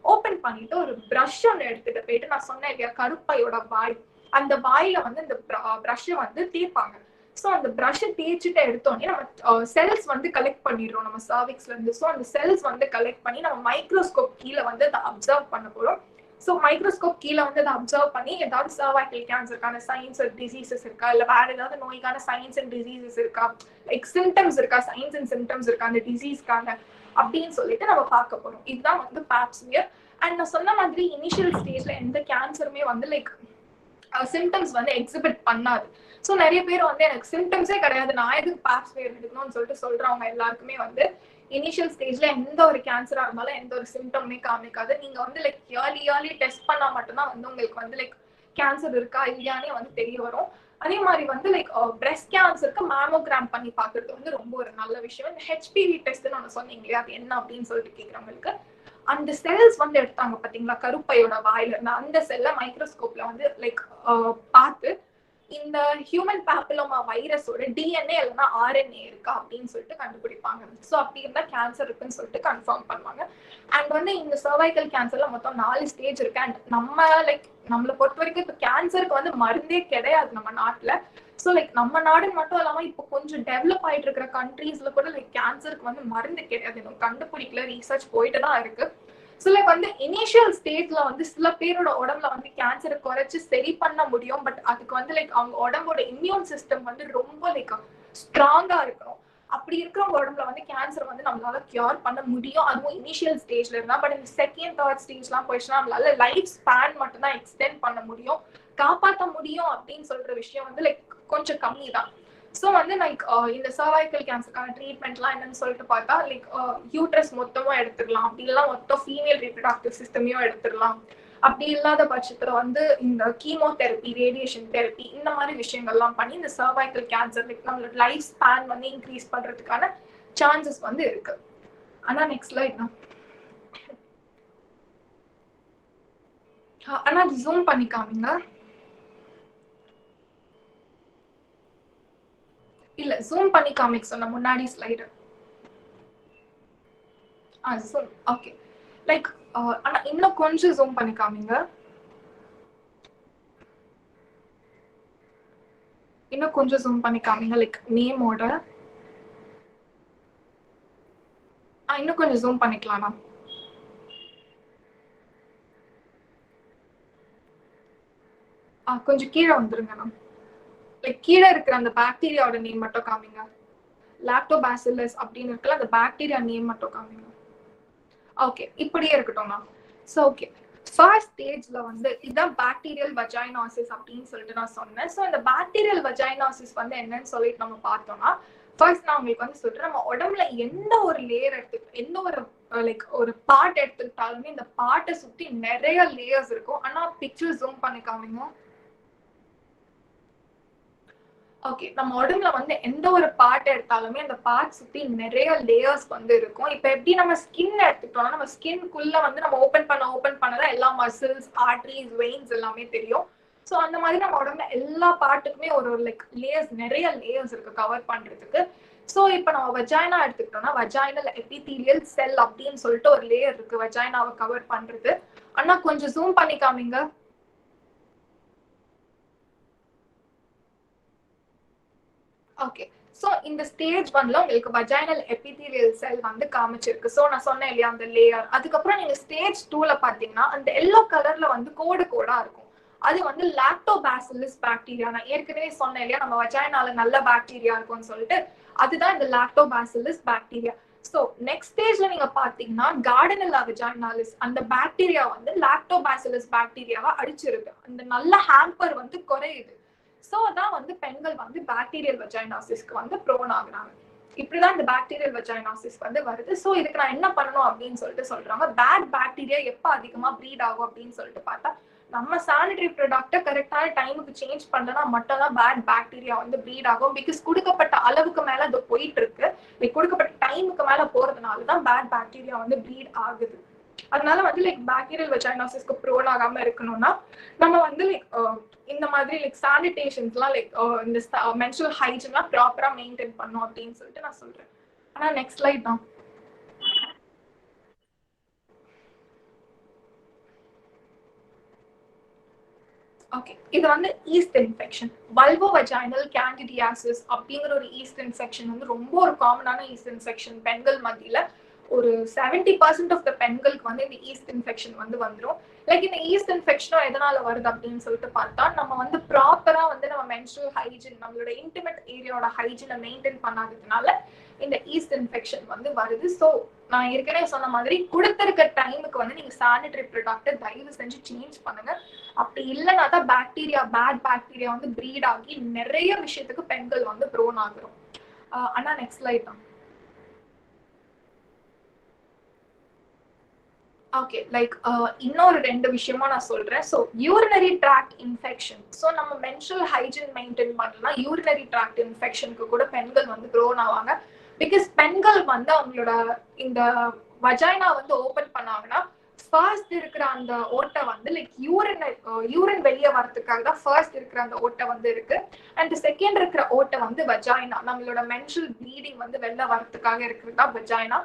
S3: ஓப்பன் பண்ணிட்டு ஒரு ப்ரஷ் ஒன்று எடுத்துட்டு போயிட்டு, நான் சொன்னேன் இல்லையா கருப்பையோட வாய், அந்த வாயில வந்து இந்த ப்ரஷ்ஷை வந்து தேய்ப்பாங்க. ஸோ அந்த ப்ரஷ் தேய்ச்சிட்டு எடுத்தோடனே நம்ம செல்ஸ் வந்து கலெக்ட் பண்ணிடுறோம் நம்ம சர்விக்ஸ்ல இருந்து. ஸோ அந்த செல்ஸ் வந்து கலெக்ட் பண்ணி நம்ம மைக்ரோஸ்கோப் கீழே வந்து அதை அப்சர்வ் பண்ண போறோம். ஸோ மைக்ரோஸ்கோப் கீழே வந்து அதை அப்சர்வ் பண்ணி ஏதாவது சர்வைக்கல் கேன்சருக்கான சைன்ஸ் அண்ட் டிசீசஸ் இருக்கா, இல்லை வேற ஏதாவது நோய்க்கான சைன்ஸ் அண்ட் டிசீசஸ் இருக்கா, லைக் சிம்டம்ஸ் இருக்கா, சைன்ஸ் அண்ட் சிம்டம்ஸ் இருக்கா அந்த டிசீஸ்க்கான அப்படின்னு சொல்லிட்டு நம்ம பார்க்க போறோம். இதுதான் வந்து பேப் ஸ்மியர். அண்ட் நான் சொன்ன மாதிரி இனிஷியல் ஸ்டேஜ்ல எந்த கேன்சருமே வந்து லைக் சிம்டம்ஸ் வந்து எக்ஸிபிட் பண்ணாது. ஸோ நிறைய பேர் வந்து எனக்கு சிம்டம்ஸே கிடையாது, நான் எதுக்கு பேப் ஸ்மியர் எடுக்கணும்னு சொல்லிட்டு சொல்றவங்க எல்லாருக்குமே வந்து இனிஷியல் ஸ்டேஜ்ல எந்த ஒரு கேன்சரா இருந்தாலும் எந்த ஒரு சிம்டமே காமிக்காது. நீங்க வந்து லைக் இயர்லி டெஸ்ட் பண்ணா மட்டும்தான் வந்து உங்களுக்கு வந்து லைக் கேன்சர் இருக்கா இல்லையானே வந்து தெரிய வரும். அதே மாதிரி வந்து லைக் பிரெஸ்ட் கேன்சருக்கு மேமோகிராம் பண்ணி பாக்குறது வந்து ரொம்ப ஒரு நல்ல விஷயம். இந்த ஹெச்பிவி டெஸ்ட்னு ஒன்று சொன்னீங்க இல்லையா, அது என்ன அப்படின்னு சொல்லிட்டு கேட்குறவங்களுக்கு, அந்த செல்ஸ் வந்து எடுத்தாங்க பாத்தீங்களா கருப்பையோட வாயில இருந்து, அந்த செல்லை மைக்ரோஸ்கோப்ல வந்து லைக் பார்த்து இந்த ஹியூமன் பேப்பிலோமா வைரஸோட டிஎன்ஏ இல்லைன்னா ஆர்என்ஏ இருக்கா அப்படின்னு சொல்லிட்டு கண்டுபிடிப்பாங்க. ஸோ அப்படி இருந்தா கேன்சர் இருக்குன்னு சொல்லிட்டு கன்ஃபார்ம் பண்ணுவாங்க. அண்ட் வந்து இந்த சர்வைக்கல் கேன்சர்ல மொத்தம் 4 ஸ்டேஜ் இருக்கு. அண்ட் நம்மளை பொறுத்த வரைக்கும் இப்போ கேன்சருக்கு வந்து மருந்தே கிடையாது நம்ம நாட்டுல. ஸோ நம்ம நாடு மட்டும் இல்லாம இப்போ கொஞ்சம் டெவலப் ஆயிட்டு இருக்கிற கண்ட்ரீஸ்ல கூட கேன்சருக்கு வந்து மருந்து கிடையாது, இன்னும் கண்டுபிடிக்கல, ரீசர்ச் போயிட்டு தான் இருக்கு. ஸோ வந்து இனிஷியல் ஸ்டேஜ்ல வந்து சில பேரோட உடம்புல வந்து கேன்சரை குறைச்சு சரி பண்ண முடியும். பட் அதுக்கு வந்து அவங்க உடம்போட இம்யூன் சிஸ்டம் வந்து ரொம்ப ஸ்ட்ராங்கா இருக்கணும். அப்படி இருக்கிறவங்க உடம்புல வந்து கேன்சர் வந்து நம்மளால கியூர் பண்ண முடியும், அதுவும் இனிஷியல் ஸ்டேஜ்ல இருந்தா. பட் இந்த செகண்ட் தேர்ட் ஸ்டேஜ்லாம் போயிடுச்சுன்னா நம்மளால லைஃப் ஸ்பேன் மட்டும் தான் எக்ஸ்டெண்ட் பண்ண முடியும், காப்பாற்ற முடியும் அப்படின்னு சொல்ற விஷயம் வந்து கொஞ்சம் கம்மி தான். ஸோ வந்து இந்த சர்வைக்கல் கேன்சருக்கான ட்ரீட்மெண்ட்லாம் என்னன்னு சொல்லிட்டு பார்த்தா யூட்ரஸ் மொத்தமும் எடுத்துடலாம், அப்படி இல்லைன்னா மொத்தம் ஃபீமேல் ரீப்ரடக்டிவ் சிஸ்டமையும் எடுத்துடலாம். அப்படி இல்லாத பட்சத்துல வந்து இந்த கீமோதெரப்பி, ரேடியேஷன் தெரப்பி, இந்த மாதிரி விஷயங்கள்லாம் பண்ணி இந்த சர்வைக்கல் கேன்சர் நம்மளோட லைஃப் ஸ்பேன் வந்து இன்க்ரீஸ் பண்றதுக்கான சான்சஸ் வந்து இருக்கு. ஆனா நெக்ஸ்ட் ஸ்லைட் தான். ஆனா ஜூம் பண்ணி காமிங்க. இல்ல ஜூம் பண்ணி காமிக்க சொன்ன முன்னாடி ஸ்லைடு. Zoom okay. ஆனா இன்னும் கொஞ்சம் ஜூம் பண்ணி காமிங்க. இன்னும் கொஞ்சம் ஜூம் பண்ணி காமிங்க. நேமோட இன்னும் கொஞ்சம் ஜூம் பண்ணிக்கலாமா? கொஞ்சம் கீழே வந்துருங்க. கீழே இருக்கிற அந்த பாக்டீரியாவோட நேம் மட்டும் காமிங்க. லாக்டோபாசிலஸ் அப்படின்னு இருக்குல்ல, அந்த பாக்டீரியா நேம் மட்டும் காமிங்க. ஓகே, இப்படியே இருக்கட்டும்னா. ஸோ ஓகே, ஃபர்ஸ்ட் ஸ்டேஜ்ல வந்து இதுதான் பாக்டீரியல் வஜைனாசிஸ் அப்படின்னு சொல்லிட்டு நான் சொன்னேன். ஸோ இந்த பாக்டீரியல் வஜைனாசிஸ் வந்து என்னன்னு சொல்லிட்டு நம்ம பார்த்தோம்னா, ஃபர்ஸ்ட் நான் உங்களுக்கு வந்து சொல்றேன், நம்ம உடம்புல எந்த ஒரு லேயர் எந்த ஒரு ஒரு பார்ட் எடுத்துக்கிட்டாலுமே இந்த பார்ட்டை சுத்தி நிறைய லேயர்ஸ் இருக்கும். ஆனா பிக்சர் ஜூம் பண்ணி காமிங்க. ஓகே, நம்ம உடம்புல வந்து எந்த ஒரு பார்ட் எடுத்தாலுமே அந்த பார்ட் சுத்தி நிறைய லேயர்ஸ் வந்து இருக்கும். இப்ப எப்படி நம்ம ஸ்கின் எடுத்துக்கிட்டோம்னா, நம்ம ஸ்கின்குள்ள வந்து நம்ம ஓபன் பண்ணதான் எல்லா மசில்ஸ், ஆர்டரிஸ், வெயின்ஸ் எல்லாமே தெரியும். ஸோ அந்த மாதிரி நம்ம உடம்புல எல்லா பார்ட்டுக்குமே ஒரு லேயர்ஸ், நிறைய லேயர்ஸ் இருக்கு கவர் பண்றதுக்கு. ஸோ இப்ப நம்ம வஜைனா எடுத்துக்கிட்டோம்னா, வஜைனல் எபிதீலியல் செல் அப்படின்னு சொல்லிட்டு ஒரு லேயர் இருக்கு வஜைனாவை கவர் பண்றது. ஆனா கொஞ்சம் ஜூம் பண்ணி காமிங்க. ஓகே, சோ இந்த ஸ்டேஜ் 1ல உங்களுக்கு வஜைனல் எபிதீலியல் செல் வந்து காமிச்சிருக்கு. சோ நான் சொன்னேன் இல்லையா அந்த லேயர். அதுக்கப்புறம் நீங்க ஸ்டேஜ் 2ல பாத்தீங்கன்னா அந்த எல்லோ கலர்ல வந்து கோடா இருக்கும். அது வந்து லாக்டோபாசிலஸ் பாக்டீரியா. நான் ஏற்கனவே சொன்னேன் இல்லையா நம்ம வஜைனால நல்ல பாக்டீரியா இருக்கும்னு சொல்லிட்டு, அதுதான் இந்த லாக்டோபாசிலஸ் பாக்டீரியா. சோ நெக்ஸ்ட் ஸ்டேஜ்ல நீங்க பாத்தீங்கன்னா கார்டனெல்லா வஜைனாலிஸ், அந்த பாக்டீரியா வந்து லாக்டோபாசிலஸ் பாக்டீரியாவை அடிச்சிருக்கு. அந்த நல்ல ஹாம்பர் வந்து குறையுது. சோ அதான் வந்து பெண்கள் வந்து பாக்டீரியல் வஜைனாசிஸ்க்கு வந்து ப்ரோன் ஆகுறாங்க. இப்படிதான் இந்த பாக்டீரியல் வஜைனாசிஸ் வந்து வருது. சோ இதுக்கு நான் என்ன பண்ணணும் அப்படின்னு சொல்லிட்டு சொல்றாங்க. பேட் பாக்டீரியா எப்ப அதிகமா ப்ரீட் ஆகும் அப்படின்னு சொல்லிட்டு பார்த்தா, நம்ம சானிடரி ப்ராடக்ட்டை கரெக்டான டைமுக்கு சேஞ்ச் பண்ணனா மட்டும் தான் பேட் பாக்டீரியா வந்து ப்ரீட் ஆகும். பிகாஸ் கொடுக்கப்பட்ட அளவுக்கு மேல அது போயிட்டு இருக்கு, கொடுக்கப்பட்ட டைமுக்கு மேல போறதுனாலதான் பேட் பாக்டீரியா வந்து ப்ரீட் ஆகுது. அதனால வந்து பாக்டீரியல் வஜைனாசிஸ்க்கு ப்ரோன் ஆகாம இருக்கணும்னா நம்ம வந்து இந்த மாதிரி சானிடேஷன்ஸ்லாம் இந்த மென்ஸ்ட்ரல் ஹைஜீன்லாம் ப்ராப்பரா மெயின்டைன் பண்ணணும் அப்படின்னு சொல்லிட்டு நான் சொல்றேன். ஆனா நெக்ஸ்ட் ஸ்லைட் தான். ஓகே, இது வந்து ஈஸ்ட் இன்ஃபெக்ஷன். வல்வோவஜைனல் கேண்டிடியாசிஸ் அப்படிங்கிற ஒரு ஈஸ்ட் இன்ஃபெக்ஷன் வந்து ரொம்ப ஒரு காமனான ஈஸ்ட் இன்ஃபெக்ஷன். பெண்கள் மத்தியில ஒரு 70% ஆஃப் த பெண்களுக்கு வந்து இந்த ஈஸ்ட் இன்ஃபெக்ஷன் வந்து வந்துடும். இந்த ஈஸ்ட் இன்ஃபெக்ஷனும் எதனால வருது அப்படின்னு சொல்லிட்டு பார்த்தா, நம்ம வந்து ப்ராப்பரா வந்து நம்ம மென்ஸ்ட்ரல் ஹைஜீன், நம்மளோட இன்டிமேட் ஏரியாவோட ஹைஜீனை மெயின்டைன் பண்ணாததுனால இந்த ஈஸ்ட் இன்ஃபெக்ஷன் வந்து வருது. ஸோ நான் ஏற்கனவே சொன்ன மாதிரி கொடுத்திருக்க டைமுக்கு வந்து நீங்க சானிடரி ப்ராடக்ட்டை தயவு செஞ்சு சேஞ்ச் பண்ணுங்க. அப்படி இல்லைன்னா தான் பேட் பாக்டீரியா வந்து ப்ரீட் ஆகி நிறைய விஷயத்துக்கு பெண்கள் வந்து ப்ரோன் ஆகுறோம். ஆனா நெக்ஸ்ட் ஸ்லைட் தான். ஓகே, இன்னொரு 2 விஷயமா நான் சொல்றேன். So urinary tract infection. So நம்ம மென்ஸ்ட்ரல் ஹைஜீன் மெயின்டைன் பண்ணலாம், யூரினரி ட்ராக்ட் இன்ஃபெக்ஷனுக்கு கூட பெண்கள் வந்து ப்ரோன் ஆவாங்க. பிகாஸ் பெண்கள் வந்து அவங்களோட இந்த வஜைனா வந்து ஓபன் பண்ணாங்கன்னா ஃபர்ஸ்ட் இருக்கிற அந்த ஓட்டை வந்து லைக் யூரின் வெளியே வரதுக்காக தான் ஃபர்ஸ்ட் இருக்கிற அந்த ஓட்டை வந்து இருக்கு. அண்ட் செகண்ட் இருக்கிற ஓட்டை வந்து வஜைனா, நம்மளோட மென்ஸ்ட்ரல் ப்ளீடிங் வந்து வெளில வரதுக்காக இருக்கிறது தான் வஜைனா.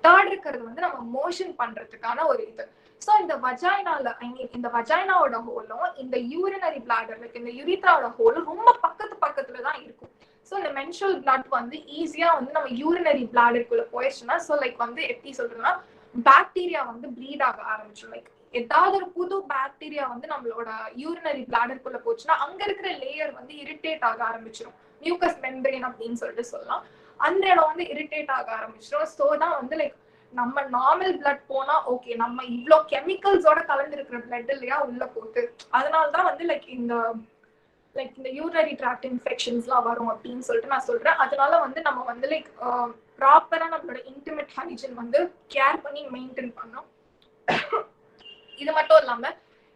S3: தேர்ட் இருக்கிறது வந்து நம்ம மோஷன் பண்றதுக்கான ஒரு இது. ஸோ இந்த வஜைனால இந்த வஜைனாவோட ஹோலும் இந்த யூரினரி பிளாடர் லைக் இந்த யுரித்ராவோட ஹோலும் ரொம்ப பக்கத்துல தான் இருக்கும். ஸோ இந்த மென்ஸ்ட்ரல் பிளட் வந்து ஈஸியா வந்து நம்ம யூரினரி பிளாடருக்குள்ள போயிடுச்சுன்னா ஸோ லைக் வந்து எப்படி சொல்றதுன்னா பாக்டீரியா வந்து ப்ளீட் ஆக ஆரம்பிச்சிடும். லைக் ஏதாவது ஒரு புது பாக்டீரியா வந்து நம்மளோட யூரினரி பிளாடருக்குள்ள போச்சுன்னா அங்க இருக்கிற லேயர் வந்து இரிட்டேட் ஆக ஆரம்பிச்சிடும். மியூக்கஸ் மெம்பரேன் அப்படின்னு சொல்லிட்டு சொல்லலாம். அந்த இடம் வந்து இரிட்டேட் ஆக ஆரம்பிச்சிடும். ஸோ தான் வந்து லைக் நம்ம நார்மல் பிளட் போனா ஓகே, நம்ம இவ்வளோ கெமிக்கல்ஸோட கலந்து இருக்கிற பிளட் இல்லையா உள்ள போகுது, அதனாலதான் வந்து லைக் இந்த யூரினரி ட்ராக்ட் இன்ஃபெக்ஷன்ஸ்லாம் வரும் அப்படின்னு சொல்லிட்டு நான் சொல்றேன். அதனால வந்து நம்ம வந்து லைக் ப்ராப்பரா நம்மளோட இன்டிமேட் ஹைஜீன் வந்து கேர் பண்ணி மெயின்டைன் பண்ணோம். இது மட்டும் இல்லாம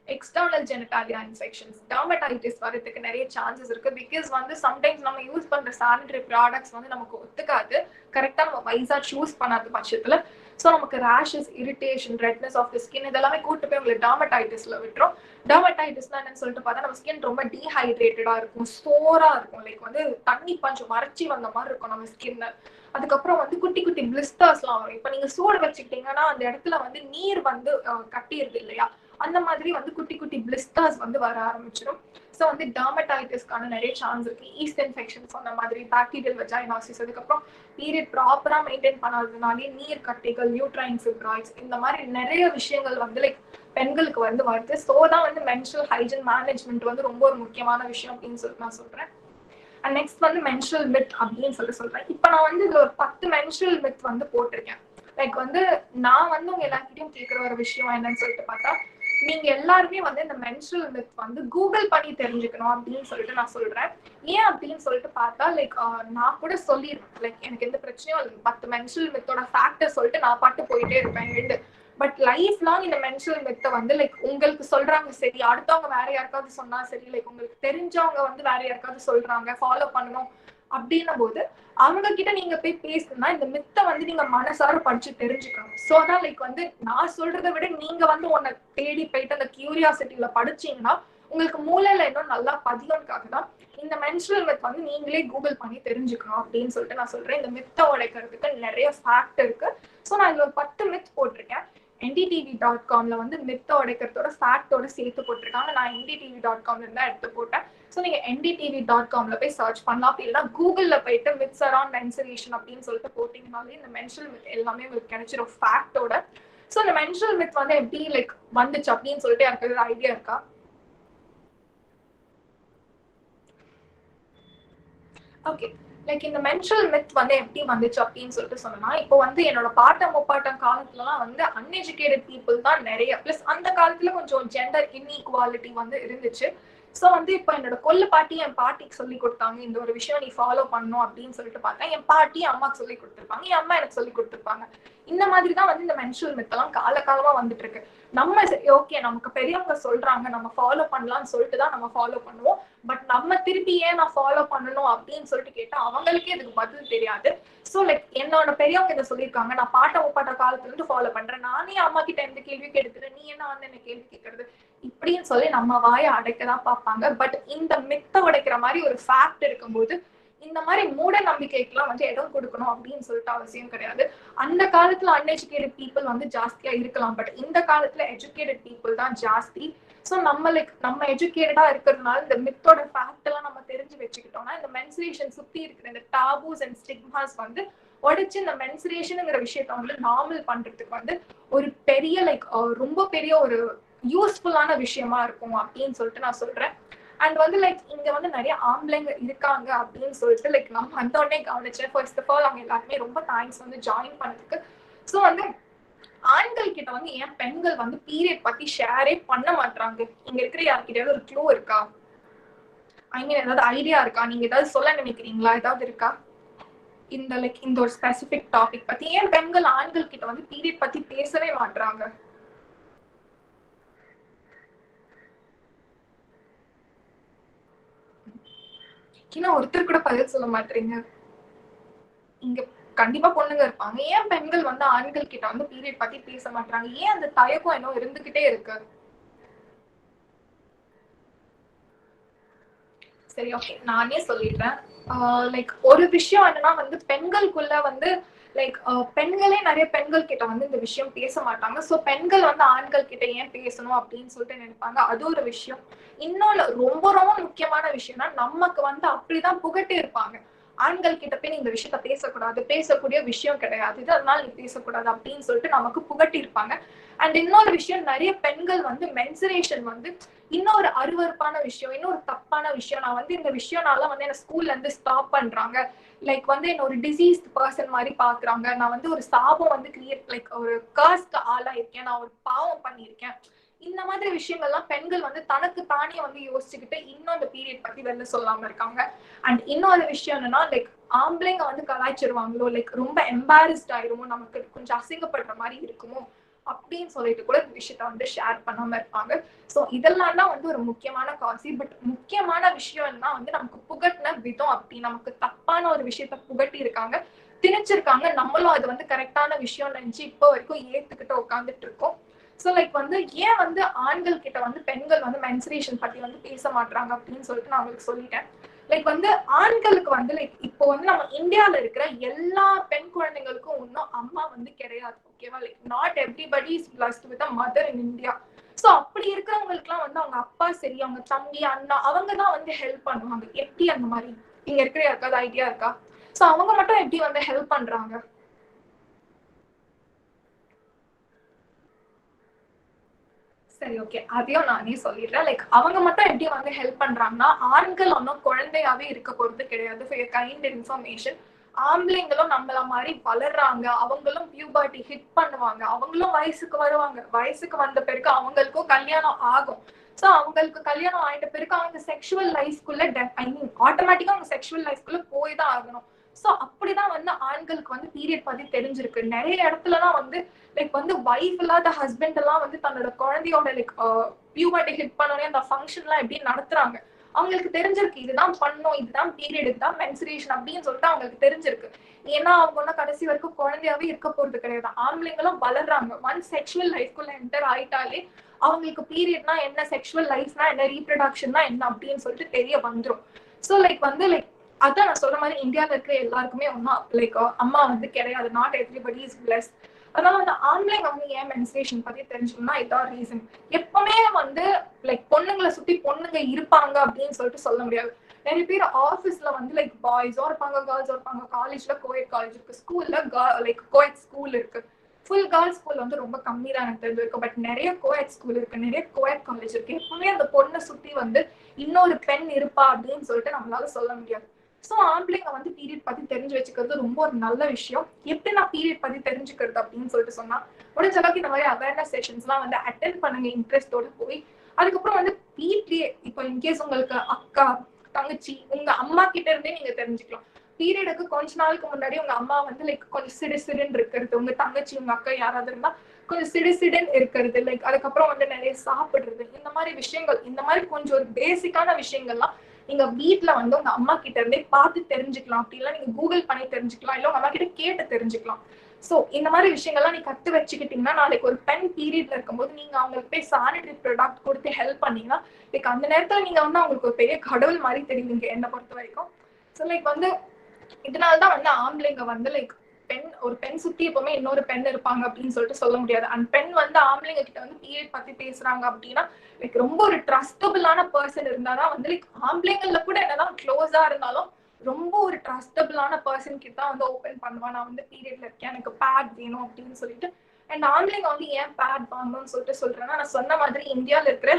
S3: எக்ஸ்டர்னல் ஜெனிட்டாலியா இன்ஃபெக்ஷன்ஸ், டெர்மடைட்டிஸ் வரதுக்கு நிறைய சான்சஸ் இருக்கு. பிகாஸ் வந்து சம்டைம்ஸ் நம்ம யூஸ் பண்ற சானிட்டரி ப்ராடக்ட்ஸ் வந்து நமக்கு ஒத்துக்காது, கரெக்டா நம்ம வைஸா சூஸ் பண்ணாத பட்சத்துல. ஸோ நமக்கு rashes, irritation, redness of the skin இதெல்லாமே கூட்டு போய் உங்களுக்கு டெர்மடைட்டிஸ்ல விட்டுரும். டெர்மடைட்டிஸ்னா என்னன்னு சொல்லிட்டு பார்த்தா நம்ம ஸ்கின் ரொம்ப டீஹைட்ரேட்டடா இருக்கும், சோரா இருக்கும், லைக் வந்து தண்ணி பஞ்சம் வறட்சி வந்த மாதிரி இருக்கும் நம்ம ஸ்கின். அதுக்கப்புறம் வந்து குட்டி குட்டி பிளிஸ்டர்ஸ்லாம் வரும். இப்ப நீங்க சூடு வச்சுக்கிட்டீங்கன்னா அந்த இடத்துல வந்து நீர் வந்து கட்டிடுது இல்லையா, அந்த மாதிரி வந்து குட்டி குட்டி பிளிஸ்டர்ஸ் வந்து வர ஆரம்பிச்சிடும். ஸோ வந்து டெர்மடைட்டிஸ்க்கான நிறைய சான்ஸ் இருக்கு. ஈஸ்ட் இன்ஃபெக்ஷன்ஸ் அந்த மாதிரி, பாக்டீரியல் வெஜைனாசிஸ், அதுக்கப்புறம் பீரியட் ப்ராப்பரா மெயின்டைன் பண்ணாததுனாலே நீர் கட்டிகள், யூட்ரைன் ஃபிப்ராய்ட்ஸ், இந்த மாதிரி நிறைய விஷயங்கள் வந்து லைக் பெண்களுக்கு வந்து வருது. ஸோ தான் வந்து மென்ஸ்ட்ரல் ஹைஜீன் மேனேஜ்மெண்ட் வந்து ரொம்ப ஒரு முக்கியமான விஷயம் அப்படின்னு சொல்லிட்டு நான் சொல்றேன். அண்ட் நெக்ஸ்ட் வந்து மென்ஸ்ட்ரல் மித் அப்படின்னு சொல்றேன். இப்போ நான் வந்து இதுல ஒரு 10 மென்ஸ்ட்ரல் மித் வந்து போட்டிருக்கேன். லைக் வந்து நான் வந்து உங்க எல்லார்கிட்டையும் கேட்கிற ஒரு விஷயம் என்னன்னு சொல்லிட்டு பார்த்தா, நீங்க எல்லாருமே வந்து இந்த மென்ஸ்ட்ரல் மித் வந்து கூகுள் பண்ணி தெரிஞ்சுக்கணும் அப்படின்னு சொல்லிட்டு நான் சொல்றேன். ஏன் அப்படின்னு சொல்லிட்டு பார்த்தா லைக் நான் கூட சொல்லிருக்கேன், லைக் எனக்கு எந்த பிரச்சனையும் இல்லை, 10 மென்ஸ்ட்ரல் மித்தோட ஃபேக்டர் சொல்லிட்டு நான் பாட்டு போயிட்டே இருப்பேன். பட் லைஃப் லாங் இந்த மென்ஸ்ட்ரல் மித்தை வந்து லைக் உங்களுக்கு சொல்றாங்க சரி, அடுத்தவங்க வேற யாருக்காவது சொன்னா சரி, லைக் உங்களுக்கு தெரிஞ்சவங்க வந்து வேற யாருக்காவது சொல்றாங்க ஃபாலோ பண்ணணும் அப்படின்னும் போது அவங்க கிட்ட நீங்க போய் பேசணும்னா இந்த மித்தை வந்து நீங்க மனசார படிச்சு தெரிஞ்சுக்கணும். ஸோ அதான் லைக் வந்து நான் சொல்றதை விட நீங்க வந்து உன்னை தேடி போயிட்டு அந்த கியூரியாசிட்டியில படிச்சீங்கன்னா உங்களுக்கு மூளையில இன்னும் நல்லா பதிவுக்காக தான் இந்த மென்ஸ்ட்ரல் மித் வந்து நீங்களே கூகுள் பண்ணி தெரிஞ்சுக்கணும் அப்படின்னு சொல்லிட்டு நான் சொல்றேன். இந்த மித்தை உடைக்கிறதுக்கு நிறைய ஃபேக்ட் இருக்கு. ஸோ நான் இதுல ஒரு 10 மித் போட்டிருக்கேன். ndtv.comல வந்து மித்தை உடைக்கிறதோட ஃபேக்டோட சேர்த்து போட்டிருக்காங்க. நான் ndtv.comல இருந்தா எடுத்து போட்டேன். ஸோ நீங்க ndtv.comல போய் சர்ச் பண்ணலாம். அப்படி இல்லைன்னா கூகுள்ல போயிட்டு மித்ஸ் அரவுண்ட் மென்சுரேஷன் அப்படின்னு சொல்லிட்டு போட்டீங்கனாலே இந்த மென்ஸ்ட்ரல் மித் எல்லாமே உங்களுக்கு கிடைச்சிரும் ஃபேக்டோட. ஸோ இந்த மென்ஸ்ட்ரல் மித் வந்து எப்படி லைக் வந்துச்சு அப்படின்னு சொல்லிட்டு எனக்கு ஐடியா இருக்கா? ஓகே, லைக் இந்த மென்ஸ்ட்ரல் மித் வந்து எப்படி வந்துச்சு அப்படின்னு சொல்லிட்டு சொன்னா, இப்போ வந்து என்னோட பாட்டம் முப்பாட்டம் காலத்துலலாம் வந்து அன்எஜுகேட்டட் பீப்புள் தான் நிறைய, பிளஸ் அந்த காலத்துல கொஞ்சம் ஜெண்டர் இன்இக்வாலிட்டி வந்து இருந்துச்சு. ஸோ வந்து இப்போ என்னோட கொள்ளு பாட்டி என் பாட்டிக்கு சொல்லி கொடுத்தாங்க இந்த ஒரு விஷயம் நீ ஃபாலோ பண்ணணும் அப்படின்னு சொல்லிட்டு பார்த்தேன். என் பாட்டி அம்மாக்கு சொல்லி கொடுத்துருப்பாங்க, என் அம்மா எனக்கு சொல்லி கொடுத்துருப்பாங்க. இந்த மாதிரி தான் வந்து இந்த மென்ஸ்ட்ரல் மித்தெல்லாம் காலகாலமா வந்துட்டு இருக்கு. நம்ம ஓகே நமக்கு பெரியவங்க சொல்றாங்க நம்ம ஃபாலோ பண்ணலாம்னு சொல்லிட்டு தான் நம்ம ஃபாலோ பண்ணுவோம். பட் நம்ம திருப்பி ஏன் நான் ஃபாலோ பண்ணணும் அப்படின்னு சொல்லிட்டு கேட்டா அவங்களுக்கே இதுக்கு பதில் தெரியாது. ஸோ லைக் என்னோட பெரியவங்க இதை சொல்லியிருக்காங்க, நான் பாட்ட முப்பாட்ட காலத்துல இருந்து ஃபாலோ பண்றேன், நானே அம்மா கிட்ட எந்த கேள்வி கேட்கிறேன், நீ என்ன வந்து என்ன கேள்வி கேட்கறது இப்படின்னு சொல்லி நம்ம வாயை அடைக்கதான் பார்ப்பாங்க. பட் இந்த மித்தை உடைக்கிற மாதிரி ஒரு ஃபேக்ட் இருக்கும்போது இந்த மாதிரி மூட நம்பிக்கைக்கெல்லாம் வந்து இடம் கொடுக்கணும் அப்படின்னு சொல்லிட்டு அவசியம் கிடையாது. அந்த காலத்துல அன்எஜுகேட்டட் பீப்புள் வந்து ஜாஸ்தியா இருக்கலாம், பட் இந்த காலத்துல எஜுகேட்டட் பீப்புள் தான் ஜாஸ்தி. ஸோ நம்ம எஜுகேட்டடா இருக்கிறதுனால இந்த மித்தோட ஃபேக்ட் எல்லாம் நம்ம தெரிஞ்சு வச்சுக்கிட்டோம்னா இந்த மென்சுரேஷன் சுத்தி இருக்கிற இந்த டாபூஸ் அண்ட் ஸ்டிக்மாஸ் வந்து உடைச்சு இந்த மென்சுரேஷனுங்கிற விஷயத்த வந்து நார்மல் பண்றதுக்கு வந்து ஒரு பெரிய லைக் ரொம்ப பெரிய ஒரு யூஸ்ஃபுல்லான விஷயமா இருக்கும் அப்படின்னு சொல்லிட்டு நான் சொல்றேன். அண்ட் வந்து லைக் இங்க வந்து நிறைய ஆம்பளைங்க இருக்காங்க அப்படின்னு சொல்லிட்டு லைக் நான் வந்த உடனே கவனிச்சேன். ஃபர்ஸ்ட் ஆஃப் ஆல் அவங்க எல்லாருமே ரொம்ப தேங்க்ஸ் வந்து ஜாயின் பண்ணதுக்கு. ஸோ வந்து ஆண்கள் கிட்ட வந்து ஏன் பெண்கள் வந்து பீரியட் பத்தி ஷேரே பண்ண மாட்டாங்க? இங்க இருக்கிற யார்கிட்டயாவது ஒரு க்ளூ இருக்கா? ஐ மீன் ஏதாவது ஐடியா இருக்கா? நீங்க ஏதாவது சொல்ல நினைக்கிறீங்களா? ஏதாவது இருக்கா இந்த லைக் இந்த ஒரு ஸ்பெசிபிக் டாபிக் பத்தி? ஏன் பெண்கள் ஆண்கள் கிட்ட வந்து பீரியட் பத்தி பேசவே மாட்டாங்க? இன்னும் ஒருத்தர் கூட பதில் சொல்ல மாட்டீங்க. இங்க கண்டிப்பா பொண்ணுங்க இருப்பாங்க. ஏன் பெண்கள் வந்து ஆண்கள் கிட்ட வந்து பீரியட் பத்தி பேச மாட்டாங்க? ஏன் அந்த தயக்கம் இன்னும் இருந்துகிட்டே இருக்கு? சரி, ஓகே, நானே சொல்லிடுறேன். லைக் ஒரு விஷயம் என்னன்னா வந்து பெண்களுக்குள்ள வந்து லைக் பெண்களே நிறைய பெண்கள் கிட்ட வந்து இந்த விஷயம் பேச மாட்டாங்க. சோ பெண்கள் வந்து ஆண்கள் கிட்ட ஏன் பேசணும் அப்படின்னு சொல்லிட்டு நினைப்பாங்க. அது ஒரு விஷயம். இன்னொன்னு ரொம்ப ரொம்ப முக்கியமான விஷயம்னா நமக்கு வந்து அப்படிதான் புகட்டி இருப்பாங்க. ஆண்கள் கிட்ட போய் நீ இந்த விஷயத்த பேசக்கூடாது, பேசக்கூடிய விஷயம் கிடையாது இது, அதனால நீ பேசக்கூடாது அப்படின்னு சொல்லிட்டு நமக்கு புகட்டி இருப்பாங்க. அண்ட் இன்னொரு விஷயம், நிறைய பெண்கள் வந்து மென்சுரேஷன் வந்து இன்னொரு அருவருப்பான விஷயம், இன்னொரு தப்பான விஷயம். நான் வந்து இந்த விஷயம்னால வந்து என்ன ஸ்கூல்ல இருந்து ஸ்டாப் பண்றாங்க, லைக் வந்து என்ன ஒரு டிசீஸ்ட் பர்சன் மாதிரி பாக்குறாங்க, நான் வந்து ஒரு சாபம் வந்து கிரியேட் லைக் ஒரு கர்ஸ்க்கு ஆளாயிருக்கேன், நான் ஒரு பாவம் பண்ணியிருக்கேன். இந்த மாதிரி விஷயங்கள்லாம் பெண்கள் வந்து தனக்கு தானே வந்து யோசிச்சுக்கிட்டு இன்னும் அந்த பீரியட் பத்தி வெளில சொல்லாம இருக்காங்க. அண்ட் இன்னொரு விஷயம் என்னன்னா லைக் ஆம்பளைங்க வந்து கலாய்ச்சிருவாங்களோ, லைக் ரொம்ப எம்பாரஸ்ட் ஆயிருமோ, நமக்கு கொஞ்சம் அசிங்கப்படுற மாதிரி இருக்குமோ அப்படின்னு சொல்லிட்டு கூட இந்த விஷயத்த வந்து ஷேர் பண்ணாம இருப்பாங்க. சோ இதெல்லாம் தான் வந்து ஒரு முக்கியமான காசி. பட் முக்கியமான விஷயம் என்ன வந்து நமக்கு புகட்டின விதம், அப்படி நமக்கு தப்பான ஒரு விஷயத்த புகட்டி இருக்காங்க, திணிச்சிருக்காங்க. நம்மளும் அது வந்து கரெக்டான விஷயம் நினைச்சு இப்போ வரைக்கும் ஏத்துக்கிட்டு உட்காந்துட்டு இருக்கோம். சோ லைக் வந்து ஏன் வந்து ஆண்கள் கிட்ட வந்து பெண்கள் வந்து மென்சுரேஷன் பத்தி வந்து பேச மாட்டாங்க அப்படின்னு சொல்லிட்டு நான் உங்களுக்கு சொல்லிட்டேன். லைக் வந்து ஆண்களுக்கு வந்து லைக் இப்போ வந்து நம்ம இந்தியால இருக்கிற எல்லா பெண் குழந்தைங்களுக்கும் இன்னும் அம்மா வந்து கிடையாது. ஓகேவா? Like not everybody is blessed with a mother in India. So அப்படி இருக்கிறவங்களுக்கு எல்லாம் வந்து அவங்க அப்பா சரி, அவங்க தம்பி அண்ணா அவங்கதான் வந்து ஹெல்ப் பண்ணுவாங்க. எப்படி அந்த மாதிரி இங்க இருக்கிற யாருக்காவது ஐடியா இருக்கா? சோ அவங்க மட்டும் எப்படி வந்து ஹெல்ப் பண்றாங்க? சரி, ஓகே, அதையும் நானே சொல்லிடுறேன். லைக் அவங்க மட்டும் எப்படி வந்து ஹெல்ப் பண்றாங்கன்னா, ஆண்கள் ஒன்னும் குழந்தையாவே இருக்க போறது கிடையாது. ஃபார் யுவர் கைண்ட் இன்ஃபர்மேஷன், ஆம்பளைங்களும் நம்மள மாதிரி வளர்றாங்க, அவங்களும் பியூபர்ட்டி ஹிட் பண்ணுவாங்க, அவங்களும் வயசுக்கு வருவாங்க. வயசுக்கு வந்த பிறகு அவங்களுக்கும் கல்யாணம் ஆகும். சோ அவங்களுக்கு கல்யாணம் ஆயிட்ட பிறகு அவங்க செக்ஷுவல் லைஃப்குள்ள ஐ மீன் ஆட்டோமேட்டிக்கா அவங்க செக்ஷுவல் லைஃப்குள்ள போய் தான் ஆகணும். சோ அப்படிதான் வந்து ஆண்களுக்கு வந்து பீரியட் பத்தி தெரிஞ்சிருக்கு. நிறைய இடத்துலலாம் வந்து லைக் வந்து வைஃப் இல்லாத ஹஸ்பண்ட் எல்லாம் வந்து தன்னோட குழந்தையோட லைக் பியூபர்ட்டி ஹிட் பண்ணோடனே அந்த ஃபங்க்ஷன் எல்லாம் எப்படி நடத்துறாங்க, அவங்களுக்கு தெரிஞ்சிருக்கு. இதுதான் பண்ணும், இதுதான் பீரியட், இதுதான் மென்சுரேஷன் அப்படின்னு சொல்லிட்டு அவங்களுக்கு தெரிஞ்சிருக்கு. ஏன்னா அவங்க ஒன்னும் கடைசி வரைக்கும் குழந்தையாவே இருக்க போறது கிடையாது. ஆம்பளைங்களும் வளர்றாங்க. ஒன் செக்ஷுவல் லைஃப்குள்ள என்டர் ஆயிட்டாலே அவங்களுக்கு பீரியட்னா என்ன, செக்ஷுவல் லைஃப்னா என்ன, ரீப்ரொடக்ஷன்னா என்ன அப்படின்னு சொல்லிட்டு தெரிய வந்துரும். சோ லைக் வந்து லைக் அதான் நான் சொல்ற மாதிரி இந்தியால இருக்கிற எல்லாருக்குமே ஒன்னா லைக் அம்மா வந்து கிடையாது. Not everybody is blessed. அதனால அந்த ஆன்லைன் வந்து ஏன் மென்சுரேஷன் பத்தி தெரிஞ்சுக்கணும்னா இதான் ரீசன். எப்பவுமே வந்து லைக் பொண்ணுங்களை சுத்தி பொண்ணுங்க இருப்பாங்க அப்படின்னு சொல்லிட்டு சொல்ல முடியாது. நிறைய பேர் ஆபீஸ்ல வந்து லைக் பாய்ஸோ இருப்பாங்க, கேர்ள்ஸோ இருப்பாங்க. காலேஜ்ல கோயட் காலேஜ் இருக்கு, ஸ்கூல்ல லைக் கோயட் ஸ்கூல் இருக்கு. ஃபுல் கேர்ள்ஸ் ஸ்கூல் வந்து ரொம்ப கம்மி தான் எனக்கு தெரிஞ்சு இருக்கு. பட் நிறைய கோயட் ஸ்கூல் இருக்கு, நிறைய கோயட் காலேஜ் இருக்கு. எப்பவுமே அந்த பொண்ணை சுத்தி வந்து இன்னொரு பெண் இருப்பா அப்படின்னு சொல்லிட்டு நம்மளால சொல்ல முடியாது. சோ ஆம்பளைங்க வந்து பீரியட் பத்தி தெரிஞ்சு வச்சுக்கிறது ரொம்ப ஒரு நல்ல விஷயம். எப்படி நான் பீரியட் பத்தி தெரிஞ்சுக்கிறது அப்படின்னு சொல்லிட்டு சொன்னா, முடிஞ்ச அளவுக்கு இந்த மாதிரி அவேர்னஸ் செஷன்ஸ் எல்லாம் வந்து அட்டென்ட் பண்ணுங்க இன்ட்ரெஸ்டோட போய். அதுக்கப்புறம் வந்து வீட்லயே இப்போ இன்கேஸ் உங்களுக்கு அக்கா தங்கச்சி உங்க அம்மா கிட்ட இருந்தே நீங்க தெரிஞ்சுக்கலாம். பீரியடுக்கு கொஞ்ச நாளுக்கு முன்னாடி உங்க அம்மா வந்து லைக் கொஞ்சம் சிடு சிடுன்னு இருக்கிறது, உங்க தங்கச்சி உங்க அக்கா யாராவது இருந்தா கொஞ்சம் சிடு சிடுன்னு இருக்கிறது, லைக் அதுக்கப்புறம் வந்து நிறைய சாப்பிடுறது, இந்த மாதிரி விஷயங்கள், இந்த மாதிரி கொஞ்சம் ஒரு பேசிக்கான விஷயங்கள்லாம் நீங்க வீட்டுல வந்து உங்க அம்மா கிட்ட இருந்தே பார்த்து தெரிஞ்சுக்கலாம். அப்படி இல்ல நீங்க கூகுள் பண்ணி தெரிஞ்சுக்கலாம், இல்ல உங்க அம்மா கிட்ட கேட்டு தெரிஞ்சுக்கலாம். சோ இந்த மாதிரி விஷயங்கள்லாம் நீ கத்து வச்சுக்கிட்டீங்கன்னா நாளைக்கு ஒரு பெண் பீரியட்ல இருக்கும்போது நீங்க அவங்களுக்கு போய் சானிட்டரி ப்ராடக்ட் கொடுத்து ஹெல்ப் பண்ணீங்கன்னா லைக் அந்த நேரத்துல நீங்க வந்து அவங்களுக்கு ஒரு பெரிய கடவுள் மாதிரி தெரியுங்க என்ன பொறுத்த வரைக்கும். சோ லைக் வந்து இதனாலதான் வந்து ஆம்பளைங்க வந்து லைக் ஒரு பெண் சுத்தி எப்பவுமே இன்னொரு பெண் இருப்பாங்க அப்படின்னு சொல்லிட்டு சொல்ல முடியாது. அண்ட் பெண் வந்து ஆம்பளைங்க கிட்ட வந்து பீரியட் பத்தி பேசுறாங்க அப்படின்னா லைக் ரொம்ப ஒரு ட்ரஸ்டபிளான பர்சன் இருந்தாதான் வந்து லைக் ஆம்பளைங்கள்ல கூட என்னதான் க்ளோஸா இருந்தாலும் ரொம்ப ஒரு ட்ரஸ்டபிளான பர்சன் கிட்ட வந்து ஓபன் பண்ணுவான், நான் வந்து பீரியட்ல இருக்கேன், எனக்கு பேட் வேணும் அப்படின்னு சொல்லிட்டு. அண்ட் ஆம்பளைங்க வந்து ஏன் பேட் வாங்கணும்னு சொல்லிட்டு சொல்றேன்னா, நான் சொன்ன மாதிரி இந்தியால இருக்கிற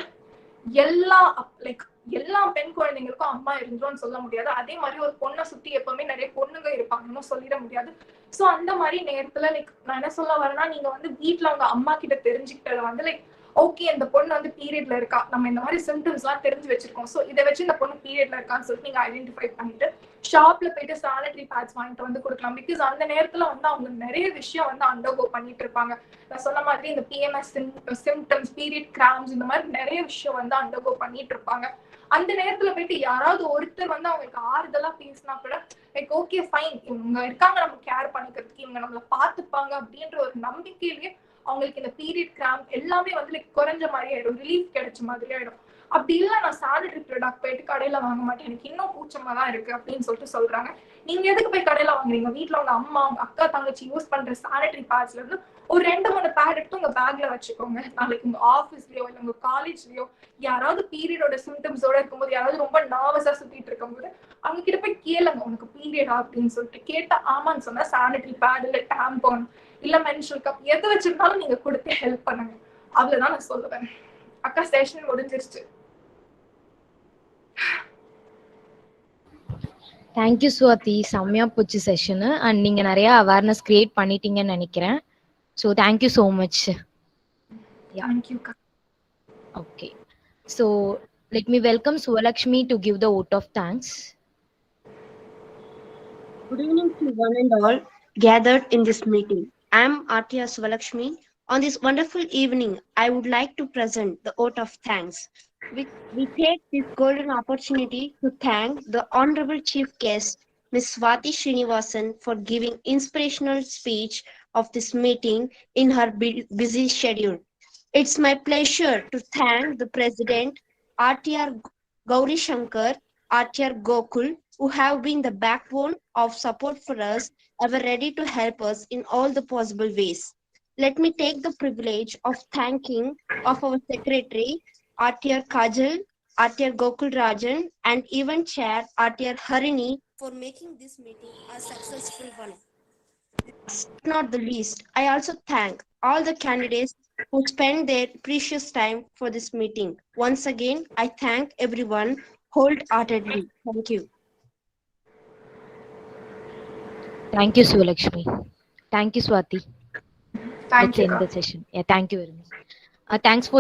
S3: எல்லா லைக் எல்லா பெண் குழந்தைங்களுக்கும் அம்மா இருந்துரும்னு சொல்ல முடியாது. அதே மாதிரி ஒரு பொண்ணை சுத்தி எப்பவுமே நிறைய பொண்ணுங்க இருப்பாங்கன்னு சொல்லிட முடியாது. சோ அந்த மாதிரி நேரத்துல லைக் நான் என்ன சொல்ல வரேன்னா, நீங்க வந்து வீட்டுல உங்க அம்மா கிட்ட தெரிஞ்சுக்கிட்டத வந்து லைக் ஓகே இந்த பொண்ணு வந்து பீரியட்ல இருக்கா, நம்ம இந்த மாதிரி சிம்டம்ஸ் எல்லாம் தெரிஞ்சு வச்சிருக்கோம், சோ இதை வச்சு இந்த பொண்ணு பீரியட்ல இருக்கான்னு சொல்லிட்டு நீங்க ஐடென்டிஃபை பண்ணிட்டு ஷாப்ல போயிட்டு சானிட்டரி பேட்ஸ் வாங்கிட்டு வந்து கொடுக்கலாம். பிகாஸ் அந்த நேரத்துல வந்து அவங்க நிறைய விஷயம் வந்து அண்டர்கோ பண்ணிட்டு இருப்பாங்க. நான் சொன்ன மாதிரி இந்த PMS சிம்டம்ஸ், பீரியட் கிராம்ஸ், இந்த மாதிரி நிறைய விஷயம் வந்து அண்டர்கோ பண்ணிட்டு இருப்பாங்க. அந்த நேரத்துல போயிட்டு யாராவது ஒருத்தர் வந்து அவங்களுக்கு ஆறுதலா பேசினா கூட லைக் ஓகே ஃபைன், இவங்க இருக்காங்க நம்ம கேர் பண்ணிக்கிறதுக்கு, இவங்க நம்மள பாத்துப்பாங்க அப்படின்ற ஒரு நம்பிக்கையிலேயே அவங்களுக்கு இந்த பீரியட் கிராம்ப் எல்லாமே வந்து லைக் குறைஞ்ச மாதிரி ஆயிடும், ரிலீஃப் கிடைச்ச மாதிரி ஆயிடும். அப்படி இல்ல நான் சானிட்டரி ப்ராடக்ட் போயிட்டு கடையில வாங்க மாட்டேன், எனக்கு இன்னும் கூச்சமா தான் இருக்கு அப்படின்னு சொல்லிட்டு சொல்றாங்க. நீங்க எதுக்கு போய் கடையில வாங்குறீங்க? வீட்டுல உங்க அம்மா உங்க அக்கா தங்கச்சி யூஸ் பண்ற சானிட்டரி பேட்ஸ்ல இருந்து ஒரு 2-3 பேட் எடுத்து உங்க பேக்ல வச்சுக்கோங்க. நாளைக்கு உங்க ஆபீஸ்லயோ இல்ல உங்க காலேஜ்லயோ யாராவது பீரியடோட சிம்டம்ஸோட இருக்கும்போது, யாராவது ரொம்ப நர்வஸா சுத்திட்டு இருக்கும்போது அவங்க கிட்ட போய் கேளுங்க, உனக்கு பீரியடா அப்படின்னு சொல்லிட்டு. கேட்டா ஆமான்னு சொன்னா சானிட்டரி பேட் இல்ல டாம்பன் இல்ல மென்ஸ்ட்ரல் கப் எது வச்சிருந்தாலும் நீங்க கொடுத்து ஹெல்ப் பண்ணுங்க. அவ்வளவுதான் நான் சொல்லுவேன். அக்கா செஷன் முடிஞ்சிருச்சு.
S1: தேங்க்யூ சுவாதி, செம்மையா போச்சு செஷனு. அண்ட் நீங்க நிறைய அவேர்னஸ் கிரியேட் பண்ணிட்டீங்கன்னு நினைக்கிறேன். So thank you so much.
S3: Thank you.
S1: Okay, so let me welcome Suvalakshmi to give the vote of thanks.
S6: Good evening to one and all gathered in this meeting. I am Artya Suvalakshmi. On this wonderful evening, I would like to present the vote of thanks. We take this golden opportunity to thank the Honorable Chief Guest, Ms. Swati Srinivasan, for giving inspirational speech of this meeting in her busy schedule. It's my pleasure to thank the President, RTR Gauri Shankar, RTR Gokul, who have been the backbone of support for us, ever ready to help us in all the possible ways. Let me take the privilege of thanking of our Secretary, RTR Kajal, RTR Gokul Rajan, and even Chair RTR Harini for making this meeting a successful one. Last but not the least, I also thank all the candidates who spent their precious time for this meeting. Once again, I thank everyone wholeheartedly. Thank you.
S1: Thank you, Suvalakshmi. Thank you, Swati.
S3: Thank
S1: Let's
S3: you,
S1: end
S3: Ka.
S1: the session. Yeah, thank you very much. Thanks for